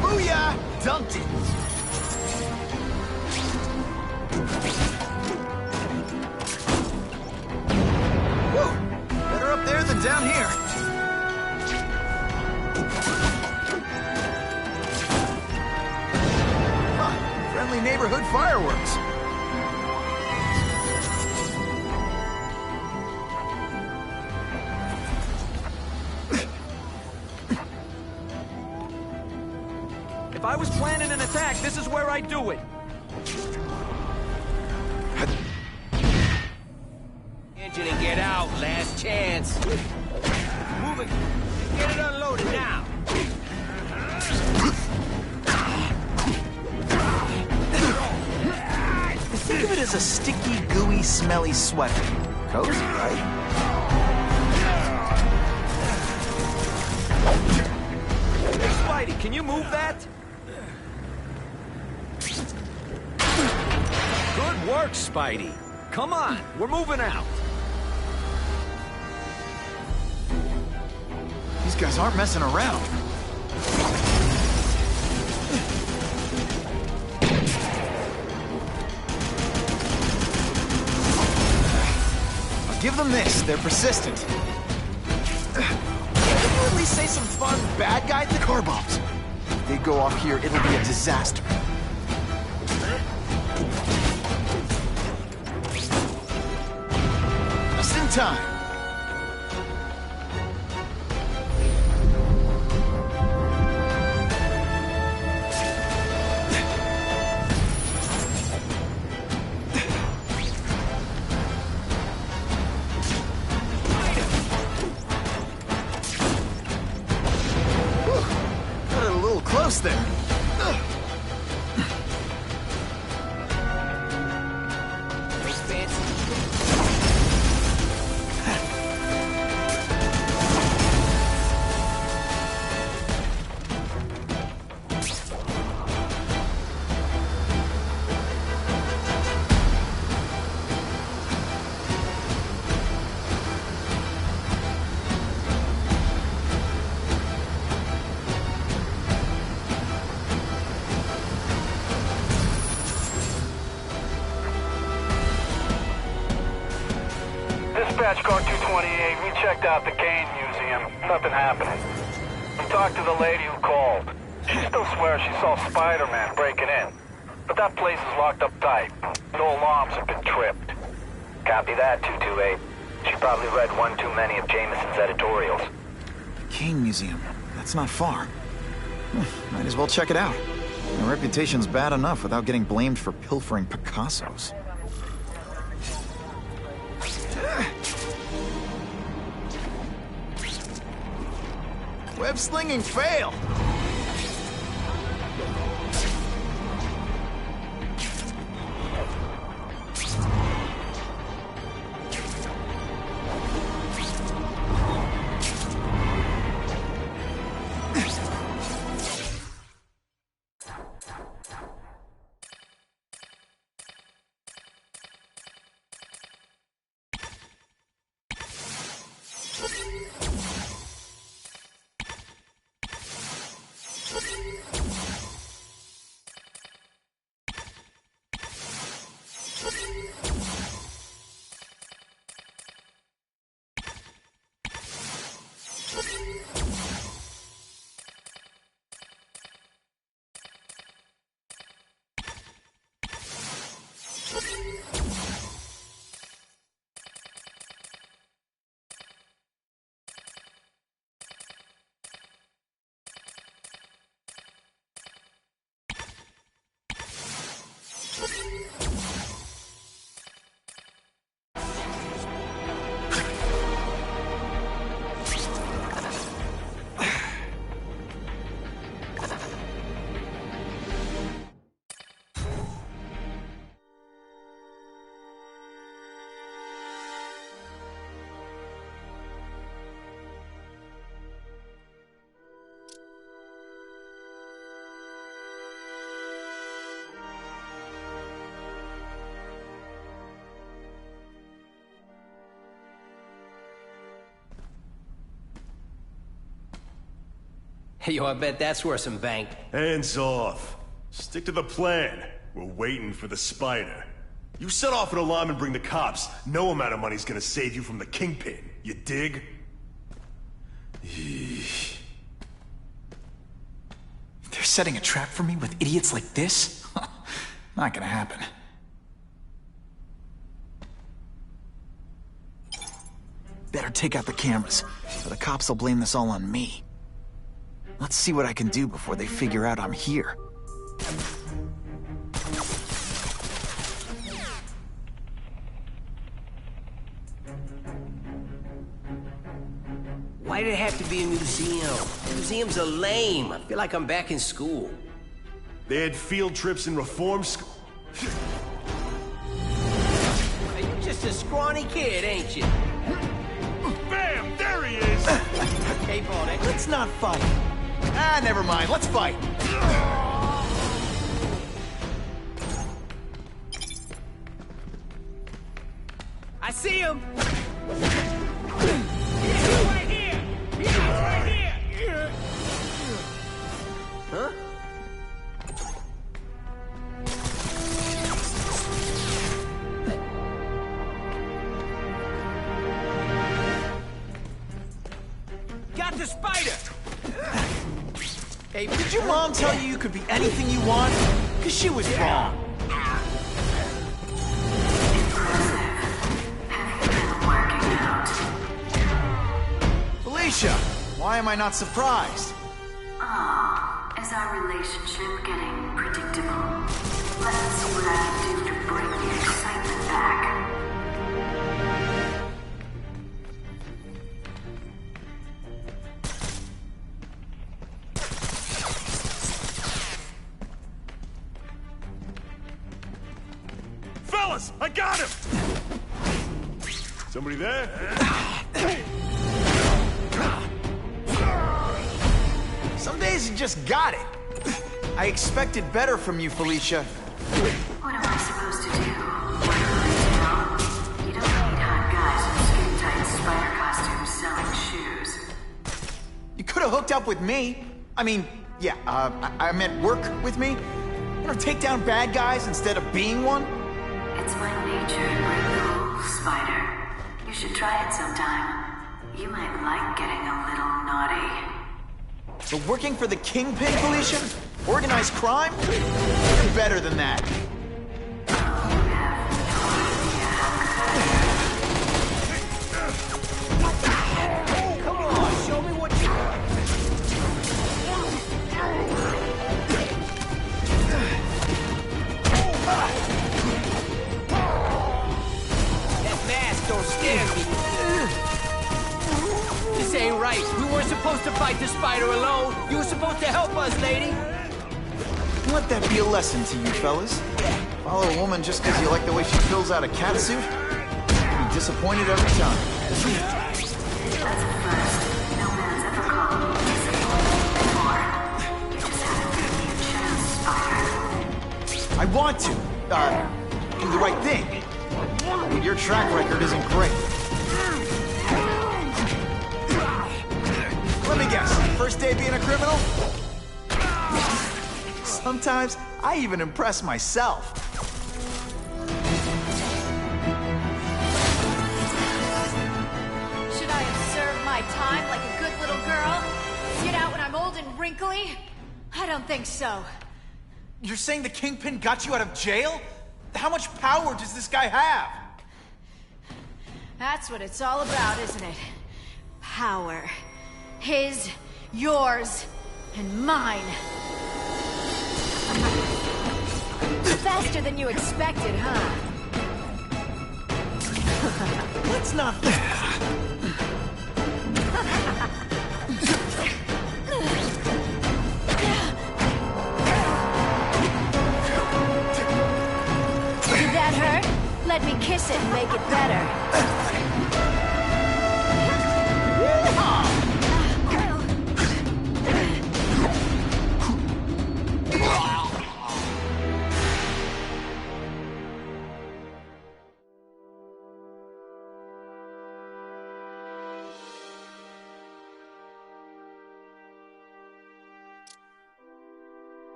Booyah! Dunked it! Better up there than down here. Huh, friendly neighborhood fireworks. If I was planning an attack, this is where I'd do it. Engine and get out, last chance. Move it. Get it unloaded now. Think of it as a sticky, gooey, smelly sweater. Cozy, right? can you move that? Good work, Spidey. Come on, we're moving out. These guys aren't messing around. I'll give them this. They're persistent. Can you at least say some fun bad guy things? Car bombs. If they go off here, it'll be a disaster. Just in time. Close there. Dispatch car 228, we checked out the Kane Museum. Nothing happening. We talked to the lady who called. She still swears she saw Spider-Man breaking in. But that place is locked up tight. No alarms have been tripped. Copy that, 228. She probably read one too many of Jameson's editorials. Kane Museum. That's not far. Might as well check it out. My reputation's bad enough without getting blamed for pilfering Picassos. Web slinging fail! Yo, I bet that's worth some bank. Hands off. Stick to the plan. We're waiting for the spider. You set off an alarm and bring the cops. No amount of money's gonna save you from the kingpin. You dig? They're setting a trap for me with idiots like this? Not gonna happen. Better take out the cameras, or the cops will blame this all on me. Let's see what I can do before they figure out I'm here. Why did it have to be a museum? Museums are lame. I feel like I'm back in school. They had field trips in reform school. You're just a scrawny kid, ain't you? Bam! There he is! Hey, Paul, let's not fight. Ah, never mind. Let's fight. I see him! Right here! Right here! Huh? Got the spider! Hey, did your mom tell you you could be anything you want? Because she was wrong. Felicia, why am I not surprised? Is our relationship getting predictable? Let me see what I can do to bring the excitement back. Fellas, I got him! Somebody there? Some days you just got it. I expected better from you, Felicia. What am I supposed to do? You don't need hot guys in skin-tight spider costumes selling shoes. You could have hooked up with me. I mean, yeah, I meant work with me. You know, take down bad guys instead of being one. It's my nature to break the rules, Spider. You should try it sometime. You might like getting a little naughty. But working for the Kingpin, Felicia? Organized crime? You're better than that. Come on, show me what you got. That mask don't scare me. This ain't right. We weren't supposed to fight the spider alone. You were supposed to help us, lady. Let that be a lesson to you, fellas. Follow a woman just because you like the way she fills out a catsuit? You'll be disappointed every time. That's a first. No man's ever called me disappointed before. You just haven't given me a chance, Spider. I want to, do the right thing. But your track record isn't great. Let me guess, first day being a criminal? Sometimes I even impress myself. Should I have served my time like a good little girl? Get out when I'm old and wrinkly? I don't think so. You're saying the Kingpin got you out of jail? How much power does this guy have? That's what it's all about, isn't it? Power. His, yours, and mine. Faster than you expected, huh? Let's not... Did that hurt? Let me kiss it and make it better.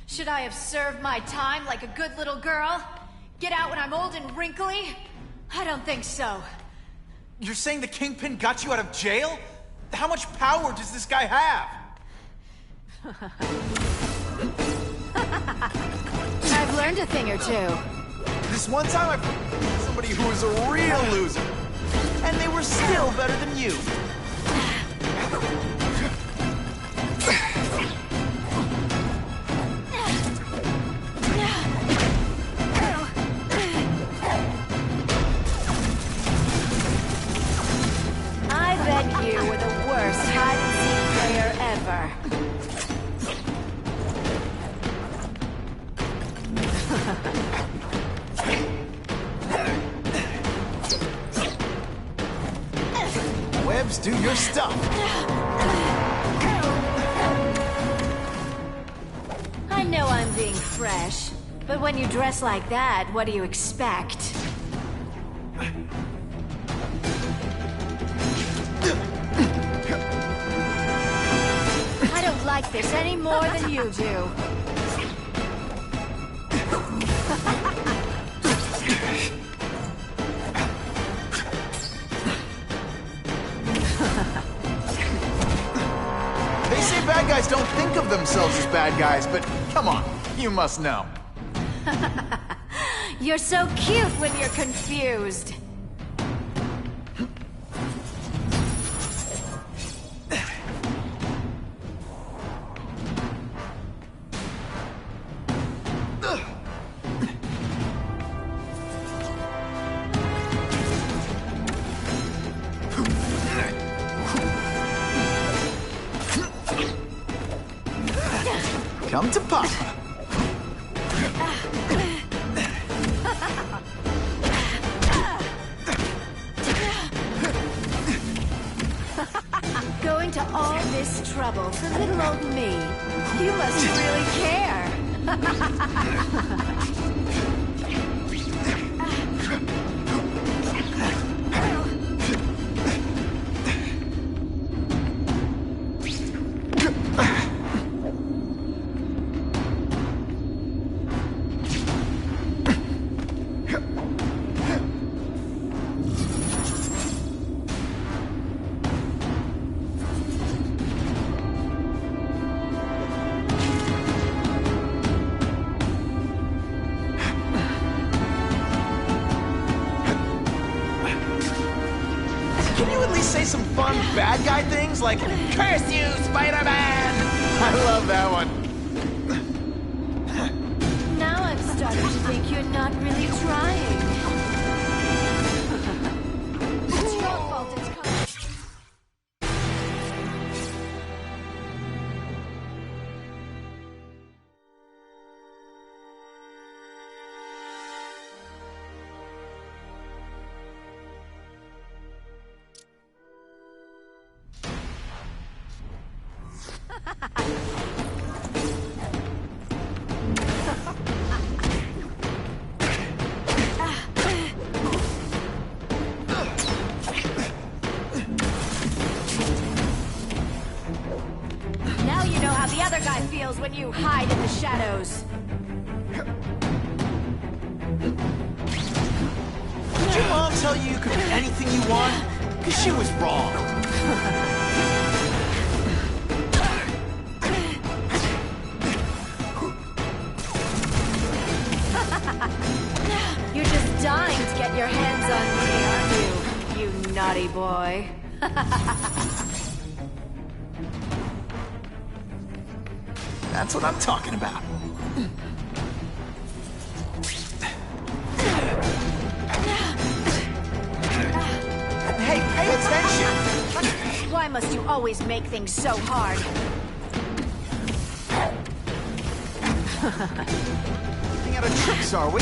Should I have served my time like a good little girl? Get out when I'm old and wrinkly? I don't think so. You're saying the Kingpin got you out of jail? How much power does this guy have? I've learned a thing or two. This one time I fought somebody who was a real loser. And they were still better than you. You were the worst hide-and-seek player ever. Rebs, do your stuff. I know I'm being fresh, but when you dress like that, what do you expect? I don't like this any more than you do. They say bad guys don't think of themselves as bad guys, but come on, you must know. You're so cute when you're confused. Come to Papa. Going to all this trouble for little old me. You must really care. Can you at least say some fun bad guy things like, "Curse you, Spider-Man"? I love that one. Now I'm starting to think you're not really trying. It's your fault it's coming. Now you know how the other guy feels when you hide in the shadows. Did your mom tell you you could be anything you want? Because she was wrong. You're just dying to get your hands on me, aren't you? You naughty boy. That's what I'm talking about. Hey, pay attention! Why must you always make things so hard? Running out of tricks, are we?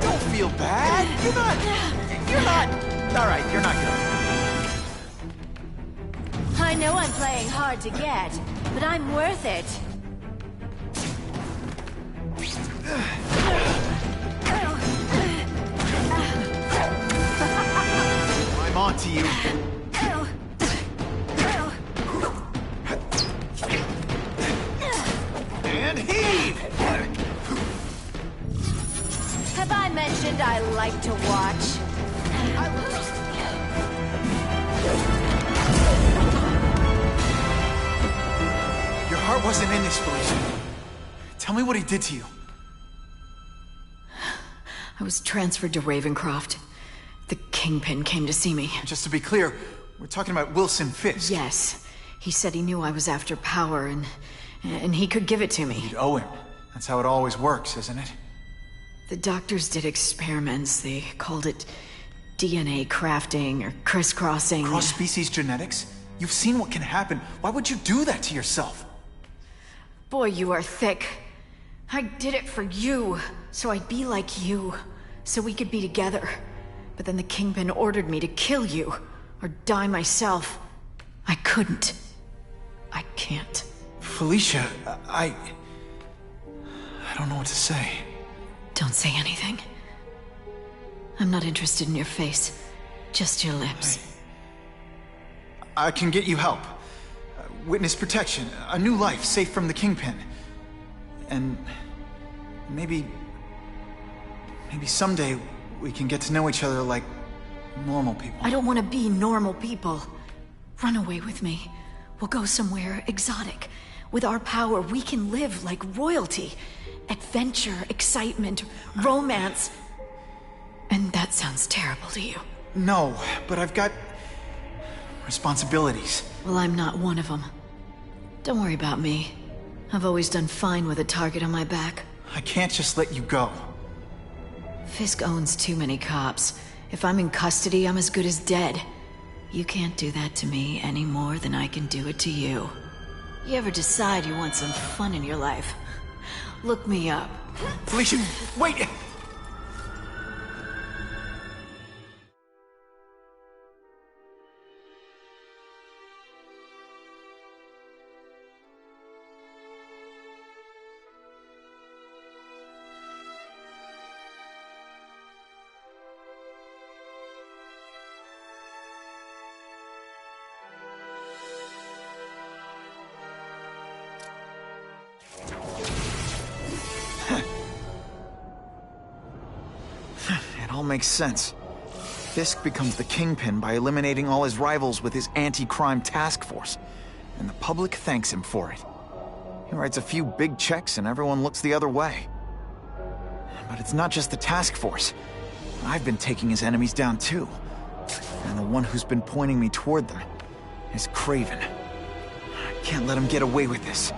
Don't feel bad. You're not. All right, you're not good. I know I'm playing hard to get, but I'm worth it. I'm on to you. And heave! Have I mentioned I like to watch? Your heart wasn't in this, Felicia. Tell me what he did to you. I was transferred to Ravencroft. The Kingpin came to see me. Just to be clear, we're talking about Wilson Fisk. Yes. He said he knew I was after power, and and he could give it to me. You'd owe him. That's how it always works, isn't it? The doctors did experiments. They called it DNA crafting or crisscrossing. Cross-species genetics? You've seen what can happen. Why would you do that to yourself? Boy, you are thick. I did it for you, so I'd be like you, so we could be together. But then the Kingpin ordered me to kill you, or die myself. I couldn't. I can't. Felicia, I don't know what to say. Don't say anything. I'm not interested in your face. Just your lips. I can get you help. Witness protection. A new life, safe from the Kingpin. And maybe someday we can get to know each other like normal people. I don't want to be normal people. Run away with me. We'll go somewhere exotic. With our power, we can live like royalty. Adventure, excitement, romance. And that sounds terrible to you. No, but I've got responsibilities. Well, I'm not one of them. Don't worry about me. I've always done fine with a target on my back. I can't just let you go. Fisk owns too many cops. If I'm in custody, I'm as good as dead. You can't do that to me any more than I can do it to you. You ever decide you want some fun in your life? Look me up. Felicia, wait! Makes sense. Fisk becomes the Kingpin by eliminating all his rivals with his anti-crime task force, and the public thanks him for it. He writes a few big checks and everyone looks the other way. But it's not just the task force. I've been taking his enemies down too, and the one who's been pointing me toward them is Craven. I can't let him get away with this.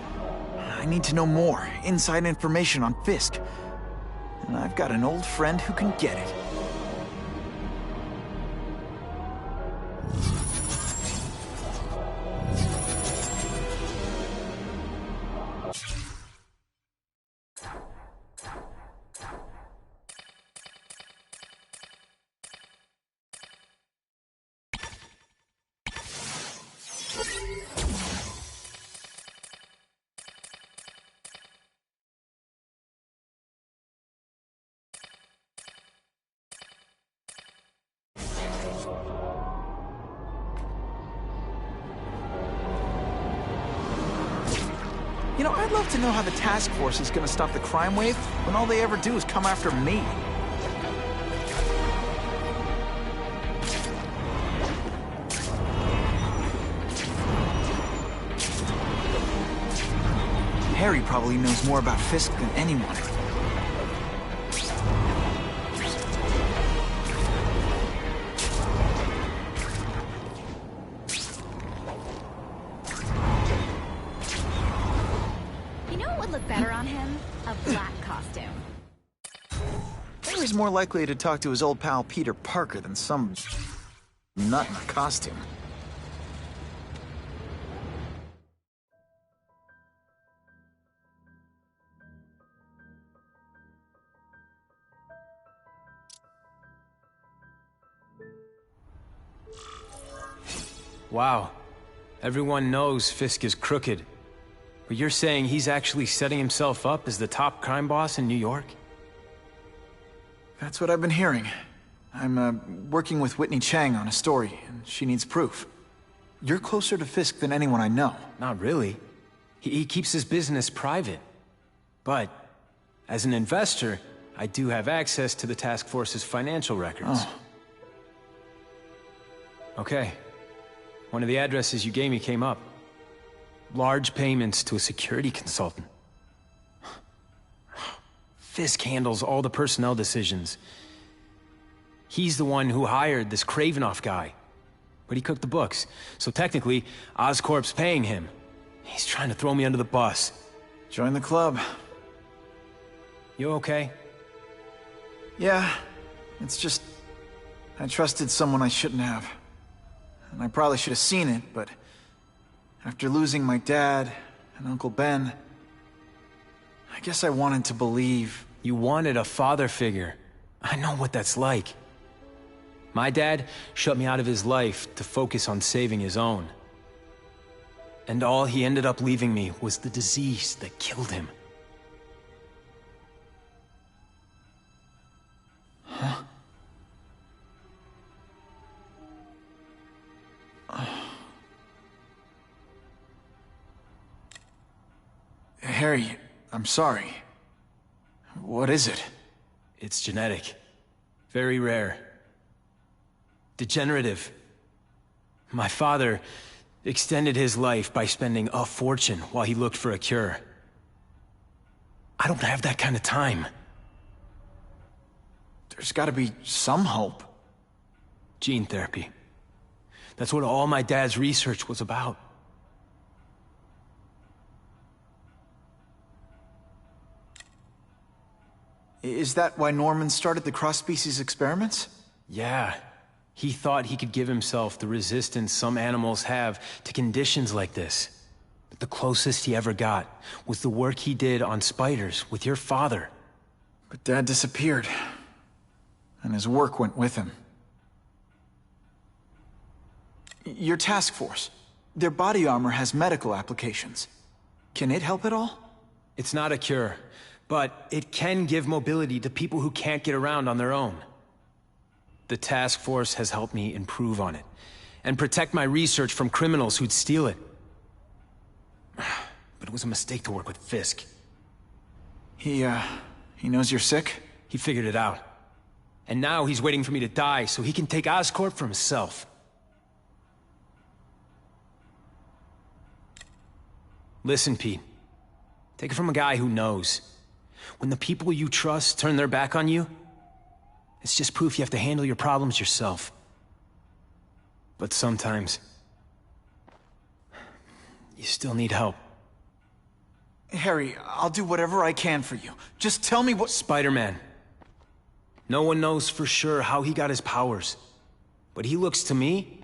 I need to know more, inside information on Fisk, and I've got an old friend who can get it. You know, I'd love to know how the task force is gonna stop the crime wave when all they ever do is come after me. Harry probably knows more about Fisk than anyone. Harry's more likely to talk to his old pal Peter Parker than some nut in a costume. Wow. Everyone knows Fisk is crooked. But you're saying he's actually setting himself up as the top crime boss in New York? That's what I've been hearing. I'm working with Whitney Chang on a story, and she needs proof. You're closer to Fisk than anyone I know. Not really. He keeps his business private. But, as an investor, I do have access to the task force's financial records. Oh. Okay. One of the addresses you gave me came up. Large payments to a security consultant. Fisk handles all the personnel decisions. He's the one who hired this Kravinoff guy. But he cooked the books, so technically, Oscorp's paying him. He's trying to throw me under the bus. Join the club. You okay? Yeah, it's just... I trusted someone I shouldn't have. And I probably should have seen it, but... after losing my dad and Uncle Ben... I guess I wanted to believe... You wanted a father figure. I know what that's like. My dad shut me out of his life to focus on saving his own. And all he ended up leaving me was the disease that killed him. Huh? Harry, I'm sorry. What is it? It's genetic. Very rare. Degenerative. My father extended his life by spending a fortune while he looked for a cure. I don't have that kind of time. There's gotta be some hope. Gene therapy. That's what all my dad's research was about. Is that why Norman started the cross-species experiments? Yeah. He thought he could give himself the resistance some animals have to conditions like this. But the closest he ever got was the work he did on spiders with your father. But Dad disappeared. And his work went with him. Your task force. Their body armor has medical applications. Can it help at all? It's not a cure, but it can give mobility to people who can't get around on their own. The task force has helped me improve on it, and protect my research from criminals who'd steal it. But it was a mistake to work with Fisk. He knows you're sick? He figured it out. And now he's waiting for me to die so he can take Oscorp for himself. Listen, Pete. Take it from a guy who knows. When the people you trust turn their back on you, it's just proof you have to handle your problems yourself. But sometimes, you still need help. Harry, I'll do whatever I can for you. Just tell me what— Spider-Man. No one knows for sure how he got his powers. But he looks to me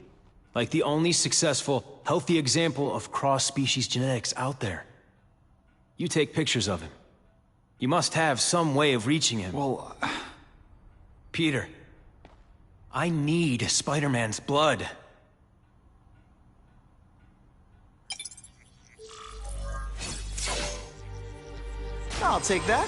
like the only successful, healthy example of cross-species genetics out there. You take pictures of him. You must have some way of reaching him. Well, Peter, I need Spider-Man's blood. I'll take that.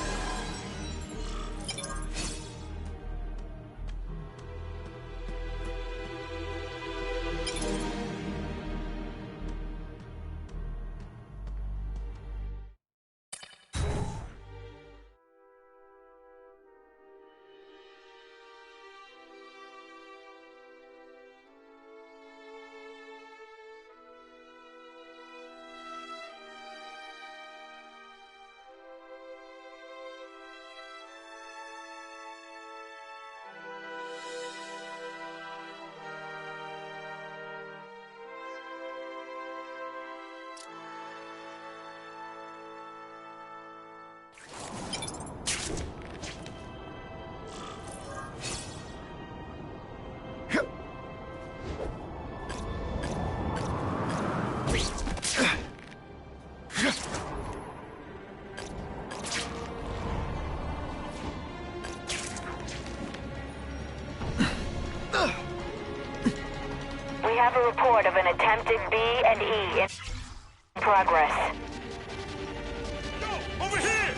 We have a report of an attempted B&E in progress. Over here!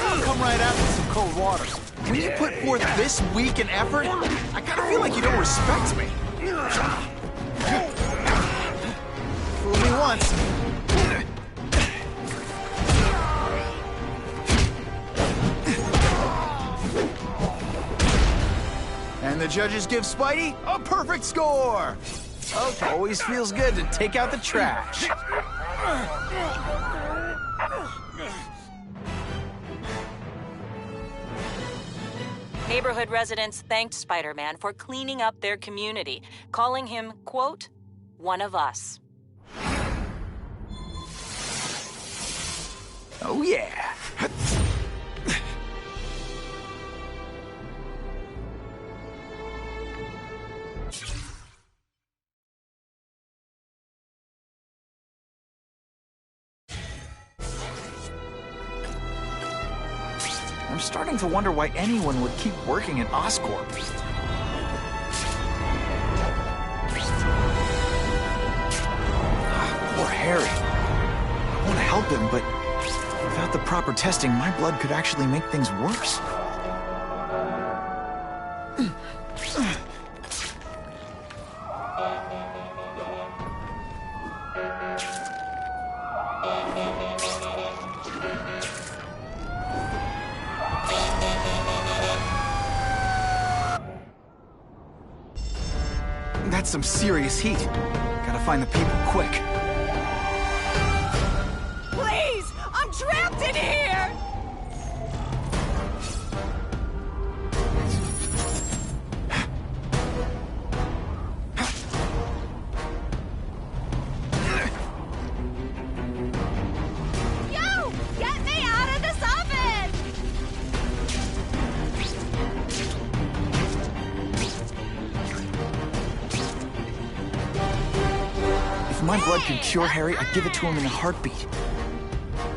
I'll come right out with some cold water. When you put forth this week an effort, I kinda feel like you don't respect me. Fool me once. And the judges give Spidey a perfect score! Always feels good to take out the trash. Neighborhood residents thanked Spider-Man for cleaning up their community, calling him, quote, one of us. Oh yeah! I'm starting to wonder why anyone would keep working at Oscorp. Poor Harry. I want to help him, but without the proper testing, my blood could actually make things worse. That's some serious heat. Gotta find the people quick. Please! I'm trapped in here! Yo! Get me out of this oven! If my blood could cure Harry, I'd give it to him in a heartbeat.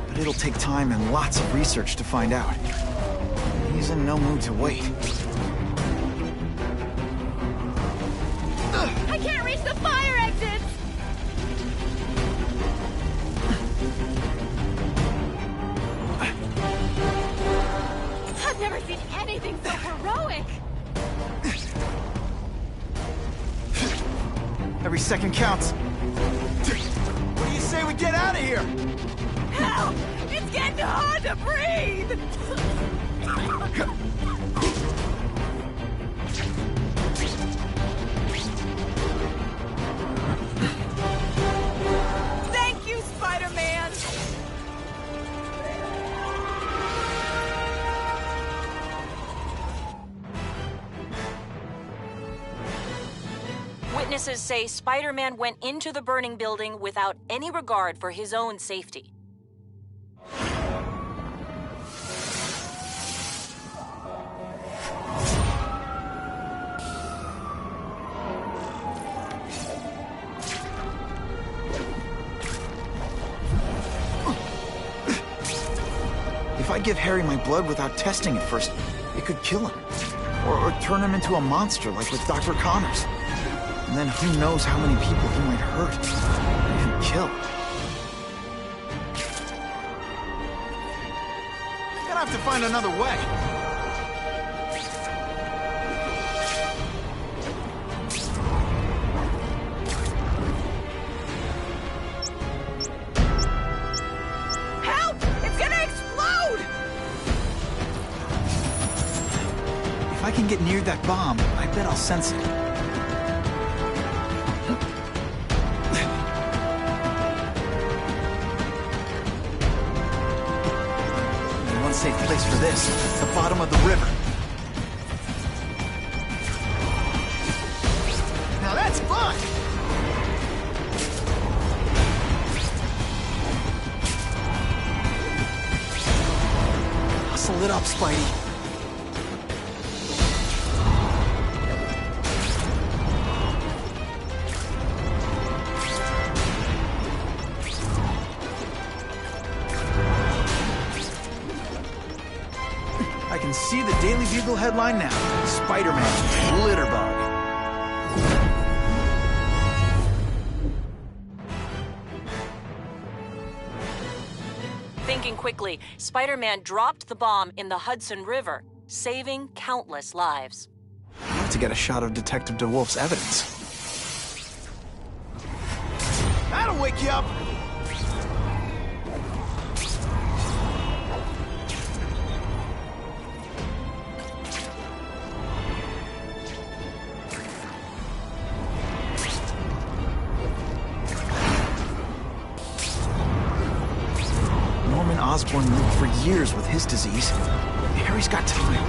But it'll take time and lots of research to find out. He's in no mood to wait. I can't reach the fire exits! I've never seen anything so heroic! Every second counts. What do you say we get out of here? Help! It's getting hard to breathe! Thank you, Spider-Man! Witnesses say Spider-Man went into the burning building without any regard for his own safety. If I give Harry my blood without testing it first, it could kill him. Or turn him into a monster like with Dr. Connors. And then who knows how many people he might hurt, or even kill. Gonna have to find another way. Help! It's gonna explode! If I can get near that bomb, I bet I'll sense it. Safe place for this, the bottom of the river. Now that's fun! Hustle it up, Spidey. I can see the Daily Bugle headline now. Spider-Man, Litterbug. Thinking quickly, Spider-Man dropped the bomb in the Hudson River, saving countless lives. I have to get a shot of Detective DeWolf's evidence. That'll wake you up! Osborn lived for years with his disease. Harry's got time,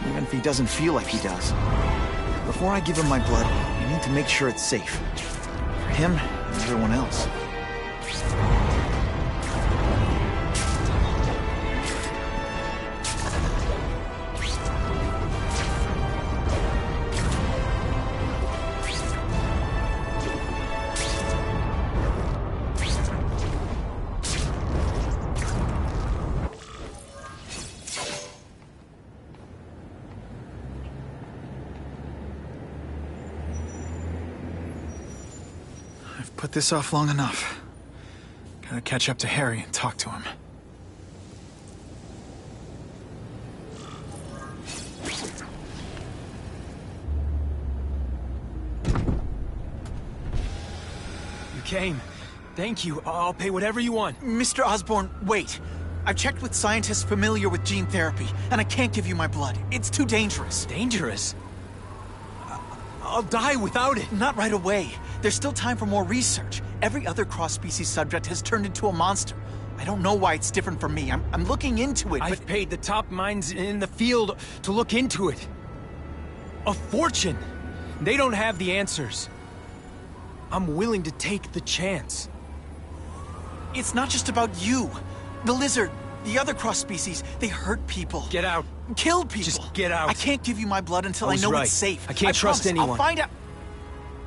even if he doesn't feel like he does. Before I give him my blood, I need to make sure it's safe. For him and everyone else. put this off long enough. Gotta catch up to Harry and talk to him. You came. Thank you. I'll pay whatever you want. Mr. Osborn, wait. I've checked with scientists familiar with gene therapy, and I can't give you my blood. It's too dangerous. Dangerous? I'll die without it. Not right away. There's still time for more research. Every other cross-species subject has turned into a monster. I don't know why it's different from me. I'm looking into it, I've paid the top minds in the field to look into it. A fortune. They don't have the answers. I'm willing to take the chance. It's not just about you. The lizard, the other cross-species, they hurt people. Get out. Kill people. Just get out. I can't give you my blood until I know it's safe. I can't trust anyone. I'll find out.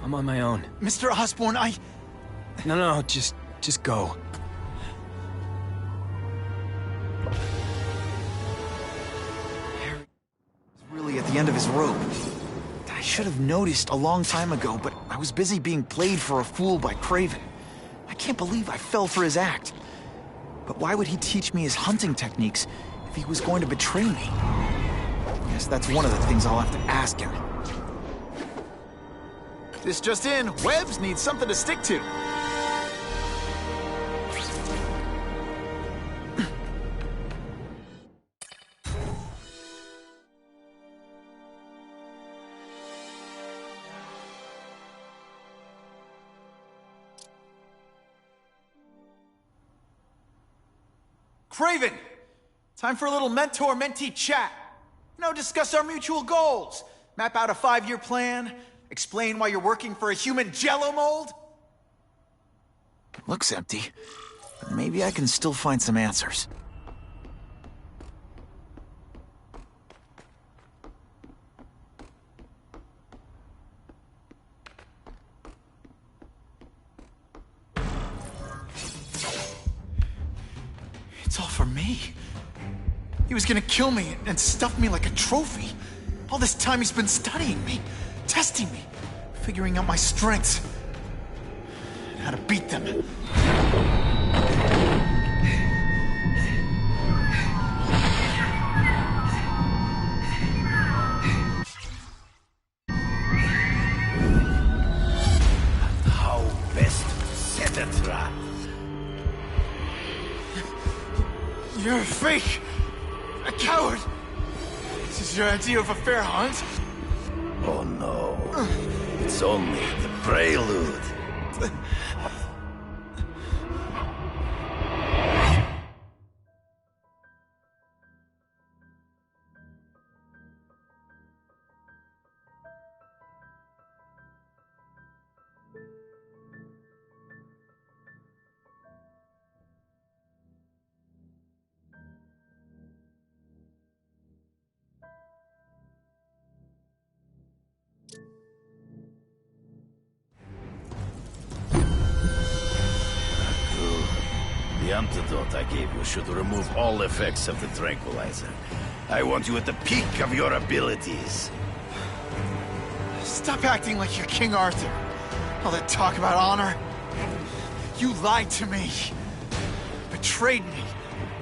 I'm on my own. Mr. Osborn, No, just go. Harry is really at the end of his rope. I should have noticed a long time ago, but I was busy being played for a fool by Craven. I can't believe I fell for his act. But why would he teach me his hunting techniques if he was going to betray me? Guess that's one of the things I'll have to ask him. This just in, Webbs needs something to stick to. Craven! Time for a little mentor-mentee chat. Discuss our mutual goals. Map out a 5-year plan. Explain why you're working for a human jello mold. It looks empty, but maybe I can still find some answers. It's all for me. He was gonna kill me and stuff me like a trophy. All this time he's been studying me, testing me, figuring out my strengths, and how to beat them. How best set a trap? You're a fake! A coward! This is your idea of a fair hunt? Oh no. It's only the prelude. The antidote I gave you should remove all effects of the tranquilizer. I want you at the peak of your abilities. Stop acting like you're King Arthur. All that talk about honor. You lied to me. Betrayed me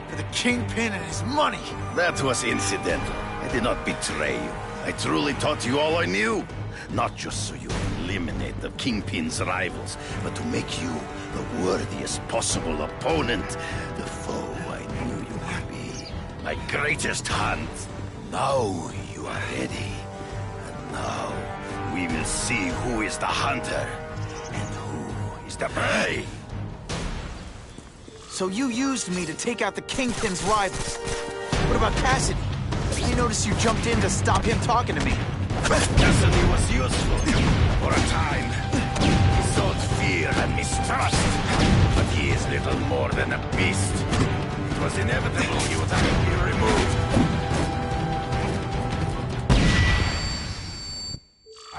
for the Kingpin and his money. That was incidental. I did not betray you. I truly taught you all I knew. Not just so you eliminate the Kingpin's rivals, but to make you the worthiest possible opponent, the foe I knew you would be. My greatest hunt. Now you are ready. And now we will see who is the hunter and who is the prey. So you used me to take out the Kingpin's rivals. What about Cassidy? I noticed you jumped in to stop him talking to me. Cassidy was useful for a time. He sowed fear and mistrust, but he is little more than a beast. It was inevitable he would have to be removed.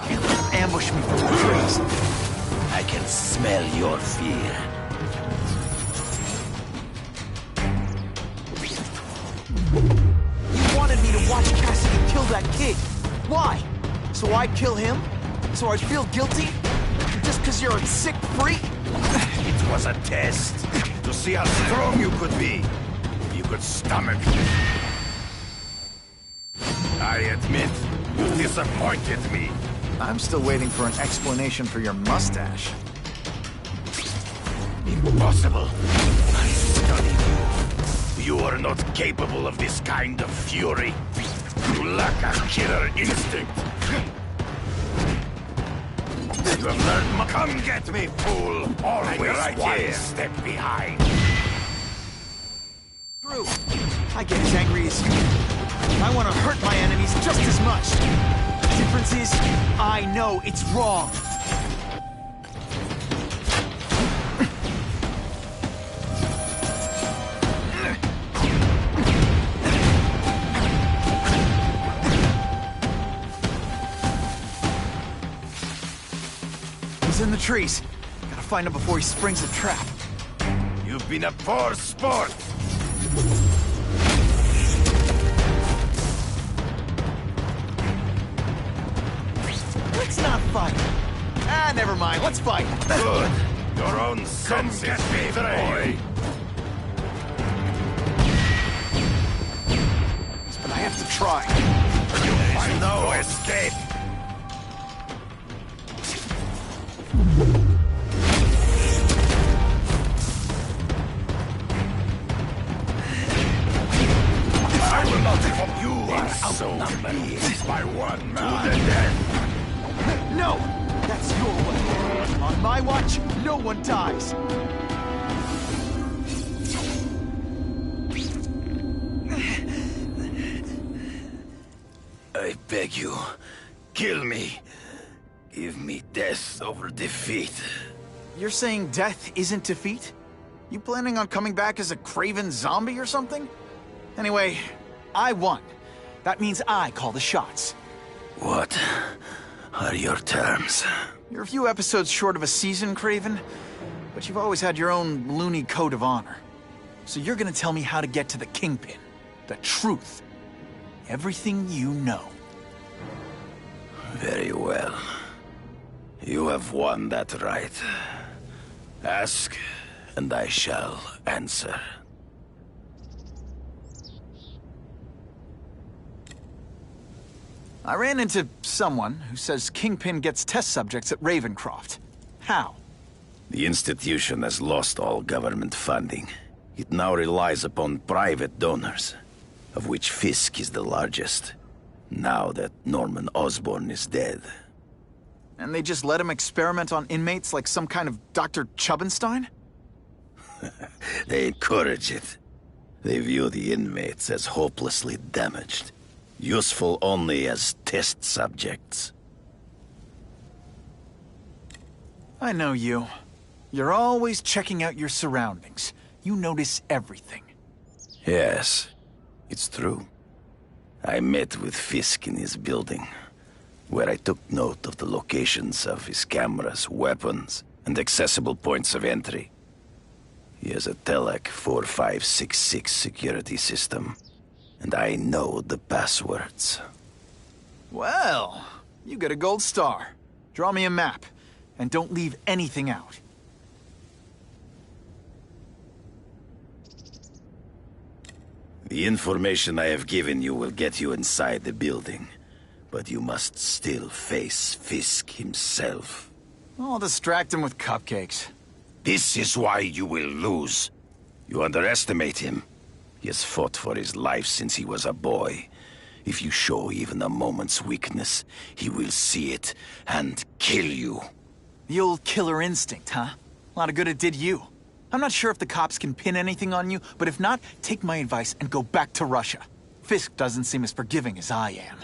Can't let him ambush me from the trees. I can smell your fear. You wanted me to watch Cassidy kill that kid. Why? So I'd kill him? So I'd feel guilty? Just because you're a sick freak? It was a test to see how strong you could be. If you could stomach me. I admit, you disappointed me. I'm still waiting for an explanation for your mustache. Impossible. I studied you. You are not capable of this kind of fury. You lack a killer instinct. You have learned. Come get me, fool. Always right one here. Step behind. True. I get as angry as you. I want to hurt my enemies just as much. The difference is, I know it's wrong. He's in the trees. Gotta find him before he springs a trap. You've been a poor sport. Let's not fight. Ah, never mind. Let's fight. Good. Your own sense is betrayed. But I have to try. There is no escape. I will not give up. You are outnumbered by one man. To the death. No! That's your way. On my watch, no one dies. I beg you, kill me. Give me death over defeat. You're saying death isn't defeat? You planning on coming back as a craven zombie or something? Anyway, I won. That means I call the shots. What are your terms? You're a few episodes short of a season, Craven, but you've always had your own loony code of honor. So you're gonna tell me how to get to the Kingpin. The truth. Everything you know. Very well. You have won that right. Ask, and I shall answer. I ran into someone who says Kingpin gets test subjects at Ravencroft. How? The institution has lost all government funding. It now relies upon private donors, of which Fisk is the largest, now that Norman Osborn is dead. And they just let him experiment on inmates like some kind of Dr. Chubbenstein? They encourage it. They view the inmates as hopelessly damaged, useful only as test subjects. I know you. You're always checking out your surroundings. You notice everything. Yes, it's true. I met with Fisk in his building, where I took note of the locations of his cameras, weapons, and accessible points of entry. He has a Telec 4566 security system, and I know the passwords. Well, you get a gold star. Draw me a map, and don't leave anything out. The information I have given you will get you inside the building, but you must still face Fisk himself. I'll distract him with cupcakes. This is why you will lose. You underestimate him. He has fought for his life since he was a boy. If you show even a moment's weakness, he will see it and kill you. The old killer instinct, huh? A lot of good it did you. I'm not sure if the cops can pin anything on you, but if not, take my advice and go back to Russia. Fisk doesn't seem as forgiving as I am.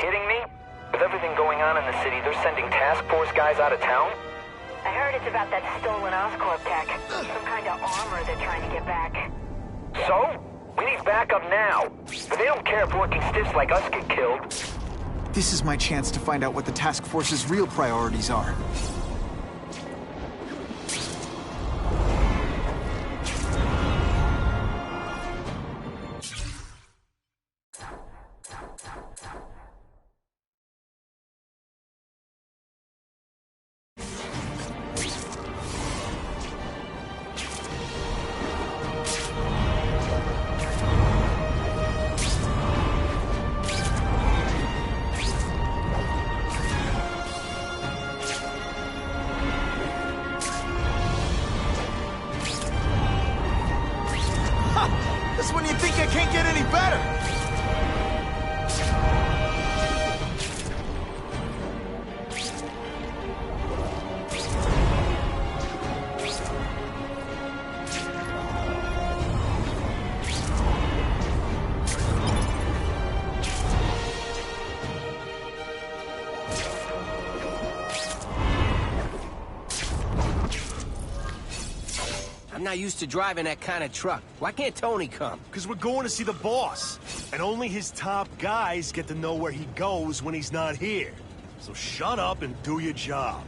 kidding me? With everything going on in the city, they're sending task force guys out of town? I heard it's about that stolen Oscorp tech. Some kind of armor they're trying to get back. So? We need backup now. But they don't care if working stiffs like us get killed. This is my chance to find out what the task force's real priorities are. That's when you think I can't get any better! I'm not used to driving that kind of truck. Why can't Tony come? Because we're going to see the boss. And only his top guys get to know where he goes when he's not here. So shut up and do your job.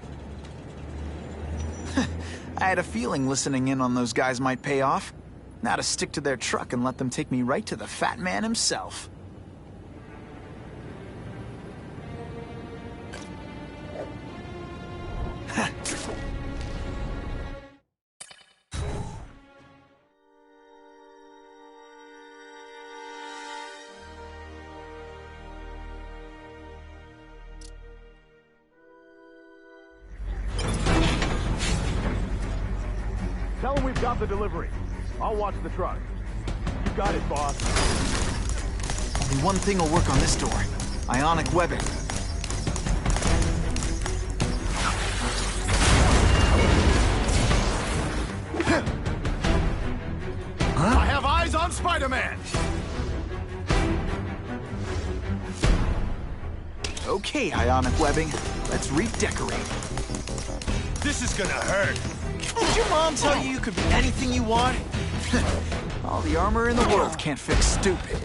I had a feeling listening in on those guys might pay off. Now to stick to their truck and let them take me right to the fat man himself. Tell him we've got the delivery. I'll watch the truck. You got it, boss. Only one thing will work on this door. Ionic webbing. Huh? I have eyes on Spider-Man! Okay, Ionic webbing. Let's redecorate. This is gonna hurt. Did your mom tell you you could be anything you want? All the armor in the world can't fix stupid.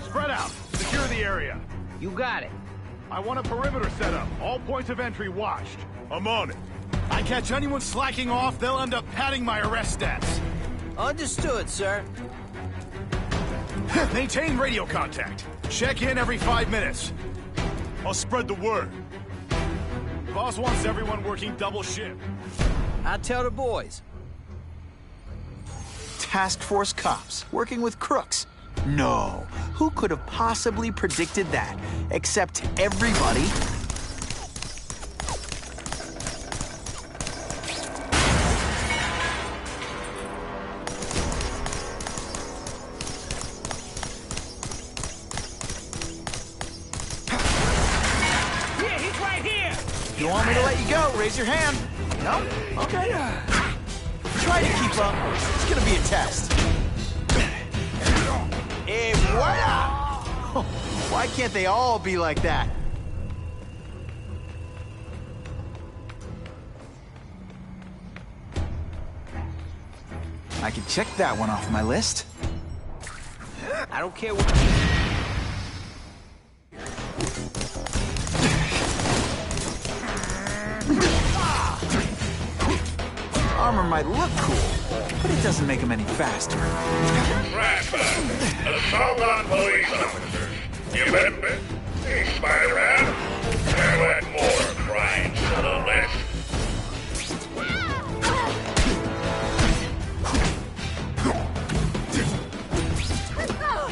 Spread out. Secure the area. You got it. I want a perimeter set up. All points of entry watched. I'm on it. I catch anyone slacking off, they'll end up padding my arrest stats. Understood, sir. Maintain radio contact. Check in every 5 minutes. I'll spread the word. Boss wants everyone working double shift. I'll tell the boys. Task Force cops working with crooks. No. Who could have possibly predicted that? Except everybody. You want me to let you go? Raise your hand. No? Okay. Try to keep up. It's gonna be a test. Hey, voila! Why can't they all be like that? I can check that one off my list. I don't care what... Armor might look cool, but it doesn't make them any faster. Assault on police officers. You bet. Hey, Spider-Man. I'll add more crimes to the list.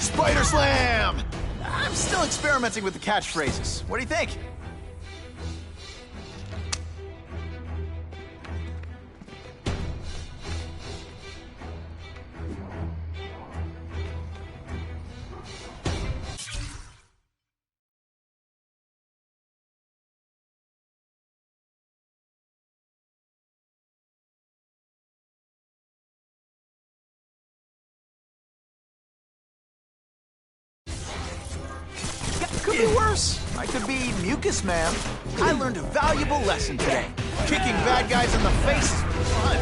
Spider Slam! I'm still experimenting with the catchphrases. What do you think? course. I could be Mucus Man. I learned a valuable lesson today. Kicking bad guys in the face is fun.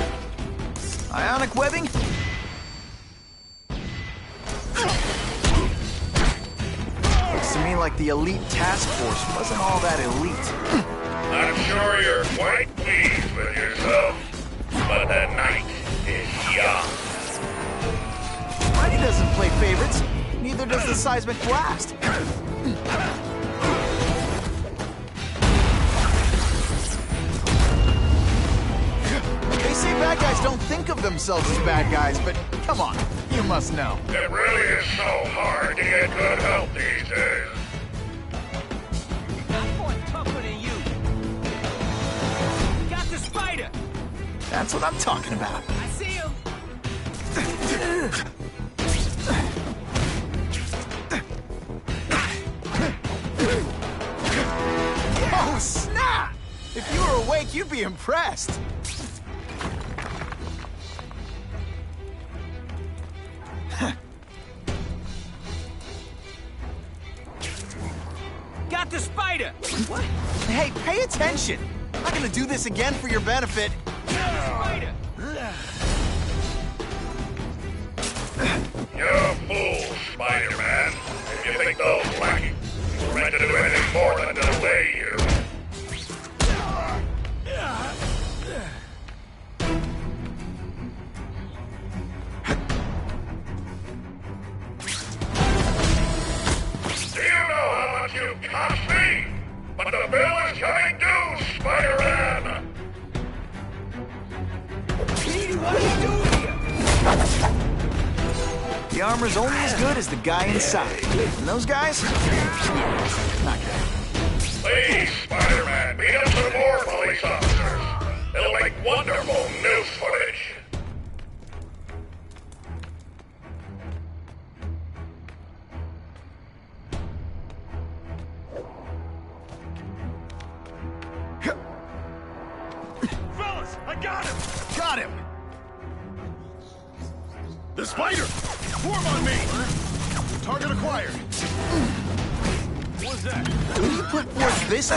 Ionic webbing? Looks to me like the elite task force wasn't all that elite. I'm sure you're quite pleased with yourself, but the night is young. Mighty doesn't play favorites. Neither does the seismic blast. They say bad guys don't think of themselves as bad guys, but come on, you must know. It really is so hard to get good help these days. That's what I'm talking about. I see him. Oh, snap! If you were awake, you'd be impressed. Got the spider! What? Hey, pay attention! I'm not gonna do this again for your benefit. You're a fool, Spider-Man. If you think those lacking were meant to do anything more than delay you. Do you know how much you cost me? But the bill is coming due, Spider-Man! What are you doing here? The armor's only as good as the guy inside. And those guys? Not good. Please, Spider-Man, beat up some more police officers. It'll make wonderful news footage. Fellas, I got him! Got him! The spider! Form on me! Target acquired. What's that? Who do you put forth this?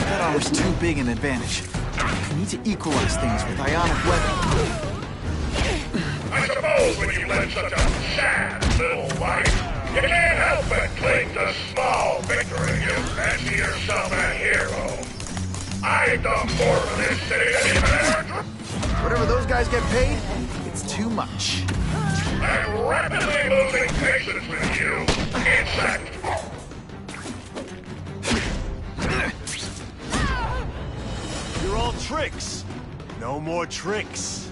That armor's too big an advantage. I need to equalize things with ionic webbing. I suppose when you live such a sad little life, you can't help but cling to small victories. You fancy yourself a hero. I've done more for this city than even ever. Whatever those guys get paid, it's too much. I'm rapidly losing patience with you, insect. You're all tricks. No more tricks.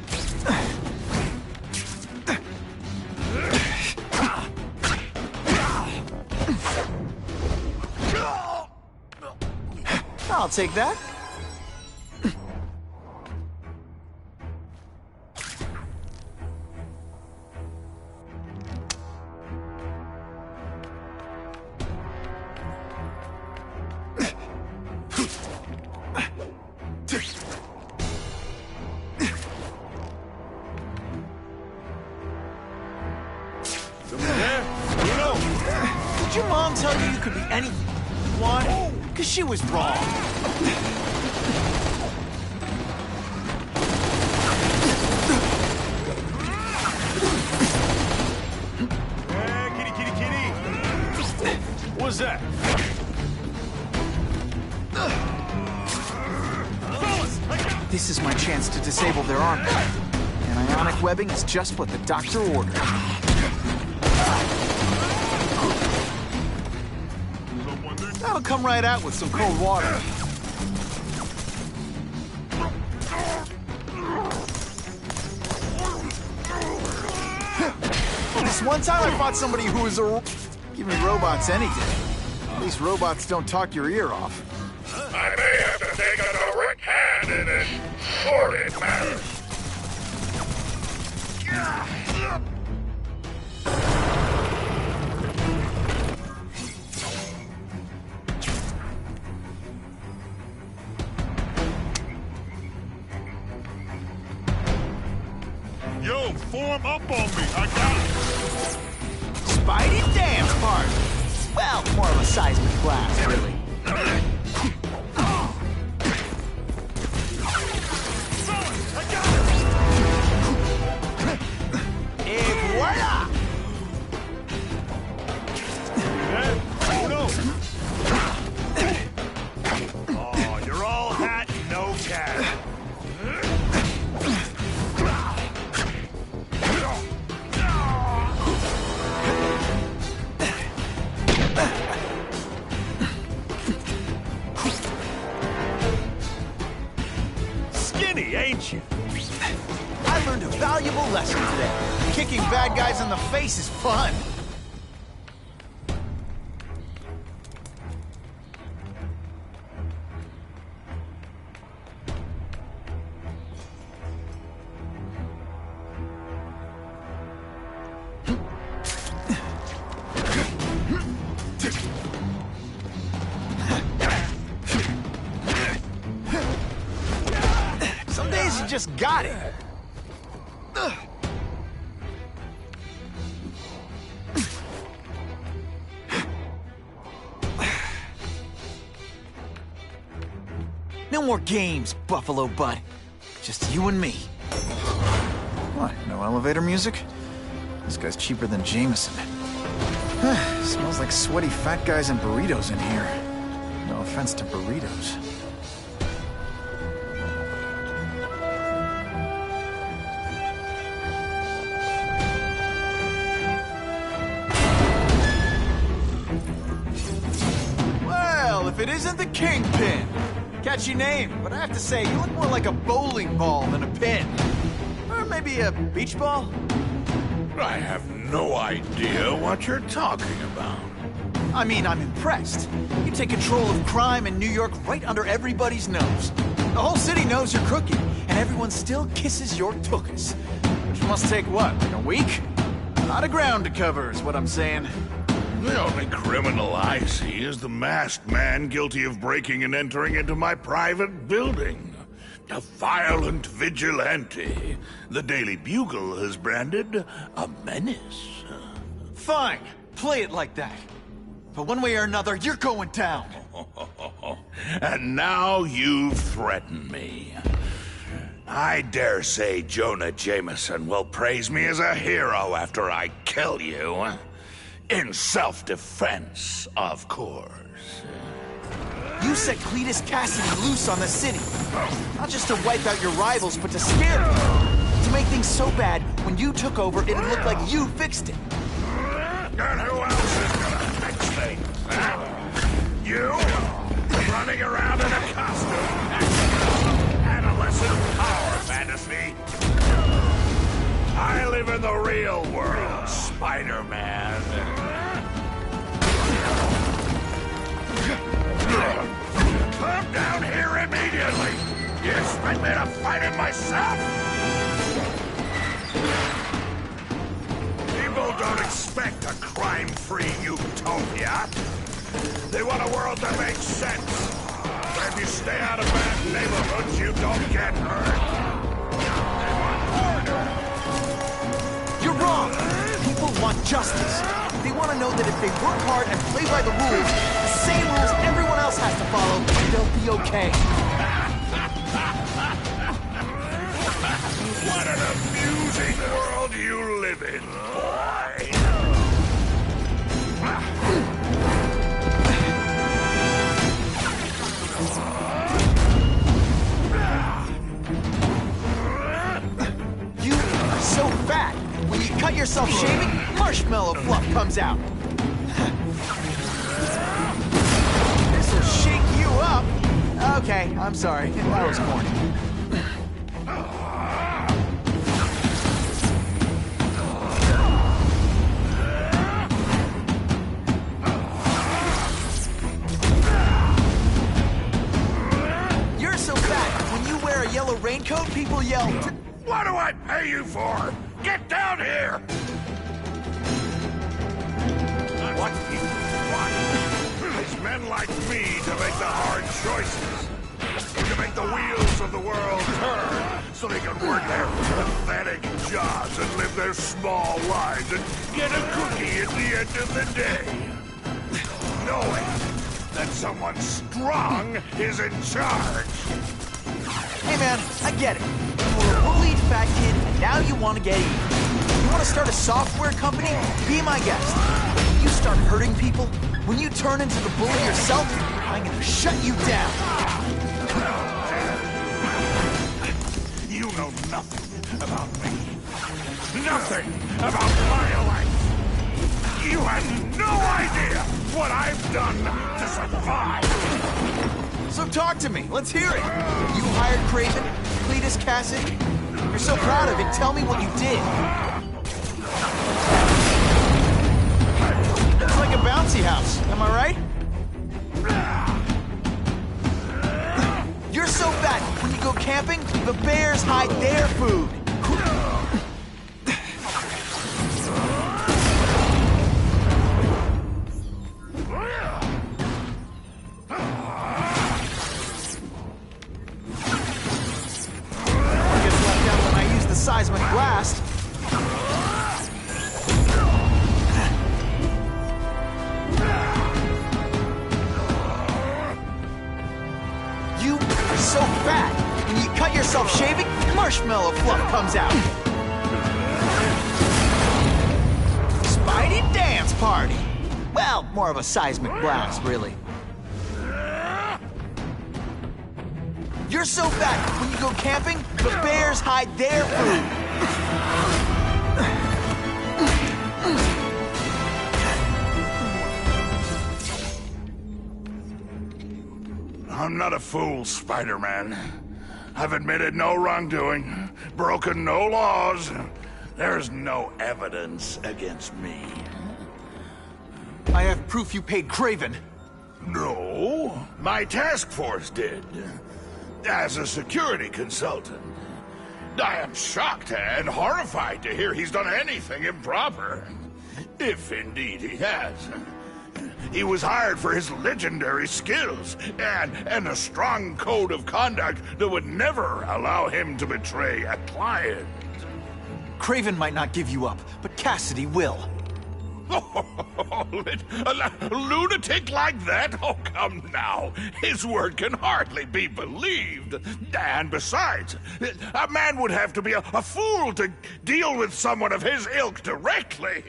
I'll take that. Did your mom tell you you could be anything you want? Because she was wrong. Hey, kitty, kitty, kitty! What's that? This is my chance to disable their armor. And ionic webbing is just what the doctor ordered. That'll come right out with some cold water. This one time I fought somebody who was a... Give me robots any day. At least robots don't talk your ear off. I may have to take a direct hand in this sordid matter. Yo, form up on me. I got it. Spidey dance party. Well, more of a seismic blast, really. Et voila! Oh, you're all hat, no cat. Skinny, ain't you? I learned a valuable lesson today. Kicking bad guys in the face is fun. Some days you just got it. No more games, Buffalo Butt. Just you and me. What, no elevator music? This guy's cheaper than Jameson. Smells like sweaty fat guys and burritos in here. No offense to burritos. Well, if it isn't the Kingpin. Catchy name, but I have to say, you look more like a bowling ball than a pin. Or maybe a beach ball? I have no idea what you're talking about. I mean, I'm impressed. You take control of crime in New York right under everybody's nose. The whole city knows you're crooked, and everyone still kisses your tuchus. Which must take what, like a week? A lot of ground to cover is what I'm saying. The only criminal I see is the masked man guilty of breaking and entering into my private building. A violent vigilante. The Daily Bugle has branded a menace. Fine, play it like that. But one way or another, you're going down. And now you've threatened me. I dare say Jonah Jameson will praise me as a hero after I kill you. In self-defense, of course. You set Cletus Cassidy loose on the city. Not just to wipe out your rivals, but to scare them. To make things so bad, when you took over, it'd look like you fixed it. And who else is gonna fix things? Huh? You? Running around in a costume? Adolescent power fantasy? I live in the real world, Spider-Man. Come down here immediately! You expect me to fight it myself? People don't expect a crime-free utopia. They want a world that makes sense. Where if you stay out of bad neighborhoods, you don't get hurt. They want order. You're wrong! People want justice. They want to know that if they work hard and play by the rules, the same rules everyone else has to follow, they'll be okay. What an amusing world you live in, boy! You are so fat. When you cut yourself shaving, marshmallow fluff comes out. This'll shake you up. Okay, I'm sorry. That was corny. You're so fat. When you wear a yellow raincoat, people yell, "What do I pay you for? Get down here!" What people want is men like me to make the hard choices. To make the wheels of the world turn so they can work their pathetic jobs and live their small lives and get a cookie at the end of the day. Knowing that someone strong is in charge. Hey man, I get it. You're a bullied fat kid, and now you want to get even. You want to start a software company? Be my guest. When you start hurting people, when you turn into the bully yourself, I'm gonna shut you down. You know nothing about me. Nothing about my life. You have no idea what I've done to survive. So talk to me. Let's hear it. You hired Craven, Cletus Cassidy. You're so proud of it. Tell me what you did. It's like a bouncy house. Am I right? You're so fat. When you go camping, the bears hide their food. Seismic blast. You are so fat. When you cut yourself shaving, marshmallow fluff comes out. Spidey dance party. Well, more of a seismic blast, really. You're so fat, when you go camping, the bears hide their food. I'm not a fool, Spider-Man. I've admitted no wrongdoing, broken no laws. There's no evidence against me. I have proof you paid Craven. No, my task force did. As a security consultant, I am shocked and horrified to hear he's done anything improper. If indeed he has. He was hired for his legendary skills and a strong code of conduct that would never allow him to betray a client. Craven might not give you up, but Cassidy will. A lunatic like that? Oh, come now. His word can hardly be believed. And besides, a man would have to be a fool to deal with someone of his ilk directly.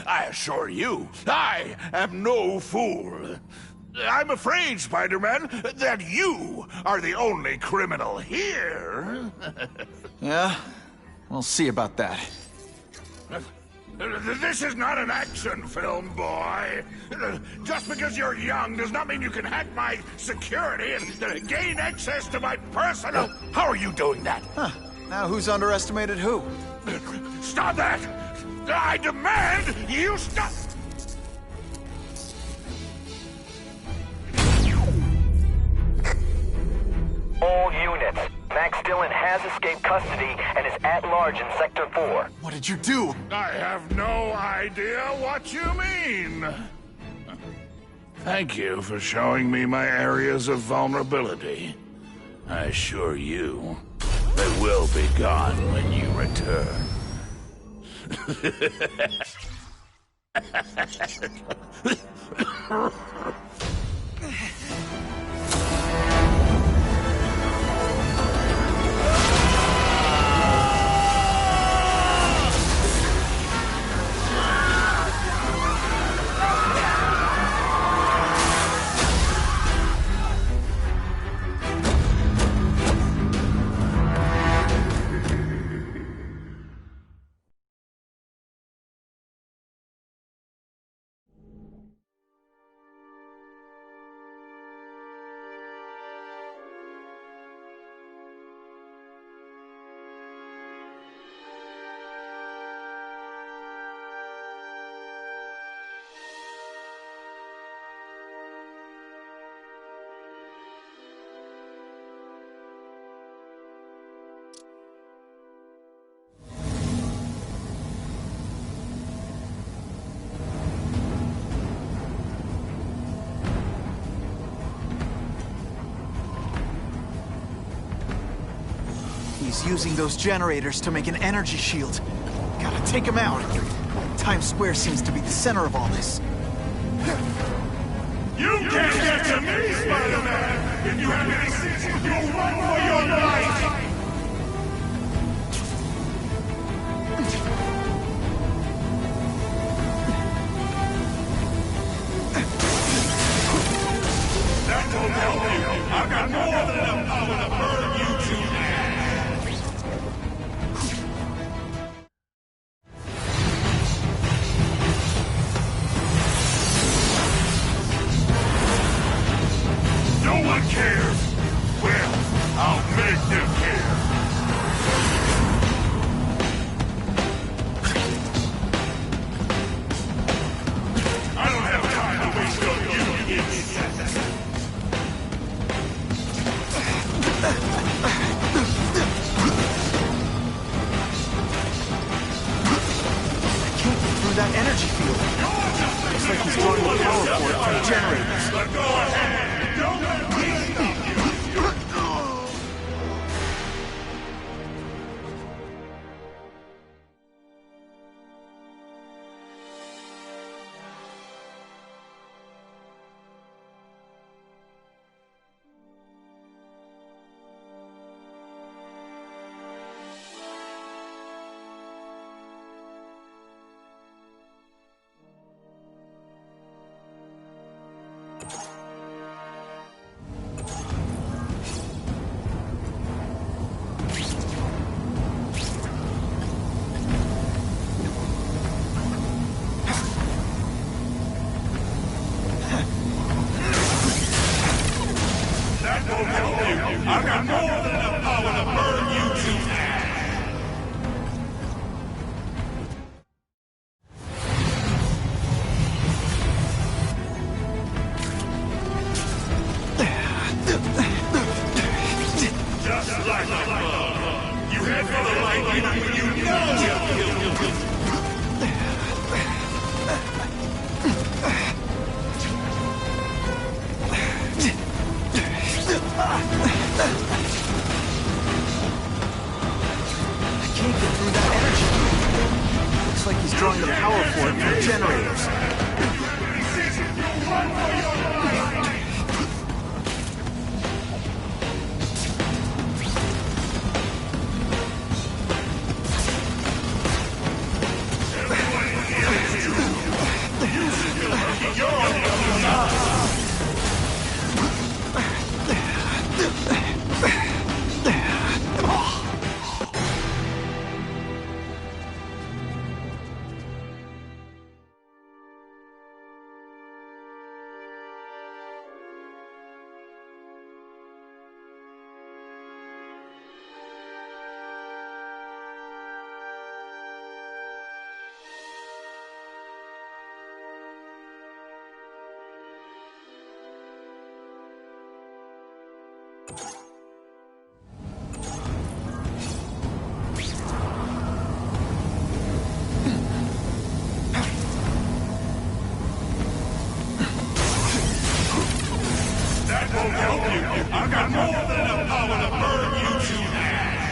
I assure you, I am no fool. I'm afraid, Spider-Man, that you are the only criminal here. Yeah? We'll see about that. This is not an action film, boy. Just because you're young does not mean you can hack my security and gain access to my personal... How are you doing that? Huh. Now who's underestimated who? Stop that! I demand you stop! All units. Max Dillon has escaped custody and is at large in Sector 4. What did you do? I have no idea what you mean. Thank you for showing me my areas of vulnerability. I assure you, they will be gone when you return. He's using those generators to make an energy shield. Gotta take him out. Times Square seems to be the center of all this. You can't get to me, Spider-Man! If you have any sense, you'll run for your life! That won't help you! I've got more than enough power to burn you to ash! No one cares! Well, I'll make them care! I don't have time to waste on you, idiots! Through that energy field. Looks like he's drawing the power for it from the generators. But go ahead! Don't let me stop you! I've got more than enough power to burn you to ash! Just like my love, you head for the light even when you know you'll kill. I can't get through that energy. Looks like he's drawing the power for it from generators. That won't help you. I've got more than enough power to burn you to ash.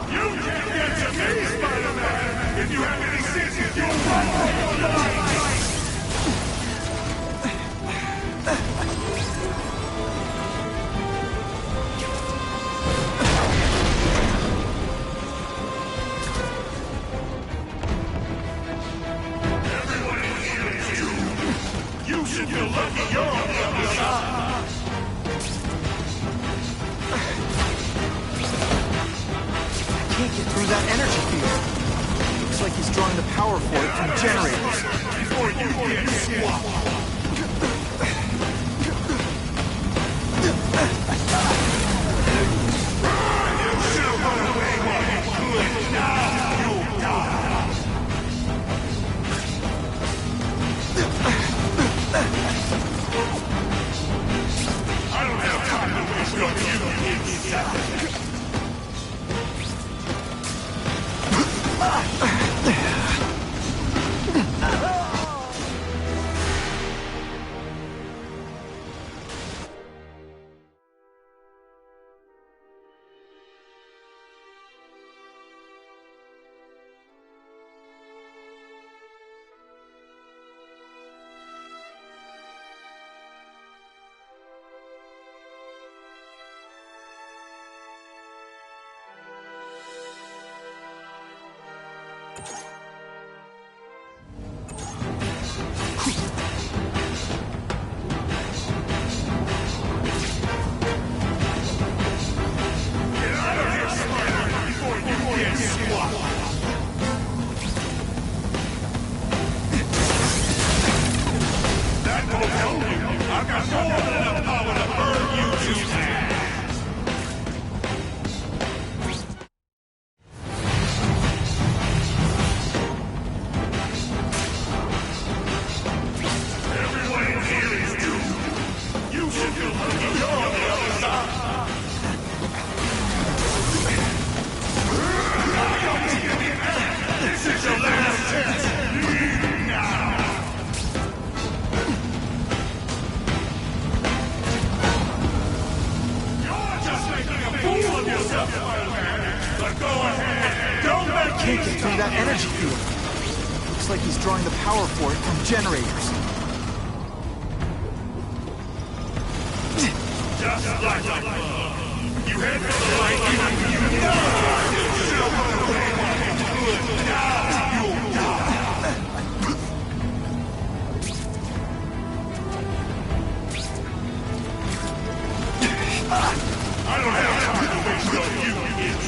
You can't get to me, Spider-Man! If you have any sense, you'll run for your life! You should feel lucky you're on the other side! I can't get through that energy field. Looks like he's drawing the power for it from generators. Before you get swapped! You should have run away while you could. Now you'll die! I don't have time to waste on you, insect! Can't get through that energy field. Looks like he's drawing the power for it from generators. Just like you head for the light, you I don't have time to waste on you, kids.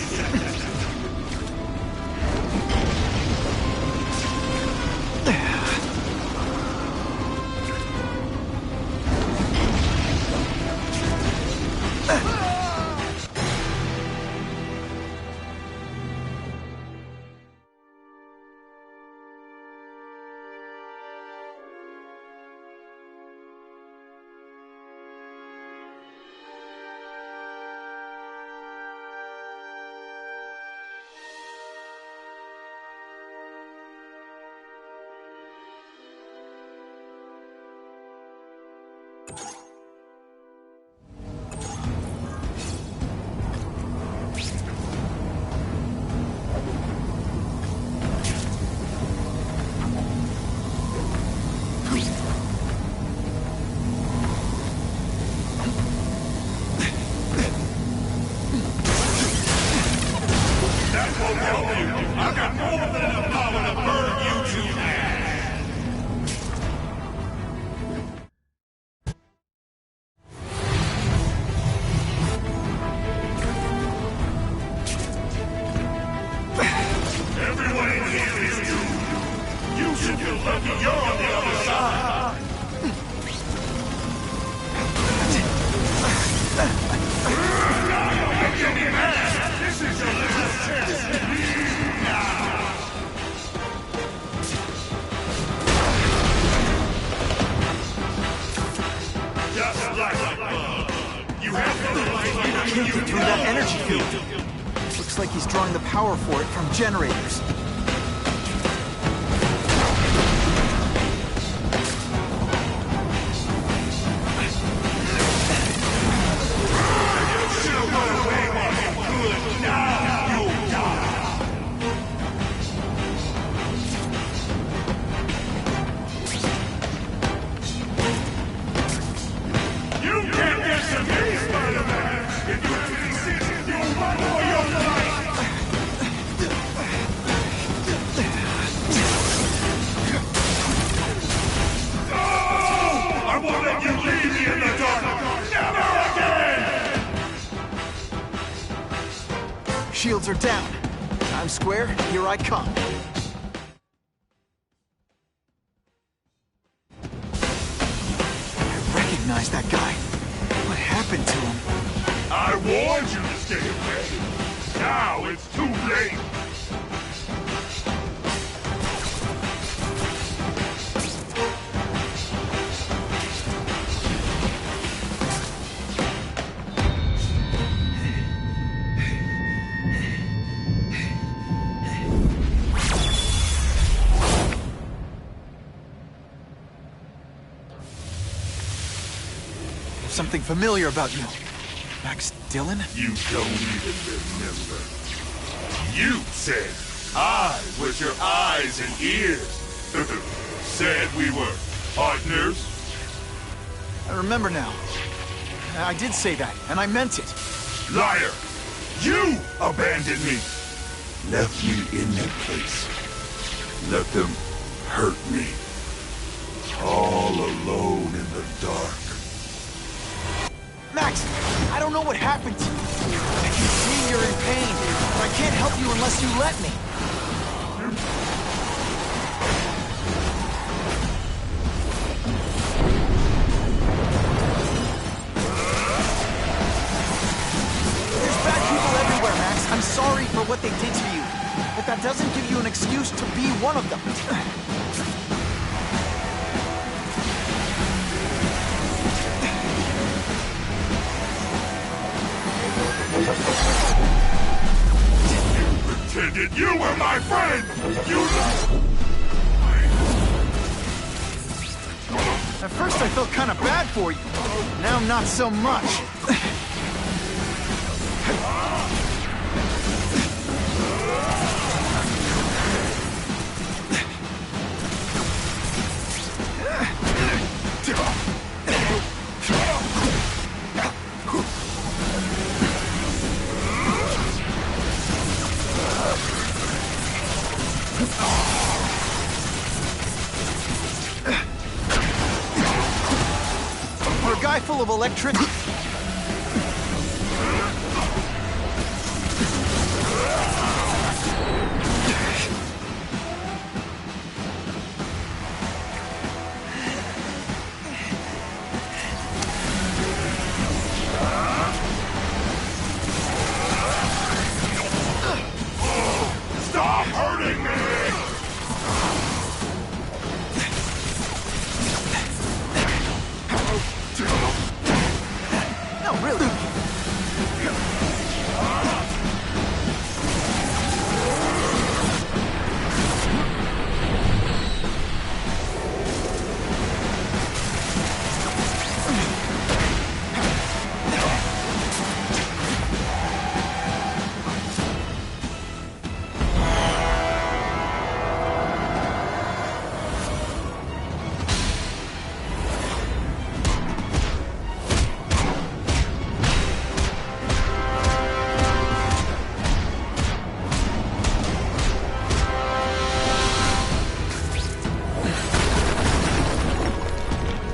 I've got more than enough power to burn you to ash! Everyone in here is doomed. You should feel lucky you're on the other side. Give me that! This is your last chance! Can't get through that energy field. Looks like he's drawing the power for it from generators. Shields are down. Times Square, here I come. I recognize that guy. What happened to him? I warned you to stay away. Now it's too late. Something familiar about you. Max Dillon? You don't even remember. You said I was your eyes and ears. Said we were partners. I remember now. I did say that, and I meant it. Liar! You abandoned me! Left me in that place. Let them hurt me. All alone in the dark. Max, I don't know what happened to you. I can see you're in pain, but I can't help you unless you let me. There's bad people everywhere, Max. I'm sorry for what they did to you, but that doesn't give you an excuse to be one of them. Pretended you were my friend! You... At first I felt kind of bad for you. Now not so much. For a guy full of electricity. Stop hurting me! No, really.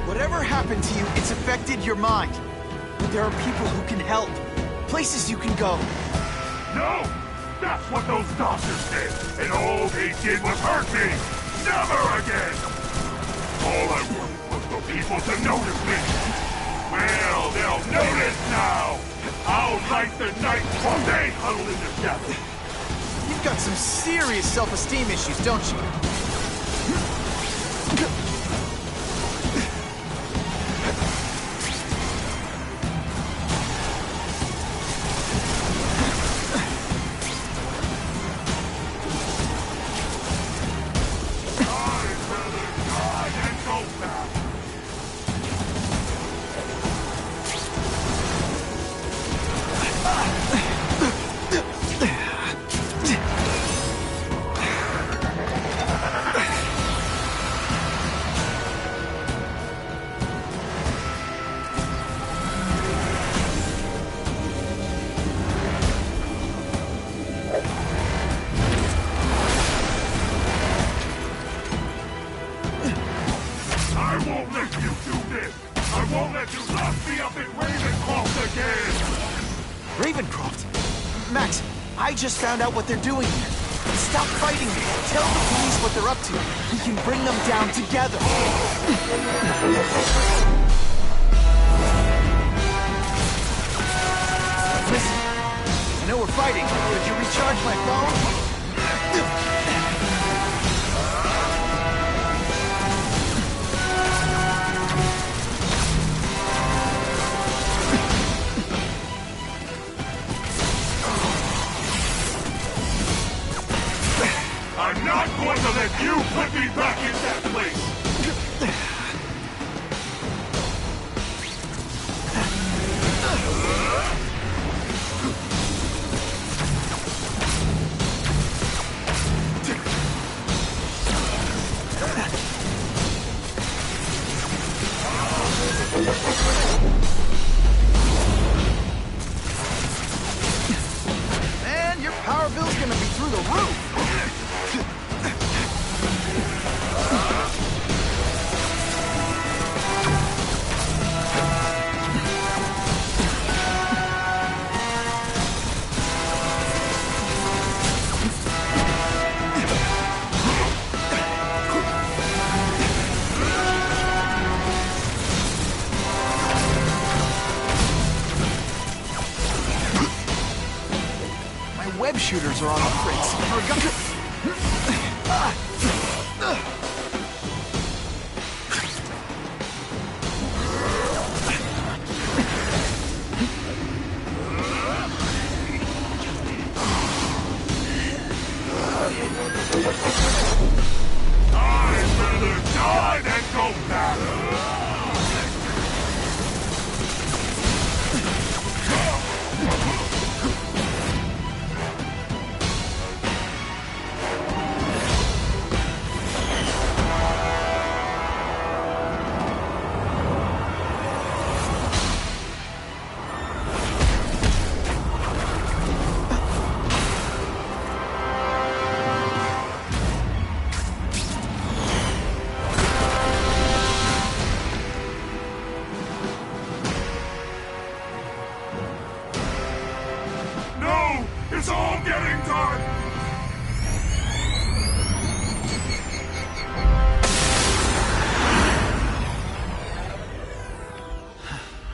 Whatever happened to you, it's affected your mind. But there are people who can help. Places you can go. No! That's what those doctors did! And all they did was hurt me! Never again! All I wanted was for people to notice me! Well, they'll notice now! I'll light the night while they huddle in the shadows! You've got some serious self-esteem issues, don't you? I won't let you do this! I won't let you lock me up in Ravencroft again! Ravencroft? Max, I just found out what they're doing here. Stop fighting me. Tell the police what they're up to. We can bring them down together. Listen, I know we're fighting. Could you recharge my phone? I'm not going to let you put me back in that place! Man, your power bill's gonna be through the roof. sharpshooters are on the fritz. I'd rather die than go back! It's all getting dark!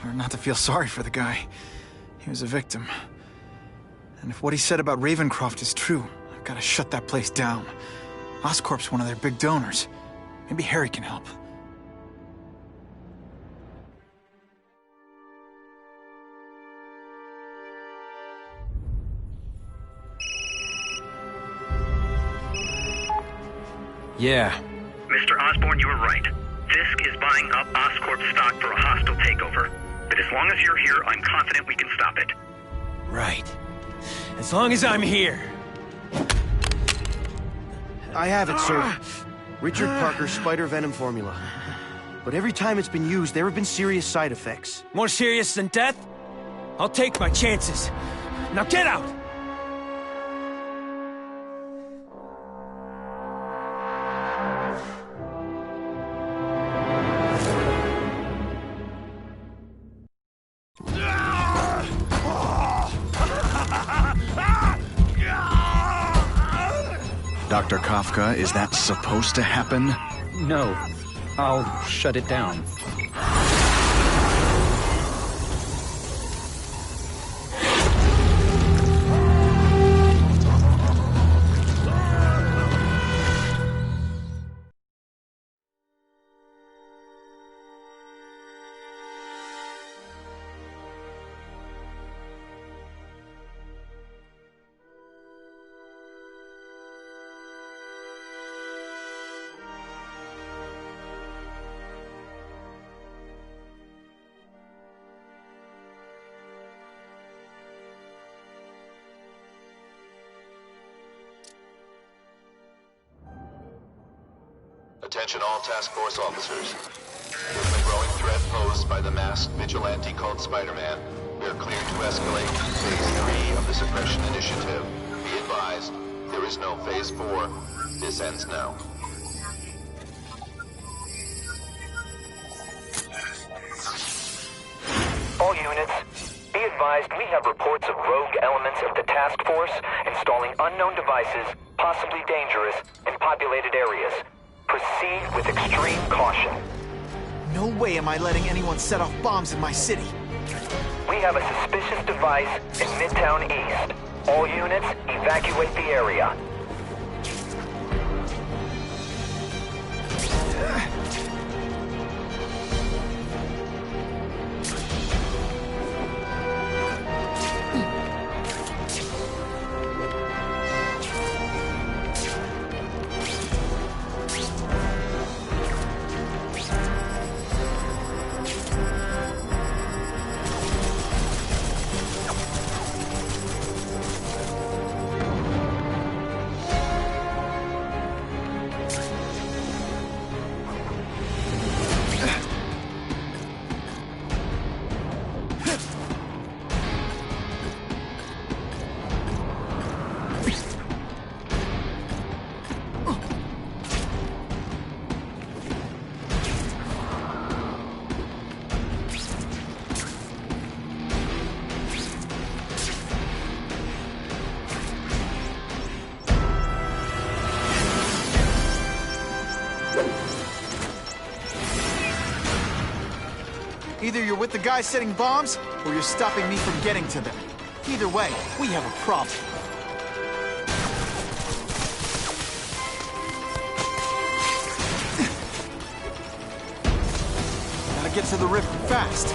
Hard not to feel sorry for the guy. He was a victim. And if what he said about Ravencroft is true, I've got to shut that place down. Oscorp's one of their big donors. Maybe Harry can help. Yeah. Mr. Osborn, you were right. Fisk is buying up Oscorp stock for a hostile takeover. But as long as you're here, I'm confident we can stop it. Right. As long as I'm here. I have it, sir. Richard Parker's spider venom formula. But every time it's been used, there have been serious side effects. More serious than death? I'll take my chances. Now get out! Dr. Kafka, is that supposed to happen? No. I'll shut it down. Attention all task force officers. Given the growing threat posed by the masked vigilante called Spider-Man, we are cleared to escalate to Phase 3 of the Suppression Initiative. Be advised, there is no Phase 4. This ends now. All units, be advised we have reports of rogue elements of the task force installing unknown devices, possibly dangerous, in populated areas. Proceed with extreme caution. No way am I letting anyone set off bombs in my city. We have a suspicious device in Midtown East. All units, evacuate the area. Either you're with the guys setting bombs, or you're stopping me from getting to them. Either way, we have a problem. get to the river fast.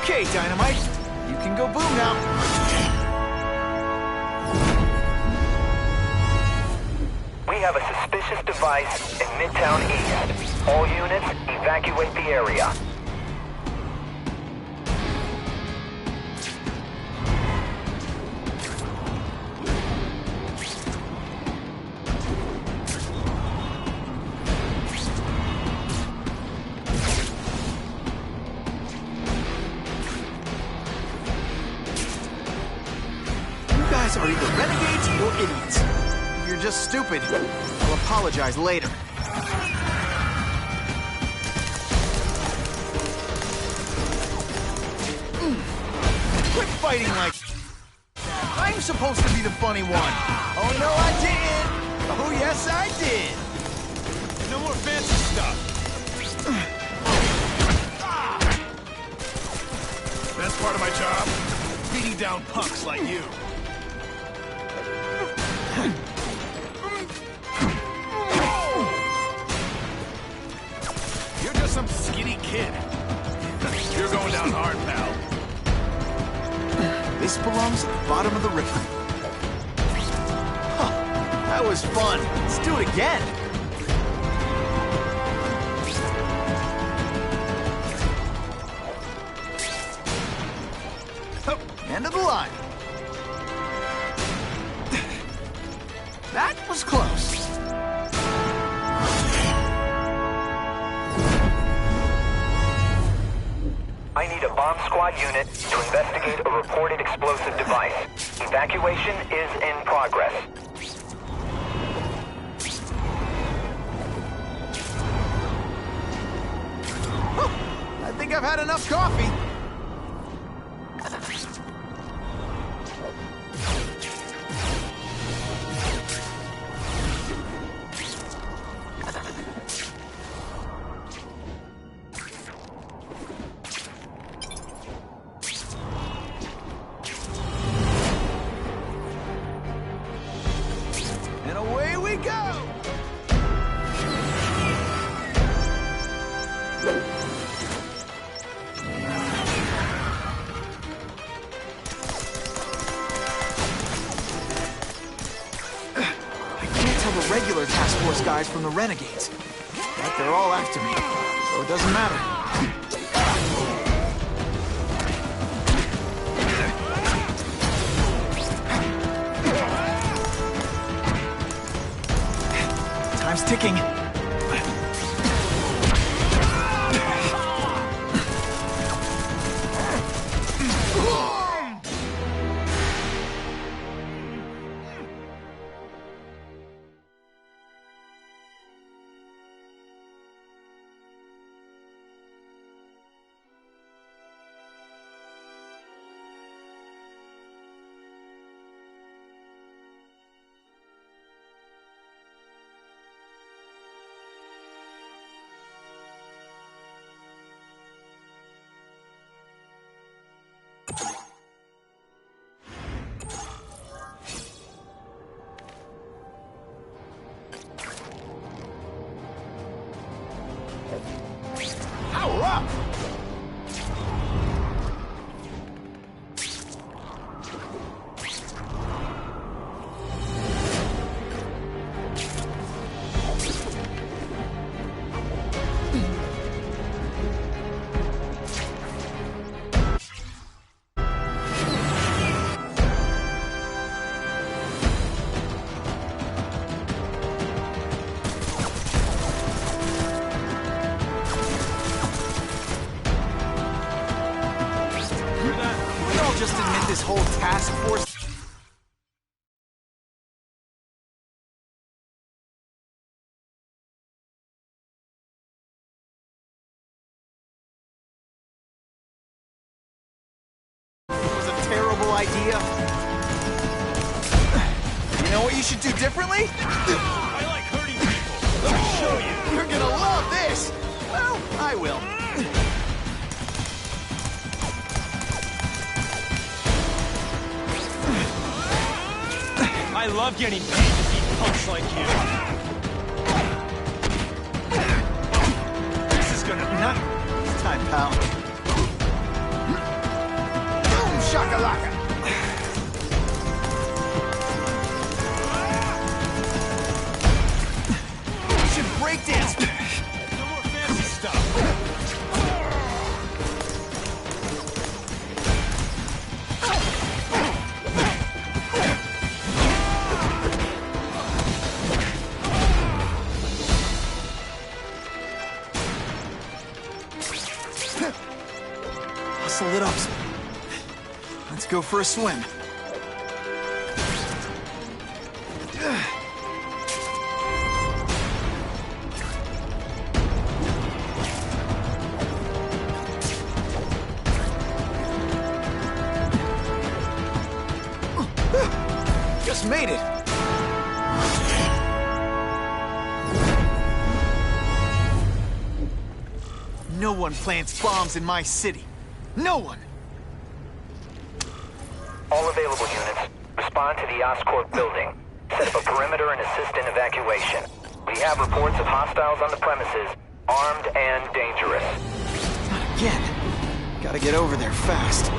Okay, Dynamite. You can go boom now. We have a suspicious device in Midtown East. All units, evacuate the area. You guys are either renegades or idiots. If you're just stupid, I'll apologize later. Quit fighting like that. I'm supposed to be the funny one. Oh, no, I didn't. Oh, yes, I did. No more fancy stuff. Best part of my job? Beating down punks like you. You're just some skinny kid. You're going down hard, pal. This belongs at the bottom of the river. Huh, that was fun. Let's do it again. End of the line. That was close. I need a bomb squad unit to investigate a reported explosive device. Evacuation is in progress. I think I've had enough coffee. And away we go! I can't tell the regular task force guys from the renegades. But they're all after me, so it doesn't matter. Time's ticking. Power up! Just admit this whole task force was a terrible idea. You know what you should do differently? I like hurting people. love getting paid to beat punks like you. This is gonna be not. It's time, pal. Boom shakalaka. We should breakdance. No more fancy stuff. Hustle it up. Let's go for a swim. Just made it. No one plants bombs in my city. No one! All available units, respond to the Oscorp building. Set up a perimeter and assist in evacuation. We have reports of hostiles on the premises, armed and dangerous. Not again. Gotta get over there fast.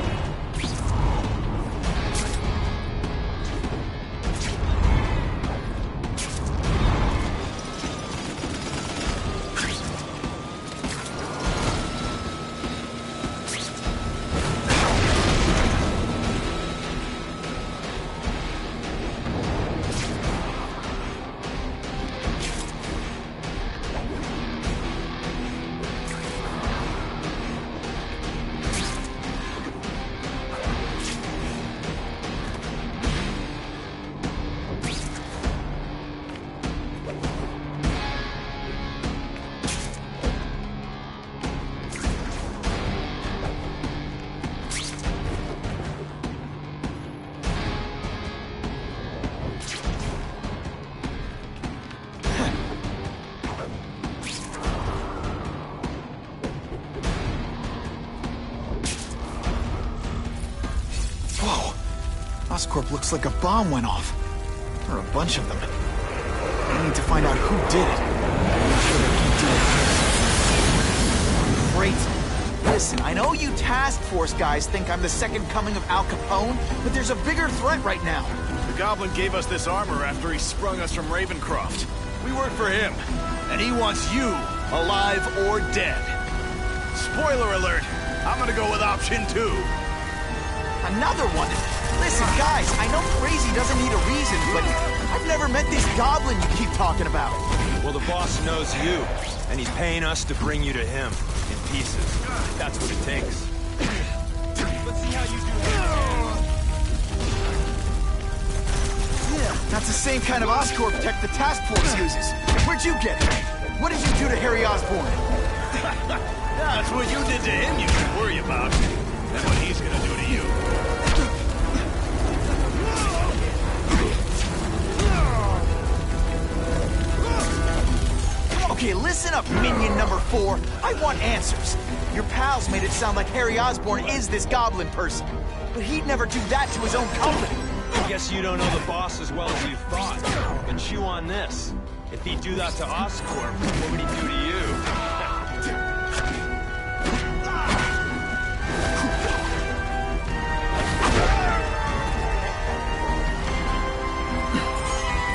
Oscorp looks like a bomb went off. Or a bunch of them. I need to find out who did it. Make sure they keep doing it. Great. Listen, I know you task force guys think I'm the second coming of Al Capone, but there's a bigger threat right now. The Goblin gave us this armor after he sprung us from Ravencroft. We work for him, and he wants you alive or dead. Spoiler alert, I'm gonna go with option 2. Another one? Listen, guys, I know crazy doesn't need a reason, but I've never met this goblin you keep talking about. Well, the boss knows you, and he's paying us to bring you to him in pieces. That's what it takes. Let's see how you do. That's the same kind of Oscorp tech the task force uses. Where'd you get it? What did you do to Harry Osborn? That's what you did to him you should worry about. And what he's gonna do to you. Okay, listen up, minion number 4. I want answers. Your pals made it sound like Harry Osborn is this goblin person. But he'd never do that to his own company. I guess you don't know the boss as well as you thought. But chew on this. If he'd do that to Oscorp, what would he do to you?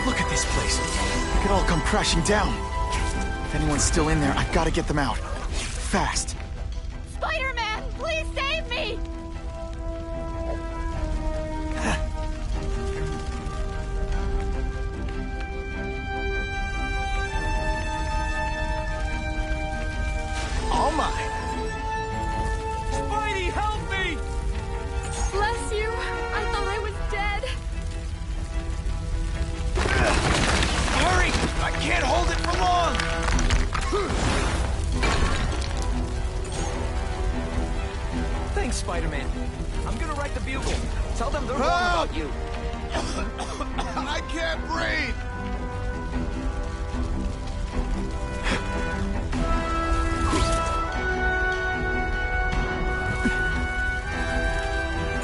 Look at this place. It could all come crashing down. If anyone's still in there, I've got to get them out. Fast. Spider-Man, please save me! All mine. Spidey, help me! Bless you. I thought I was dead. Hurry! I can't hold it for long! Thanks, Spider-Man. I'm gonna write the Bugle. Tell them they're wrong about you. I can't breathe!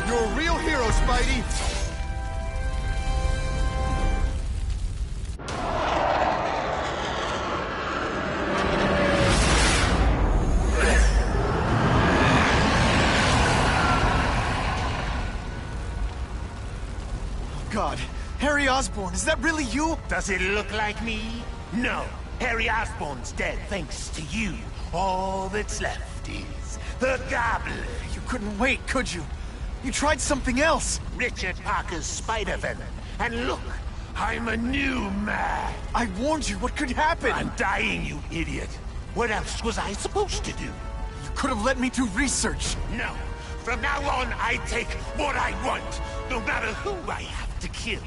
You're a real hero, Spidey! Harry Osborn, is that really you? Does it look like me? No. Harry Osborn's dead thanks to you. All that's left is the Goblin. You couldn't wait, could you? You tried something else. Richard Parker's spider venom. And look, I'm a new man. I warned you. What could happen? I'm dying, you idiot. What else was I supposed to do? You could have let me do research. No. From now on, I take what I want, no matter who I have to kill.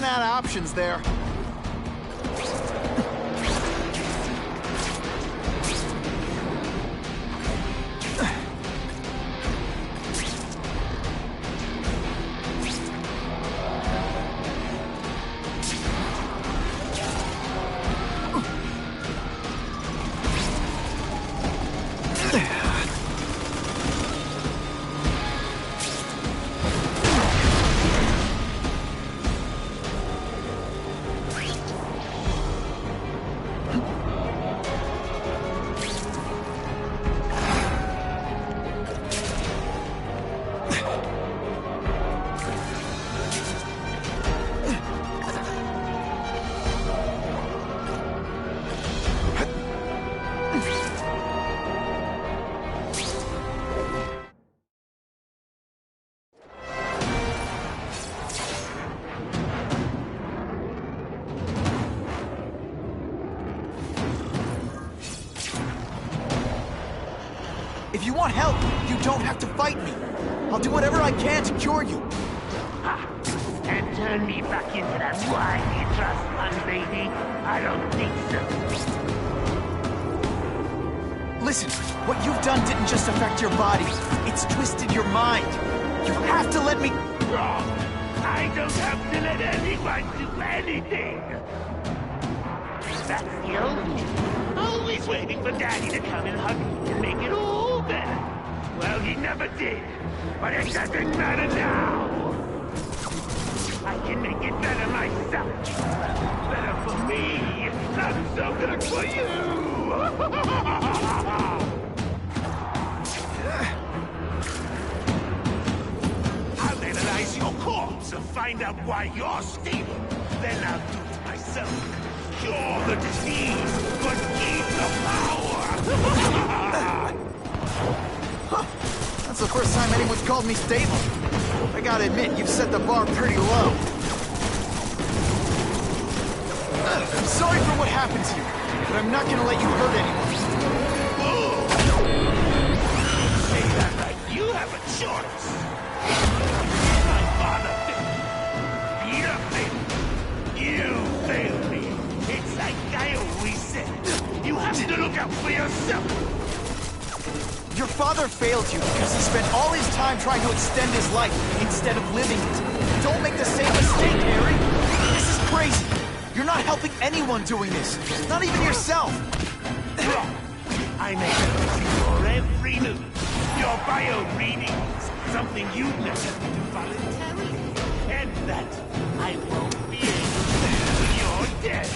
Out of options there. If you want help, you don't have to fight me. I'll do whatever I can to cure you. And turn me back into that whiny trust fund, baby? I don't think so. Listen, what you've done didn't just affect your body. It's twisted your mind. You have to let me... Wrong. I don't have to let anyone do anything. That's the old me. Always waiting for Daddy to come and hug me and make it all better. Well, he never did. But it doesn't matter now. I can make it better myself. Better for me, not so good for you. I'll analyze your corpse and find out why you're stable. Then I'll do it myself. Cure the disease, but keep the power! That's the first time anyone's called me stable. I gotta admit, you've set the bar pretty low. I'm sorry for what happened to you, but I'm not gonna let you hurt anyone. Whoa! Say that like you have a choice. My father failed me. Peter failed me. You failed me. It's like I always said. You have to look out for yourself. Your father failed you because he spent all his time trying to extend his life instead of living it. Don't make the same mistake, Harry. This is crazy. You're not helping anyone doing this. Not even yourself. I make your every move. Your bio readings. Something you never do voluntarily. And that I won't be able to do when you're dead.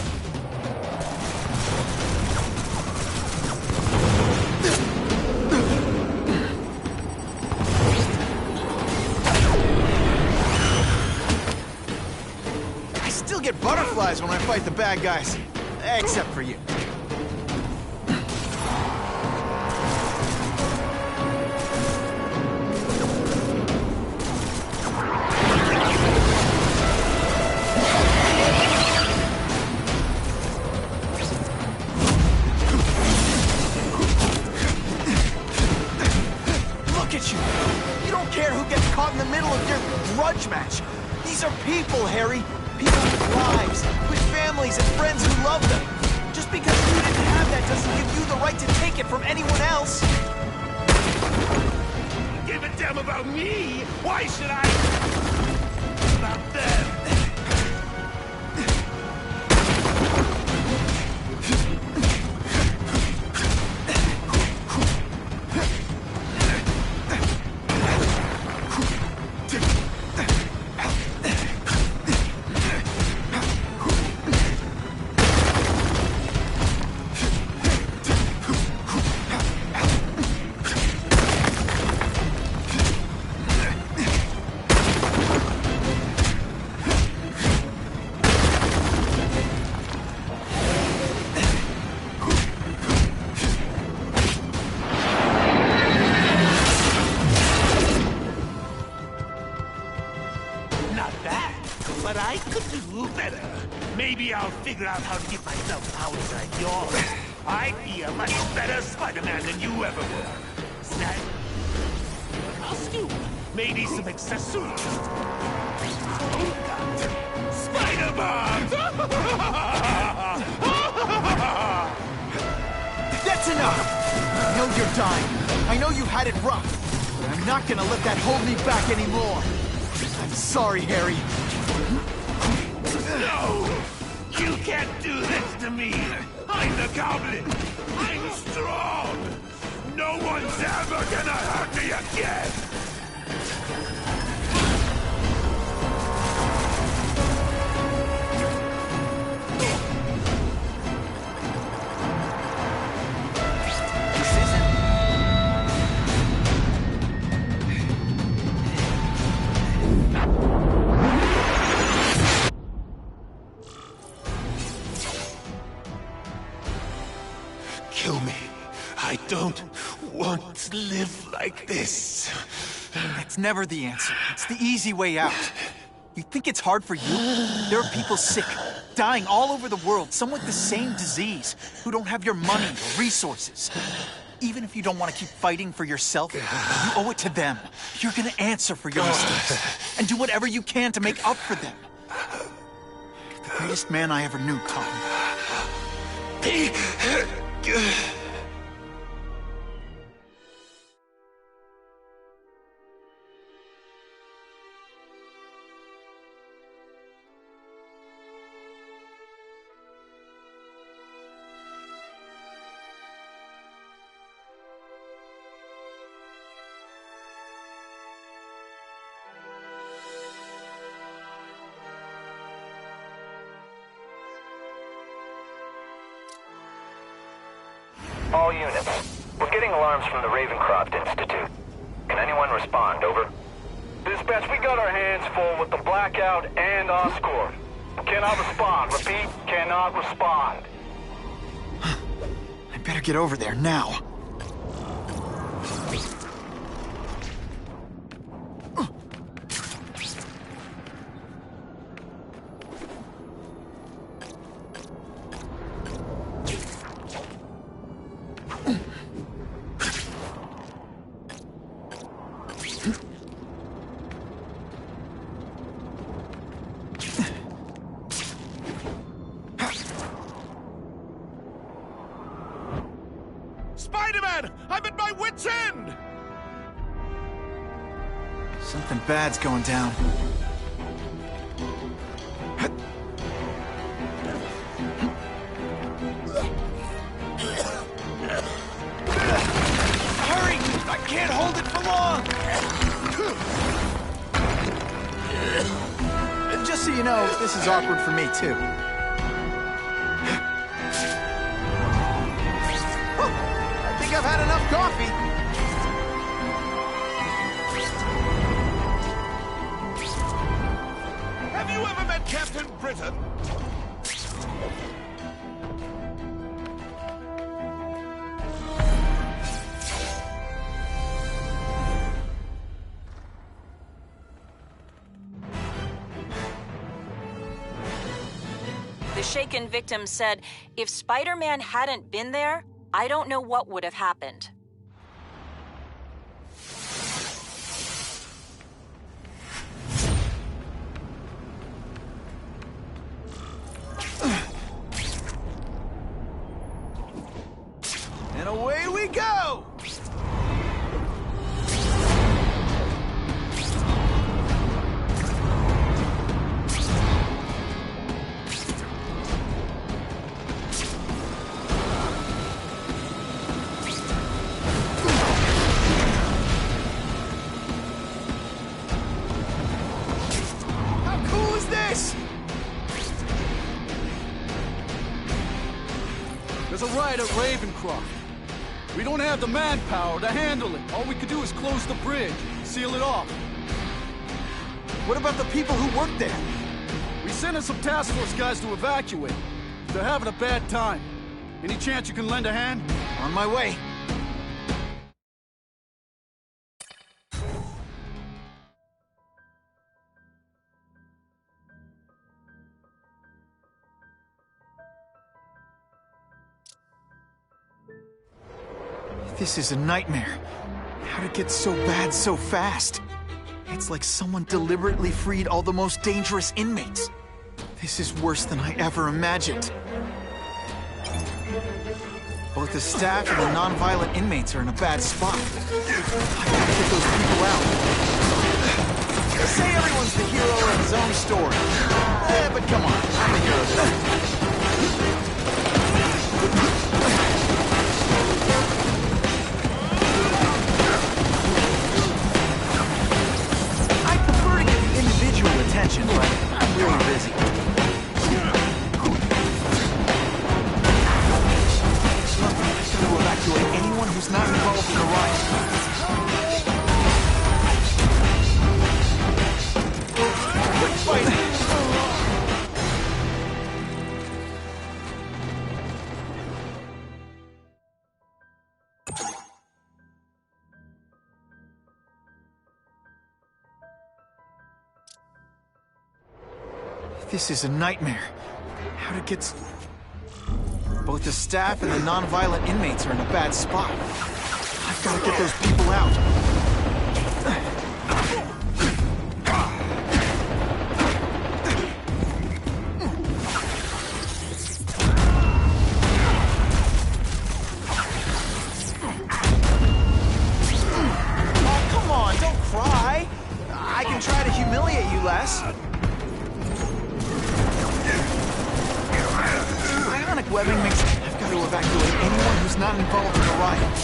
Get butterflies when I fight the bad guys. Except for you. Look at you. You don't care who gets caught in the middle of your grudge match. These are people, Harry. People with lives, with families and friends who love them. Just because you didn't have that doesn't give you the right to take it from anyone else. Give a damn about about me? Why should I? About them. But I could do better. Maybe I'll figure out how to get myself powers like yours. I'd be a much better Spider-Man than you ever were. Snap. Costume. Maybe some accessories. Spider bombs! That's enough! I know you're dying. I know you had it rough. But I'm not gonna let that hold me back anymore. I'm sorry, Harry. No! You can't do this to me! I'm the Goblin! I'm strong! No one's ever gonna hurt me again! Kill me. I don't want to live like this. That's never the answer. It's the easy way out. You think it's hard for you? There are people sick, dying all over the world, some with the same disease, who don't have your money or resources. Even if you don't want to keep fighting for yourself, you owe it to them. You're gonna answer for your mistakes, and do whatever you can to make up for them. The greatest man I ever knew, Tom. All units. We're getting alarms from the Ravencroft Institute. Can anyone respond? Over. Dispatch, we got our hands full with the Blackout and Oscorp. Cannot respond. Repeat, cannot respond. I better get over there now. Spider-Man! I'm at my wit's end! Something bad's going down. Hurry! I can't hold it for long! Just so you know, this is awkward for me, too. I think I've had enough coffee. Have you ever met Captain Britain? The shaken victim said, if Spider-Man hadn't been there, I don't know what would have happened. And away we go! There's a riot at Ravencroft. We don't have the manpower to handle it. All we could do is close the bridge, seal it off. What about the people who work there? We sent in some task force guys to evacuate. They're having a bad time. Any chance you can lend a hand? On my way. This is a nightmare. How'd it get so bad so fast? It's like someone deliberately freed all the most dangerous inmates. This is worse than I ever imagined. Both the staff and the non-violent inmates are in a bad spot. I gotta get those people out. They say everyone's the hero of his own story. But come on, I'm the hero too. Attention, but I'm really busy. Look, I have to evacuate anyone who's not involved in the riot. Quit fighting! This is a nightmare. How'd it get... Both the staff and the non-violent inmates are in a bad spot. I've got to get those people out. Oh, come on, don't cry. I can try to humiliate you less. Ionic webbing makes... I've got to evacuate anyone who's not involved in the riot.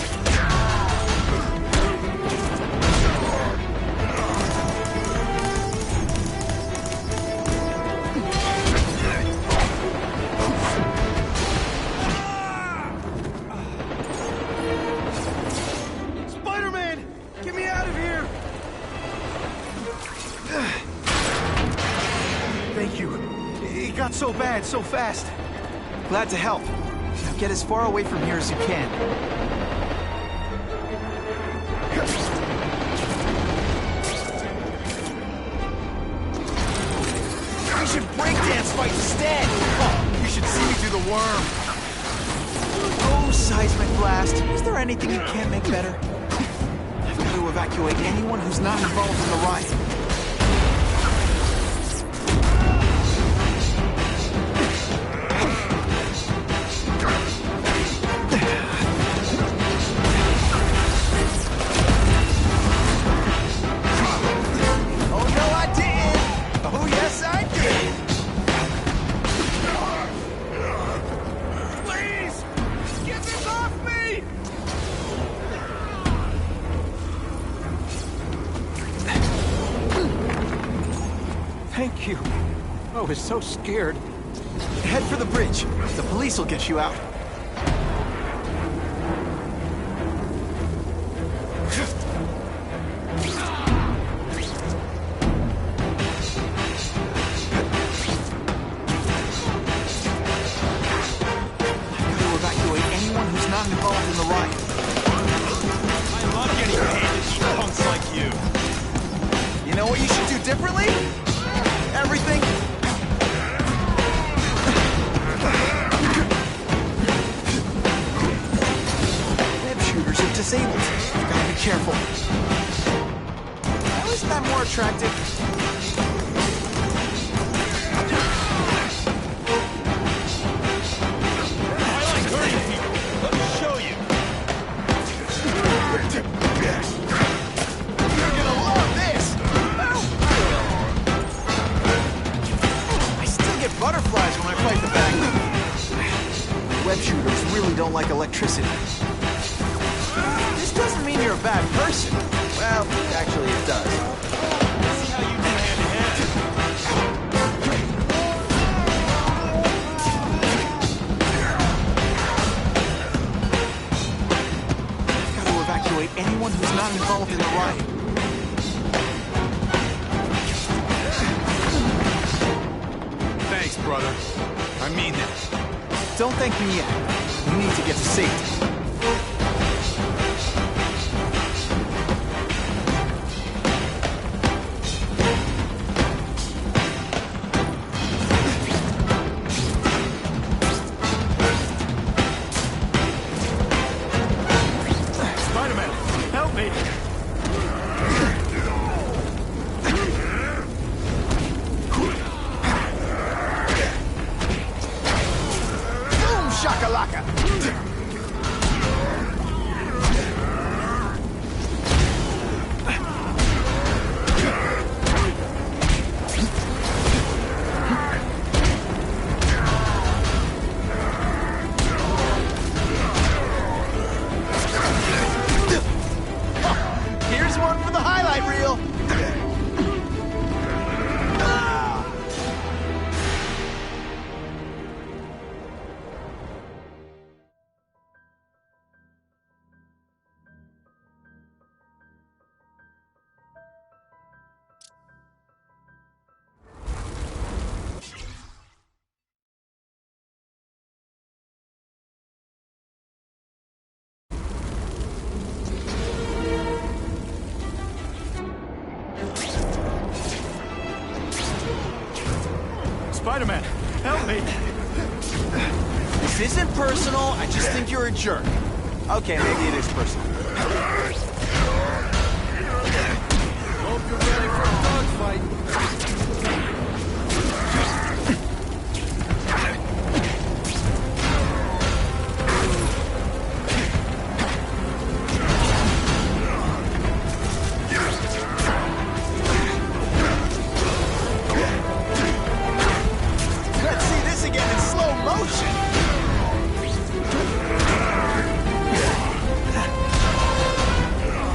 Spider-Man! Get me out of here! Thank you. It got so bad so fast. Glad to help. Now get as far away from here as you can. We should breakdance fight instead! Oh, you should see me do the worm. Oh, seismic blast. Is there anything you can't make better? I've got to evacuate anyone who's not involved in the riot. Thank you. I was so scared. Head for the bridge. The police will get you out. Involved in the riot. I love getting paid to keep punks like you. You know what you should do differently? Everything. Web shooters are disabled. Gotta be careful. How isn't that more attractive? Butterflies when I fight the bad. Web shooters really don't like electricity. This doesn't mean you're a bad person. Well, actually it does. Let's see how you do hand-to-hand. someone who's not involved in the riot. Thanks, brother. I mean that. Don't thank me yet. We need to get to safety. Spider-Man, help me! Boom, shakalaka! Here's one for the highlight reel. Spider-Man, help me! This isn't personal, I just think you're a jerk. Okay, maybe it is personal. Hope you're ready for a dogfight. Let's see this again in slow motion.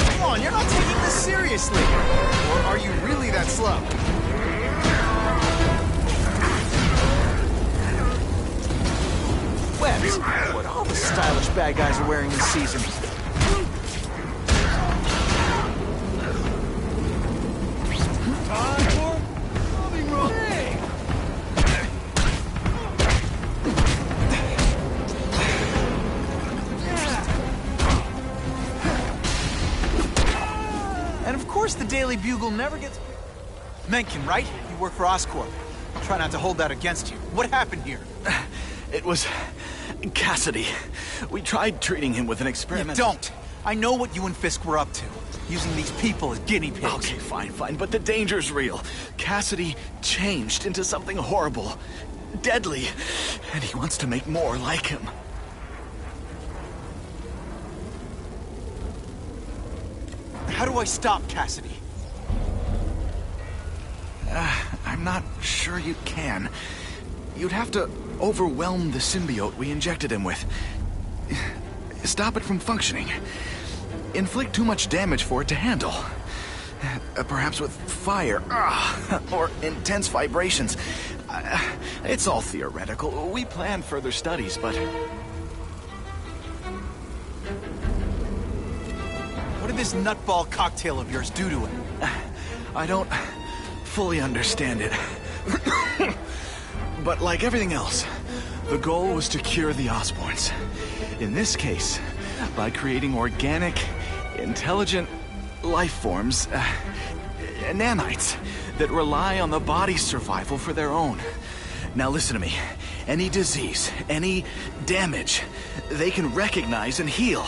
Come on, you're not taking this seriously. Or are you really that slow? Webs, what all the stylish bad guys are wearing this season. Time for loving roll. And of course the Daily Bugle never gets... Mencken, right? You work for Oscorp. I'll try not to hold that against you. What happened here? It was Cassidy. We tried treating him with an experiment. You don't. I know what you and Fisk were up to. Using these people as guinea pigs. Okay, fine, but the danger's real. Cassidy changed into something horrible, deadly, and he wants to make more like him. How do I stop Cassidy? I'm not sure you can. You'd have to overwhelm the symbiote we injected him with. Stop it from functioning. Inflict too much damage for it to handle. Perhaps with fire, or intense vibrations. It's all theoretical. We plan further studies, but... What did this nutball cocktail of yours do to him? I don't fully understand it. But like everything else, the goal was to cure the Osborns. In this case, by creating organic, intelligent life forms, nanites, that rely on the body's survival for their own. Now listen to me. Any disease, any damage, they can recognize and heal,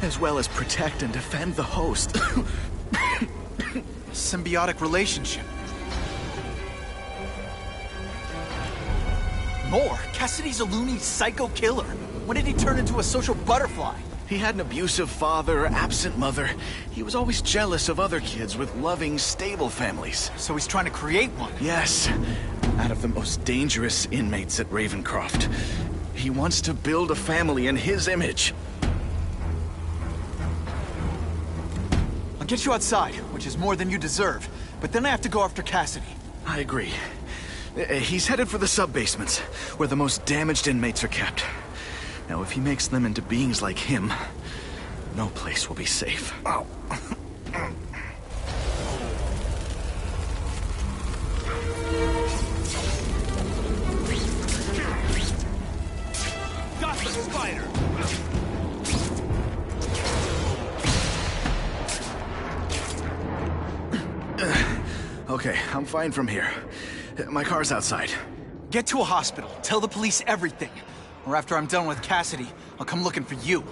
as well as protect and defend the host. Symbiotic relationship. More? Cassidy's a loony psycho killer. When did he turn into a social butterfly? He had an abusive father, absent mother. He was always jealous of other kids with loving, stable families. So he's trying to create one? Yes. Out of the most dangerous inmates at Ravencroft. He wants to build a family in his image. I'll get you outside, which is more than you deserve. But then I have to go after Cassidy. I agree. He's headed for the sub-basements, where the most damaged inmates are kept. Now, if he makes them into beings like him, No place will be safe. Oh. Got the spider! Okay, I'm fine from here. My car's outside. Get to a hospital. Tell the police everything. Or after I'm done with Cassidy, I'll come looking for you.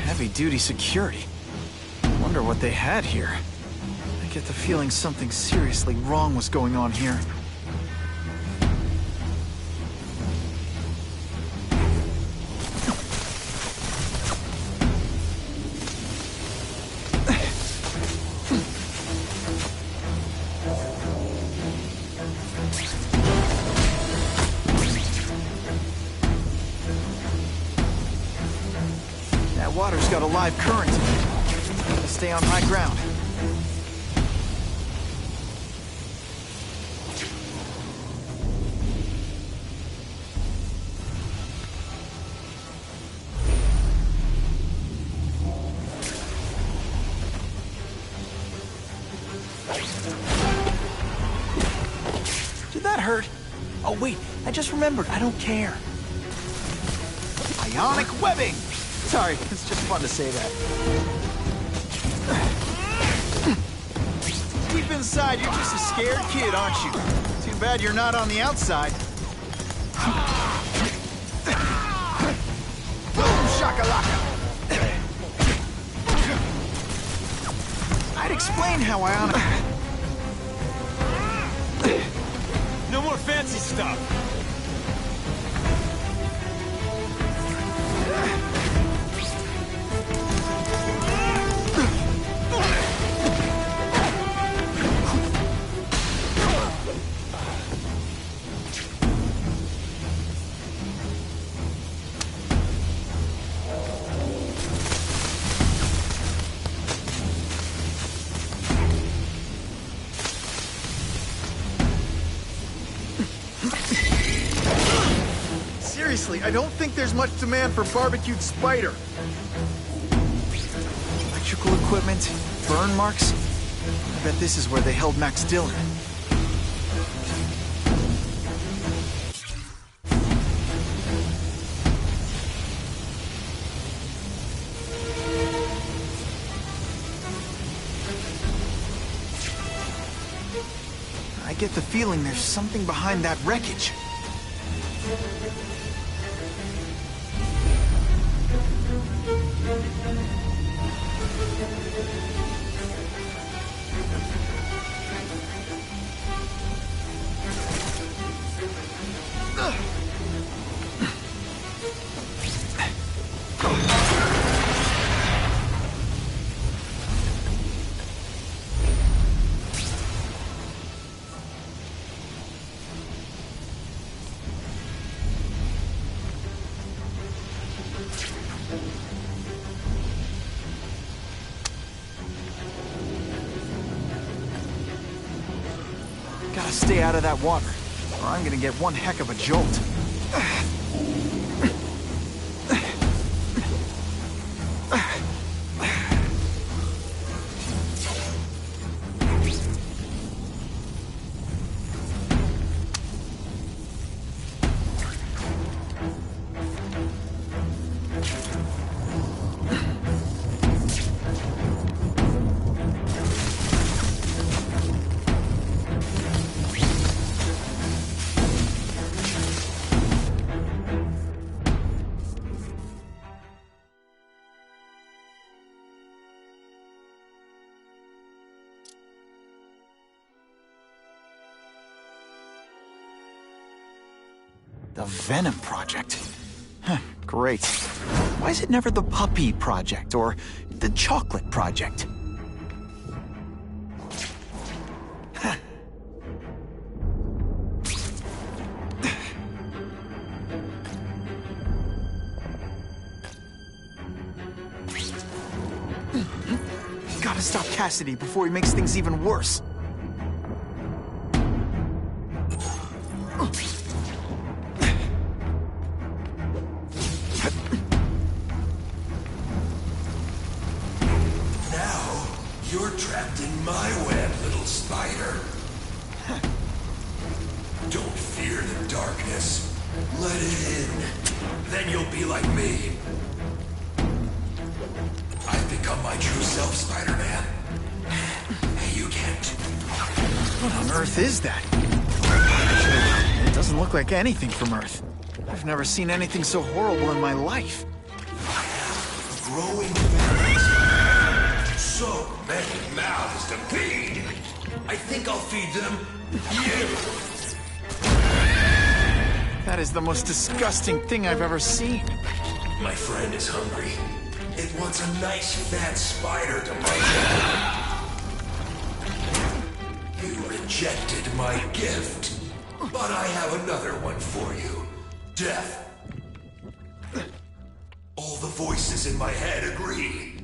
Heavy-duty security. Wonder what they had here. I get the feeling something seriously wrong was going on here. Water's got a live current. Gotta stay on high ground. Did that hurt? Oh wait, I just remembered, I don't care. Ionic webbing! Sorry, it's just fun to say that. Deep inside, you're just a scared kid, aren't you? Too bad you're not on the outside. Boom shakalaka! I'd explain how Ionic... No more fancy stuff! Seriously, I don't think there's much demand for barbecued spider. Electrical equipment, burn marks. I bet this is where they held Max Dillon. I get the feeling there's something behind that wreckage. Gotta stay out of that water, or I'm gonna get one heck of a jolt. The Venom Project? Huh, great. Why is it never the Puppy Project or the Chocolate Project? Huh. Gotta stop Cassidy before he makes things even worse. Now, you're trapped in my web, little spider. Don't fear the darkness. Let it in. Then you'll be like me. I've become my true self, Spider-Man. You can't. What on earth is that? It doesn't look like anything from Earth. I've never seen anything so horrible in my life. Growing veins. So many mouths to feed. I think I'll feed them you. That is the most disgusting thing I've ever seen. My friend is hungry. It wants a nice fat spider to munch. You rejected my gift, but I have another one for you. Death. All the voices in my head agree.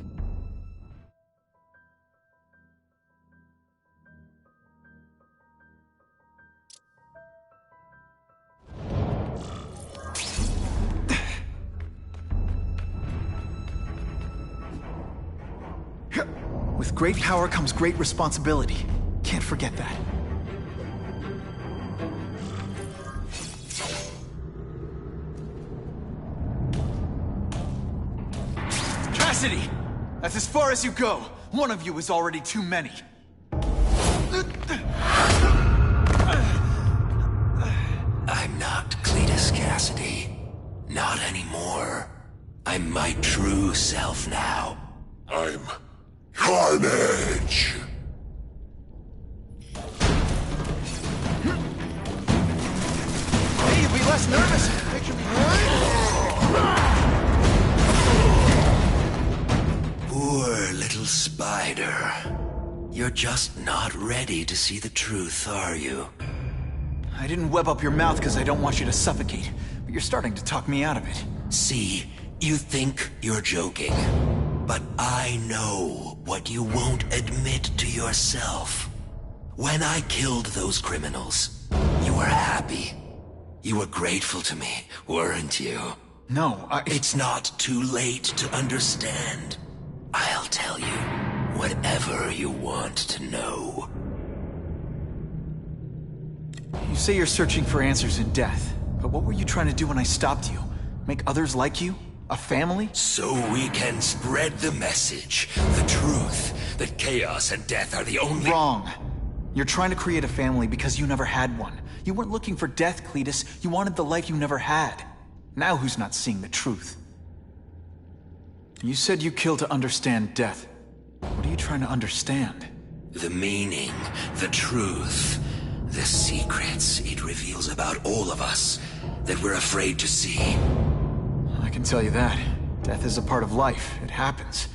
With great power comes great responsibility. Can't forget that. Cassidy! That's as far as you go. One of you is already too many. I'm not Cletus Cassidy. Not anymore. I'm my true self now. I'm Carnage! Hey, you'd be less nervous. Picture me. Poor little spider. You're just not ready to see the truth, are you? I didn't web up your mouth because I don't want you to suffocate, but you're starting to talk me out of it. See, you think you're joking. But I know what you won't admit to yourself. When I killed those criminals, you were happy. You were grateful to me, weren't you? No, It's not too late to understand. I'll tell you whatever you want to know. You say you're searching for answers in death, but what were you trying to do when I stopped you? Make others like you? A family? So we can spread the message, the truth, that chaos and death are the only— Wrong. You're trying to create a family because you never had one. You weren't looking for death, Cletus. You wanted the life you never had. Now who's not seeing the truth? You said you kill to understand death. What are you trying to understand? The meaning, the truth, the secrets it reveals about all of us that we're afraid to see. I can tell you that. Death is a part of life. It happens.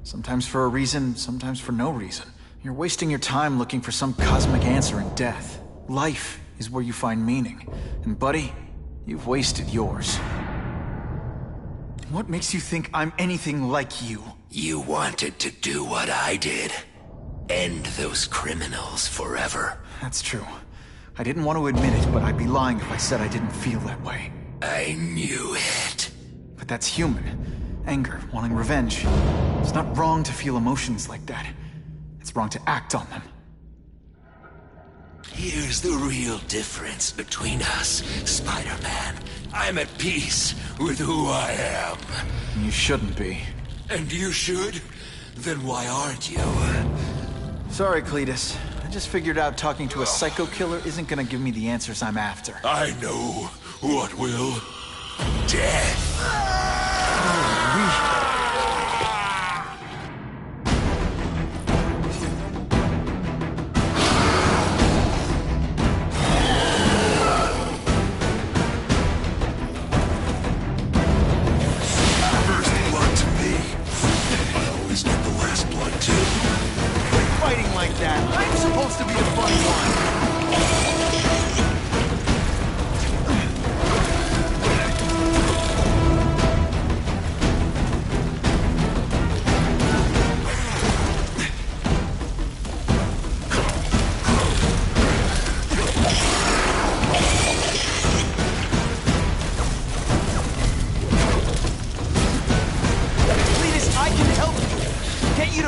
Sometimes for a reason, sometimes for no reason. You're wasting your time looking for some cosmic answer in death. Life is where you find meaning. And buddy, you've wasted yours. What makes you think I'm anything like you? You wanted to do what I did. End those criminals forever. That's true. I didn't want to admit it, but I'd be lying if I said I didn't feel that way. I knew it. But that's human. Anger, wanting revenge. It's not wrong to feel emotions like that. It's wrong to act on them. Here's the real difference between us, Spider-Man. I'm at peace with who I am. You shouldn't be. And you should? Then why aren't you? Sorry, Cletus. I just figured out talking to a psycho killer isn't gonna give me the answers I'm after. I know what will. Death. that. I'm supposed to be the funny one.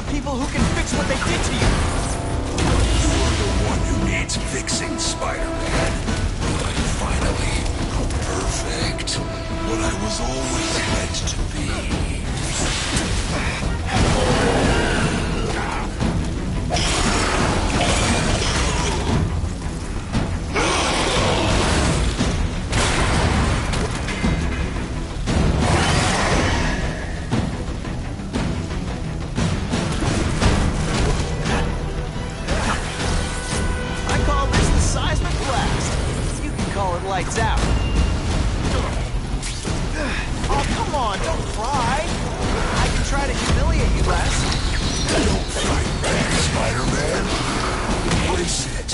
People who can fix what they did to you. You're the one who needs fixing, Spider-Man. I'm finally perfect. What I was always meant to be. Lights out. Oh, come on, don't cry. I can try to humiliate you less. Don't fight back, Spider-Man. Embrace it.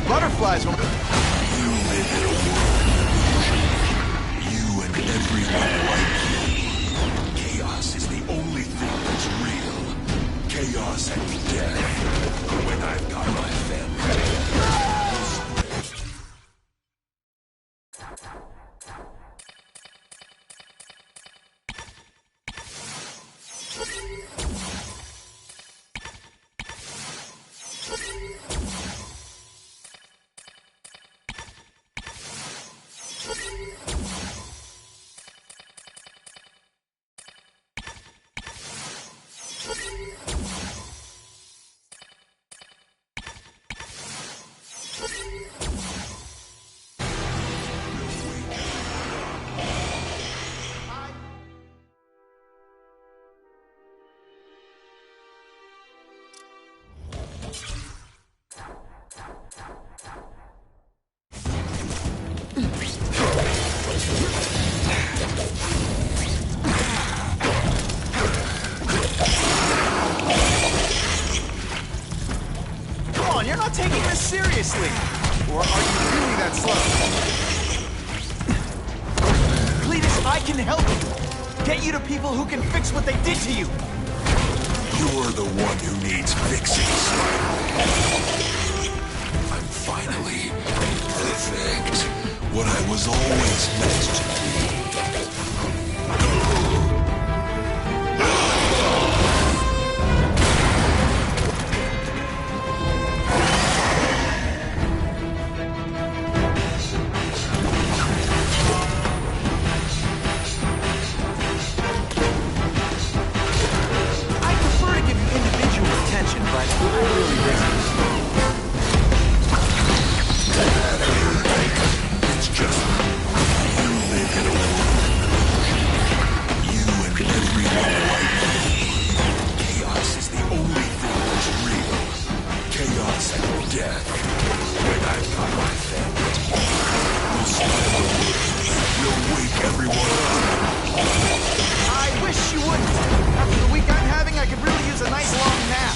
Butterflies when you live in a world of illusion. You and everyone like you. Chaos is the only thing that's real. Chaos and death. When I've got my family. You're not taking this seriously. Or are you really that slow? Cletus, I can help you. Get you to people who can fix what they did to you. You're the one who needs fixing, Spider-Man. I'm finally perfect. What I was always meant to be. It's just you live in a world. You and everyone like you. Chaos is the only thing that's real. Chaos and death. When I've got my family, we'll spider we'll wake everyone up. I wish you wouldn't. After the week I'm having, I could really use a nice long nap.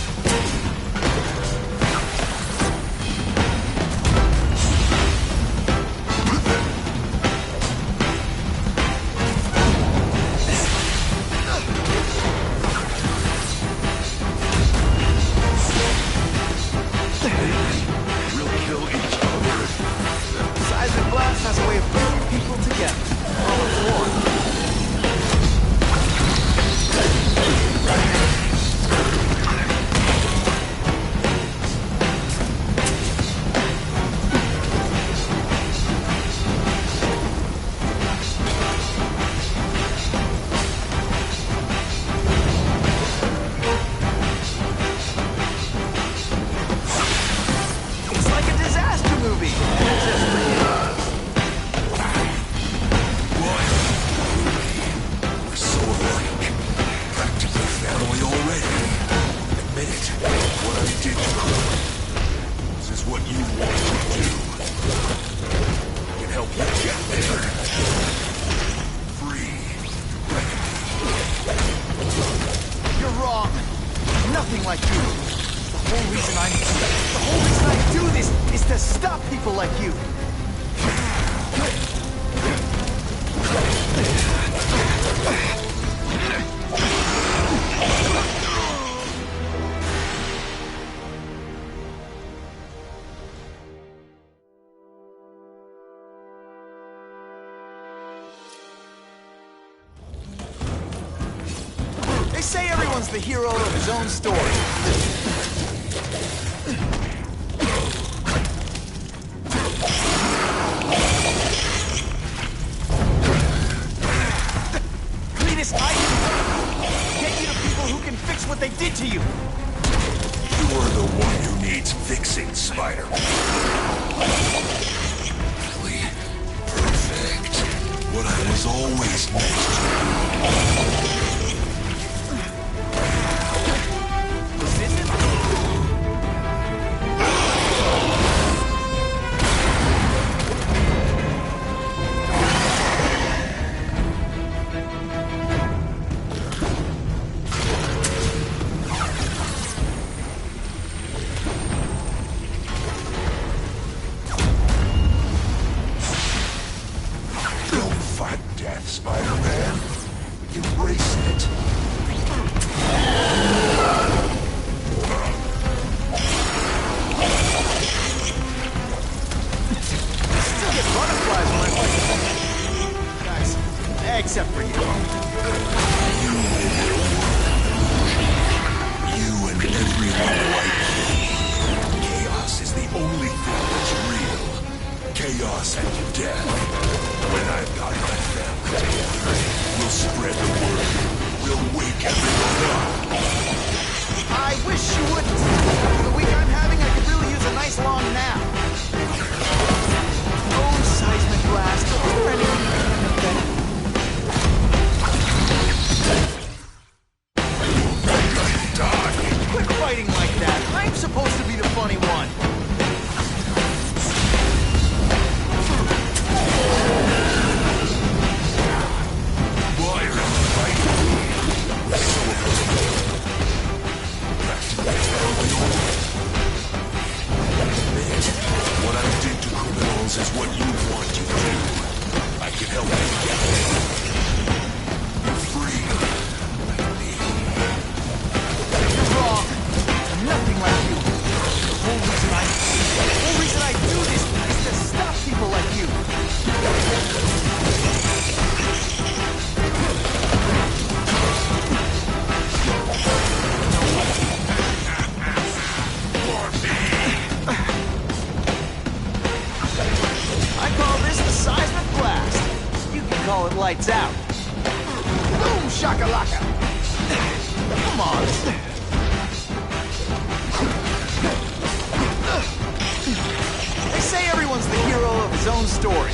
Nothing like you. The whole reason I do this is to stop people like you. They say everyone's the hero of his own story. Cletus, I can get you to people who can fix what they did to you. You are the one who needs fixing, Spider-Man. Finally, perfect. What I was always meant to be. Spider-Man, embrace it. Still get butterflies when I fight. Guys, except for you. You and everyone like you. Chaos is the only thing that's real. Chaos and death. When I've got my family together, we'll spread the word. We'll wake everyone up. I wish you wouldn't. After the week I'm having, I could really use a nice long nap. Oh, seismic blast. Is there anything you can invent? Quit fighting like that. I'm supposed to be the funny one. What I did to criminals is what you want to do. I can help you get there. You're free. Like me. You're wrong. I'm nothing like you. The whole reason I do this is to stop people like you. Seismic blast. You can call it lights out. Boom shakalaka. Come on. They say everyone's the hero of his own story.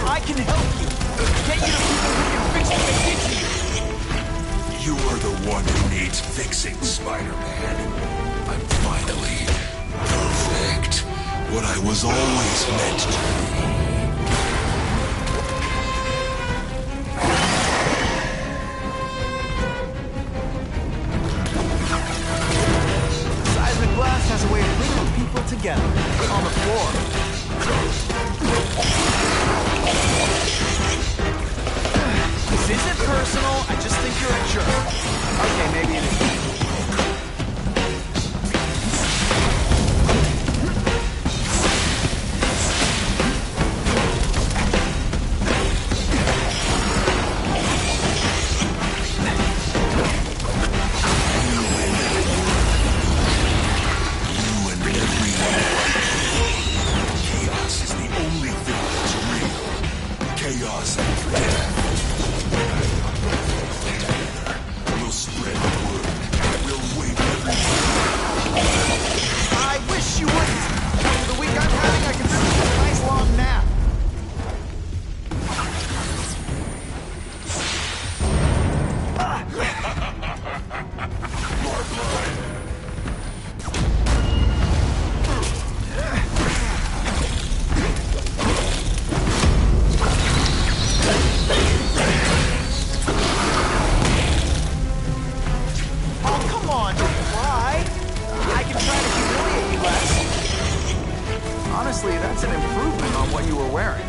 I can help you. Get you to people who can fix what they did to you. You are the one who needs fixing, Spider-Man. I'm finally perfect. What I was always meant to be. Seismic blast has a way of bringing people together on the floor. This isn't personal, I just think you're a jerk. Okay, maybe it is. Honestly, that's an improvement on what you were wearing.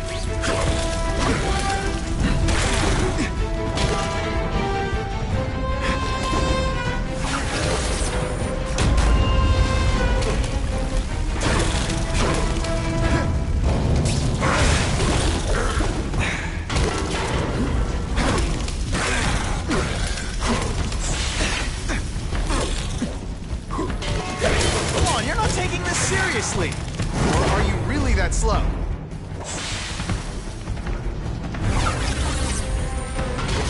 Come on, you're not taking this seriously. Or are you really that slow?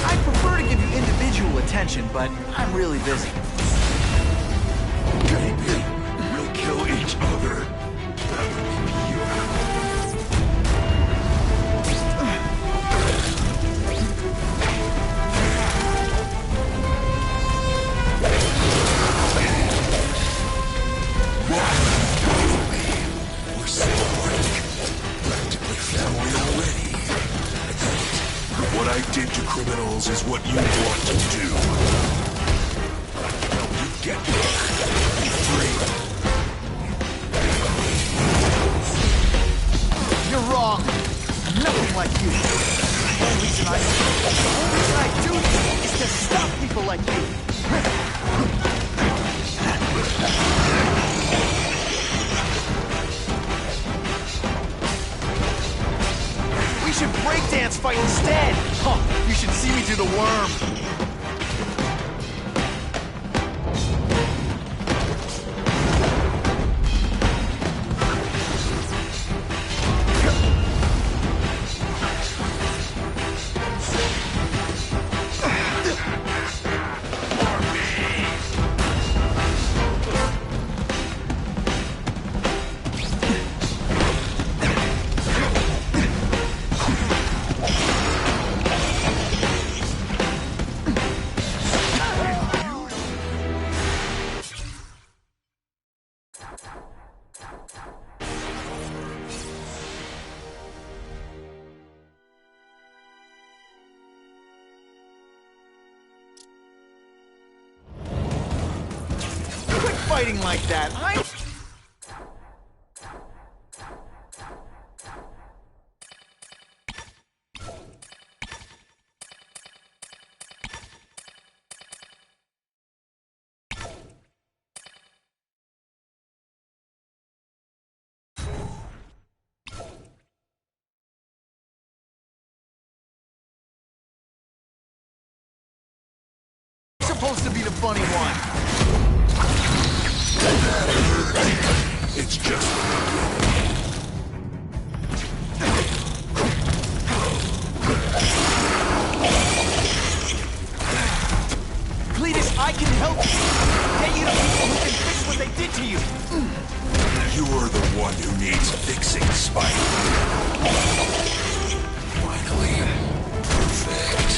I'd prefer to give you individual attention, but I'm really busy. Maybe we'll kill each other. That would be beautiful. We're so alike. Practically family already. What I did to criminals is what you want to do. Help you get free. You're wrong. I'm nothing like you. The only reason I do this is to stop people like you. We should breakdance fight instead. Huh, you should see me do the worm. Fighting like that. Supposed to be the funny one. It's just Cletus, I can help you. Get you to people who can fix what they did to you. You're the one who needs fixing, Spider. Finally, perfect.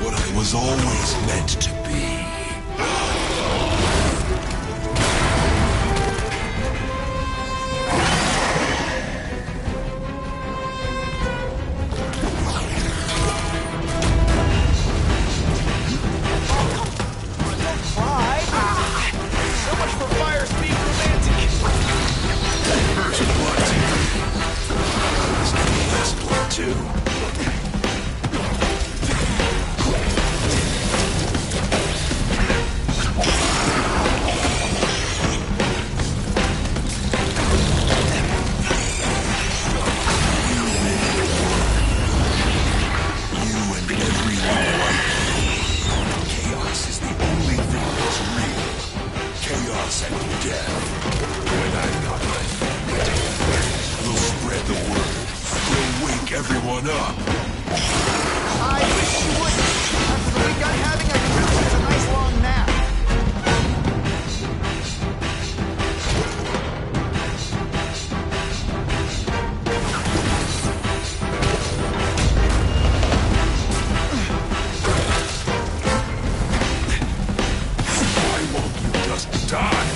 What I was always meant to be. Everyone up. I wish you would. After the week I'm having, I could really use a nice long nap. Why won't you just die?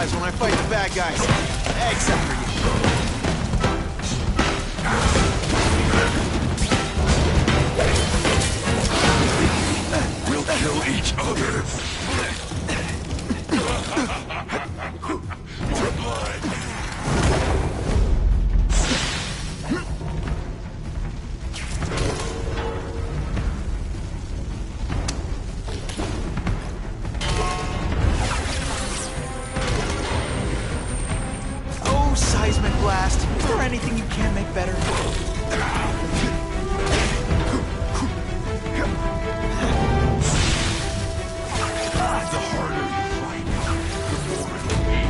lives when I fight the bad guys. Except for you. We'll kill each other. For blood. Oh, seismic blast. Is there anything you can make better? The harder you fight, the more it'll be.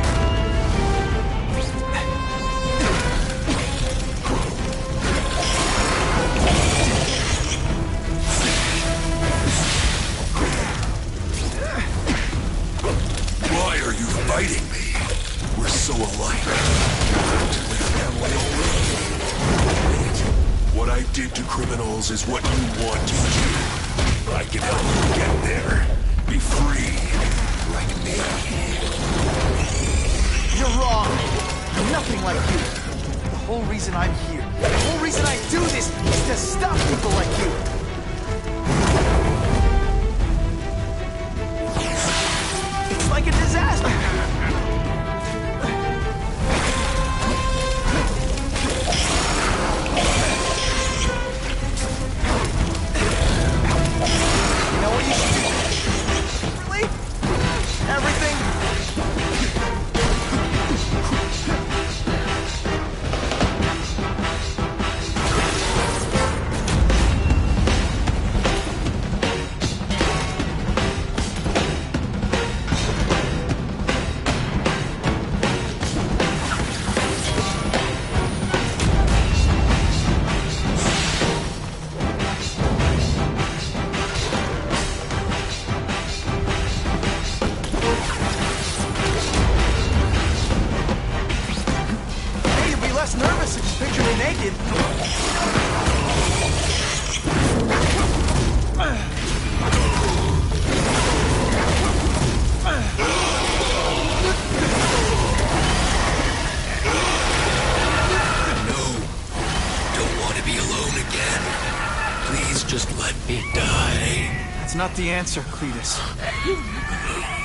Why are you fighting me? We're so alike. We're family already. Wait. What I did to criminals is what you want to do. I can help you get there. Be free, like me. You're wrong. I'm nothing like you. The whole reason I'm here, the whole reason I do this is to stop people like you. It's like a disaster. You know what you should do? Really? Everything? Hey, you'll be less nervous if you picture me naked. Don't want to be alone again. Please just let me die. That's not the answer, Cletus.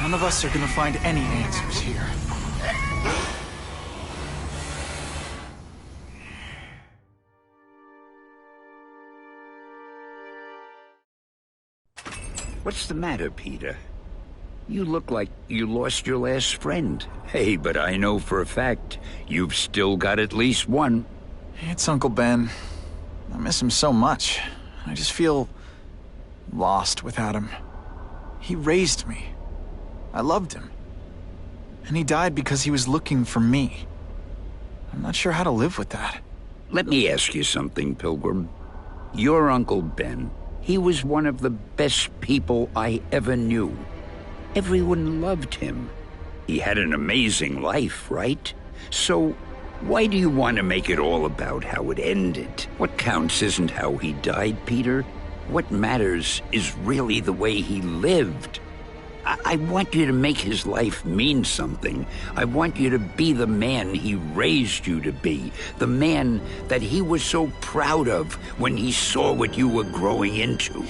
None of us are gonna find any answers here. What's the matter, Peter? You look like you lost your last friend. Hey, but I know for a fact you've still got at least one. It's Uncle Ben. I miss him so much. I just feel lost without him. He raised me. I loved him. And he died because he was looking for me. I'm not sure how to live with that. Let me ask you something, Pilgrim. Your Uncle Ben, he was one of the best people I ever knew. Everyone loved him. He had an amazing life, right? So, why do you want to make it all about how it ended? What counts isn't how he died, Peter. What matters is really the way he lived. I want you to make his life mean something. I want you to be the man he raised you to be. The man that he was so proud of when he saw what you were growing into.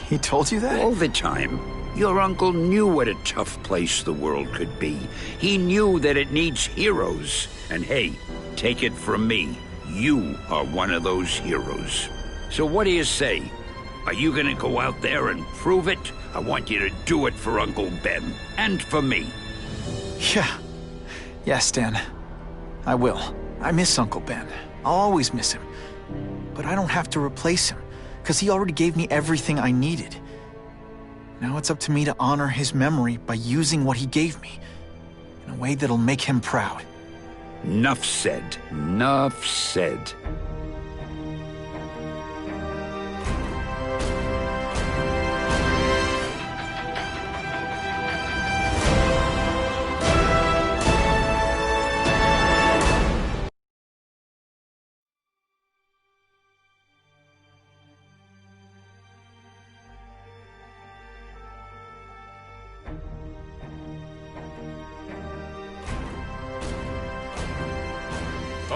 He told you that? All the time. Your uncle knew what a tough place the world could be. He knew that it needs heroes. And hey, take it from me, you are one of those heroes. So what do you say? Are you gonna go out there and prove it? I want you to do it for Uncle Ben, and for me. Yeah. Yes, Dan. I will. I miss Uncle Ben. I'll always miss him. But I don't have to replace him, because he already gave me everything I needed. Now it's up to me to honor his memory by using what he gave me, in a way that'll make him proud. Nuff said. Nuff said.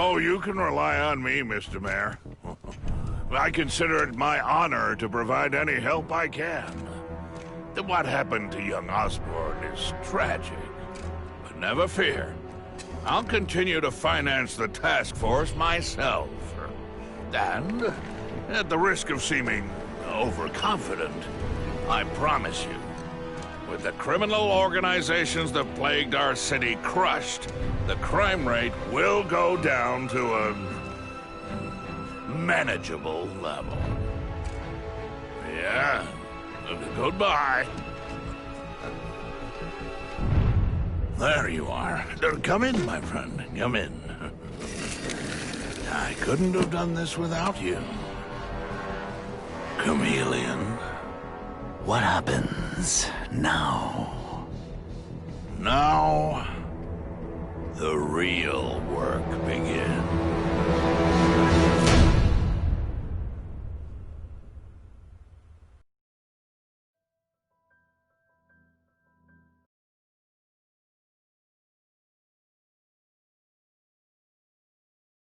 Oh, you can rely on me, Mr. Mayor. I consider it my honor to provide any help I can. What happened to young Osborn is tragic, but never fear. I'll continue to finance the task force myself. And, at the risk of seeming overconfident, I promise you, with the criminal organizations that plagued our city crushed, the crime rate will go down to a manageable level. Yeah, goodbye. There you are. Come in, my friend. Come in. I couldn't have done this without you. Chameleon. What happens now? Now, the real work begins.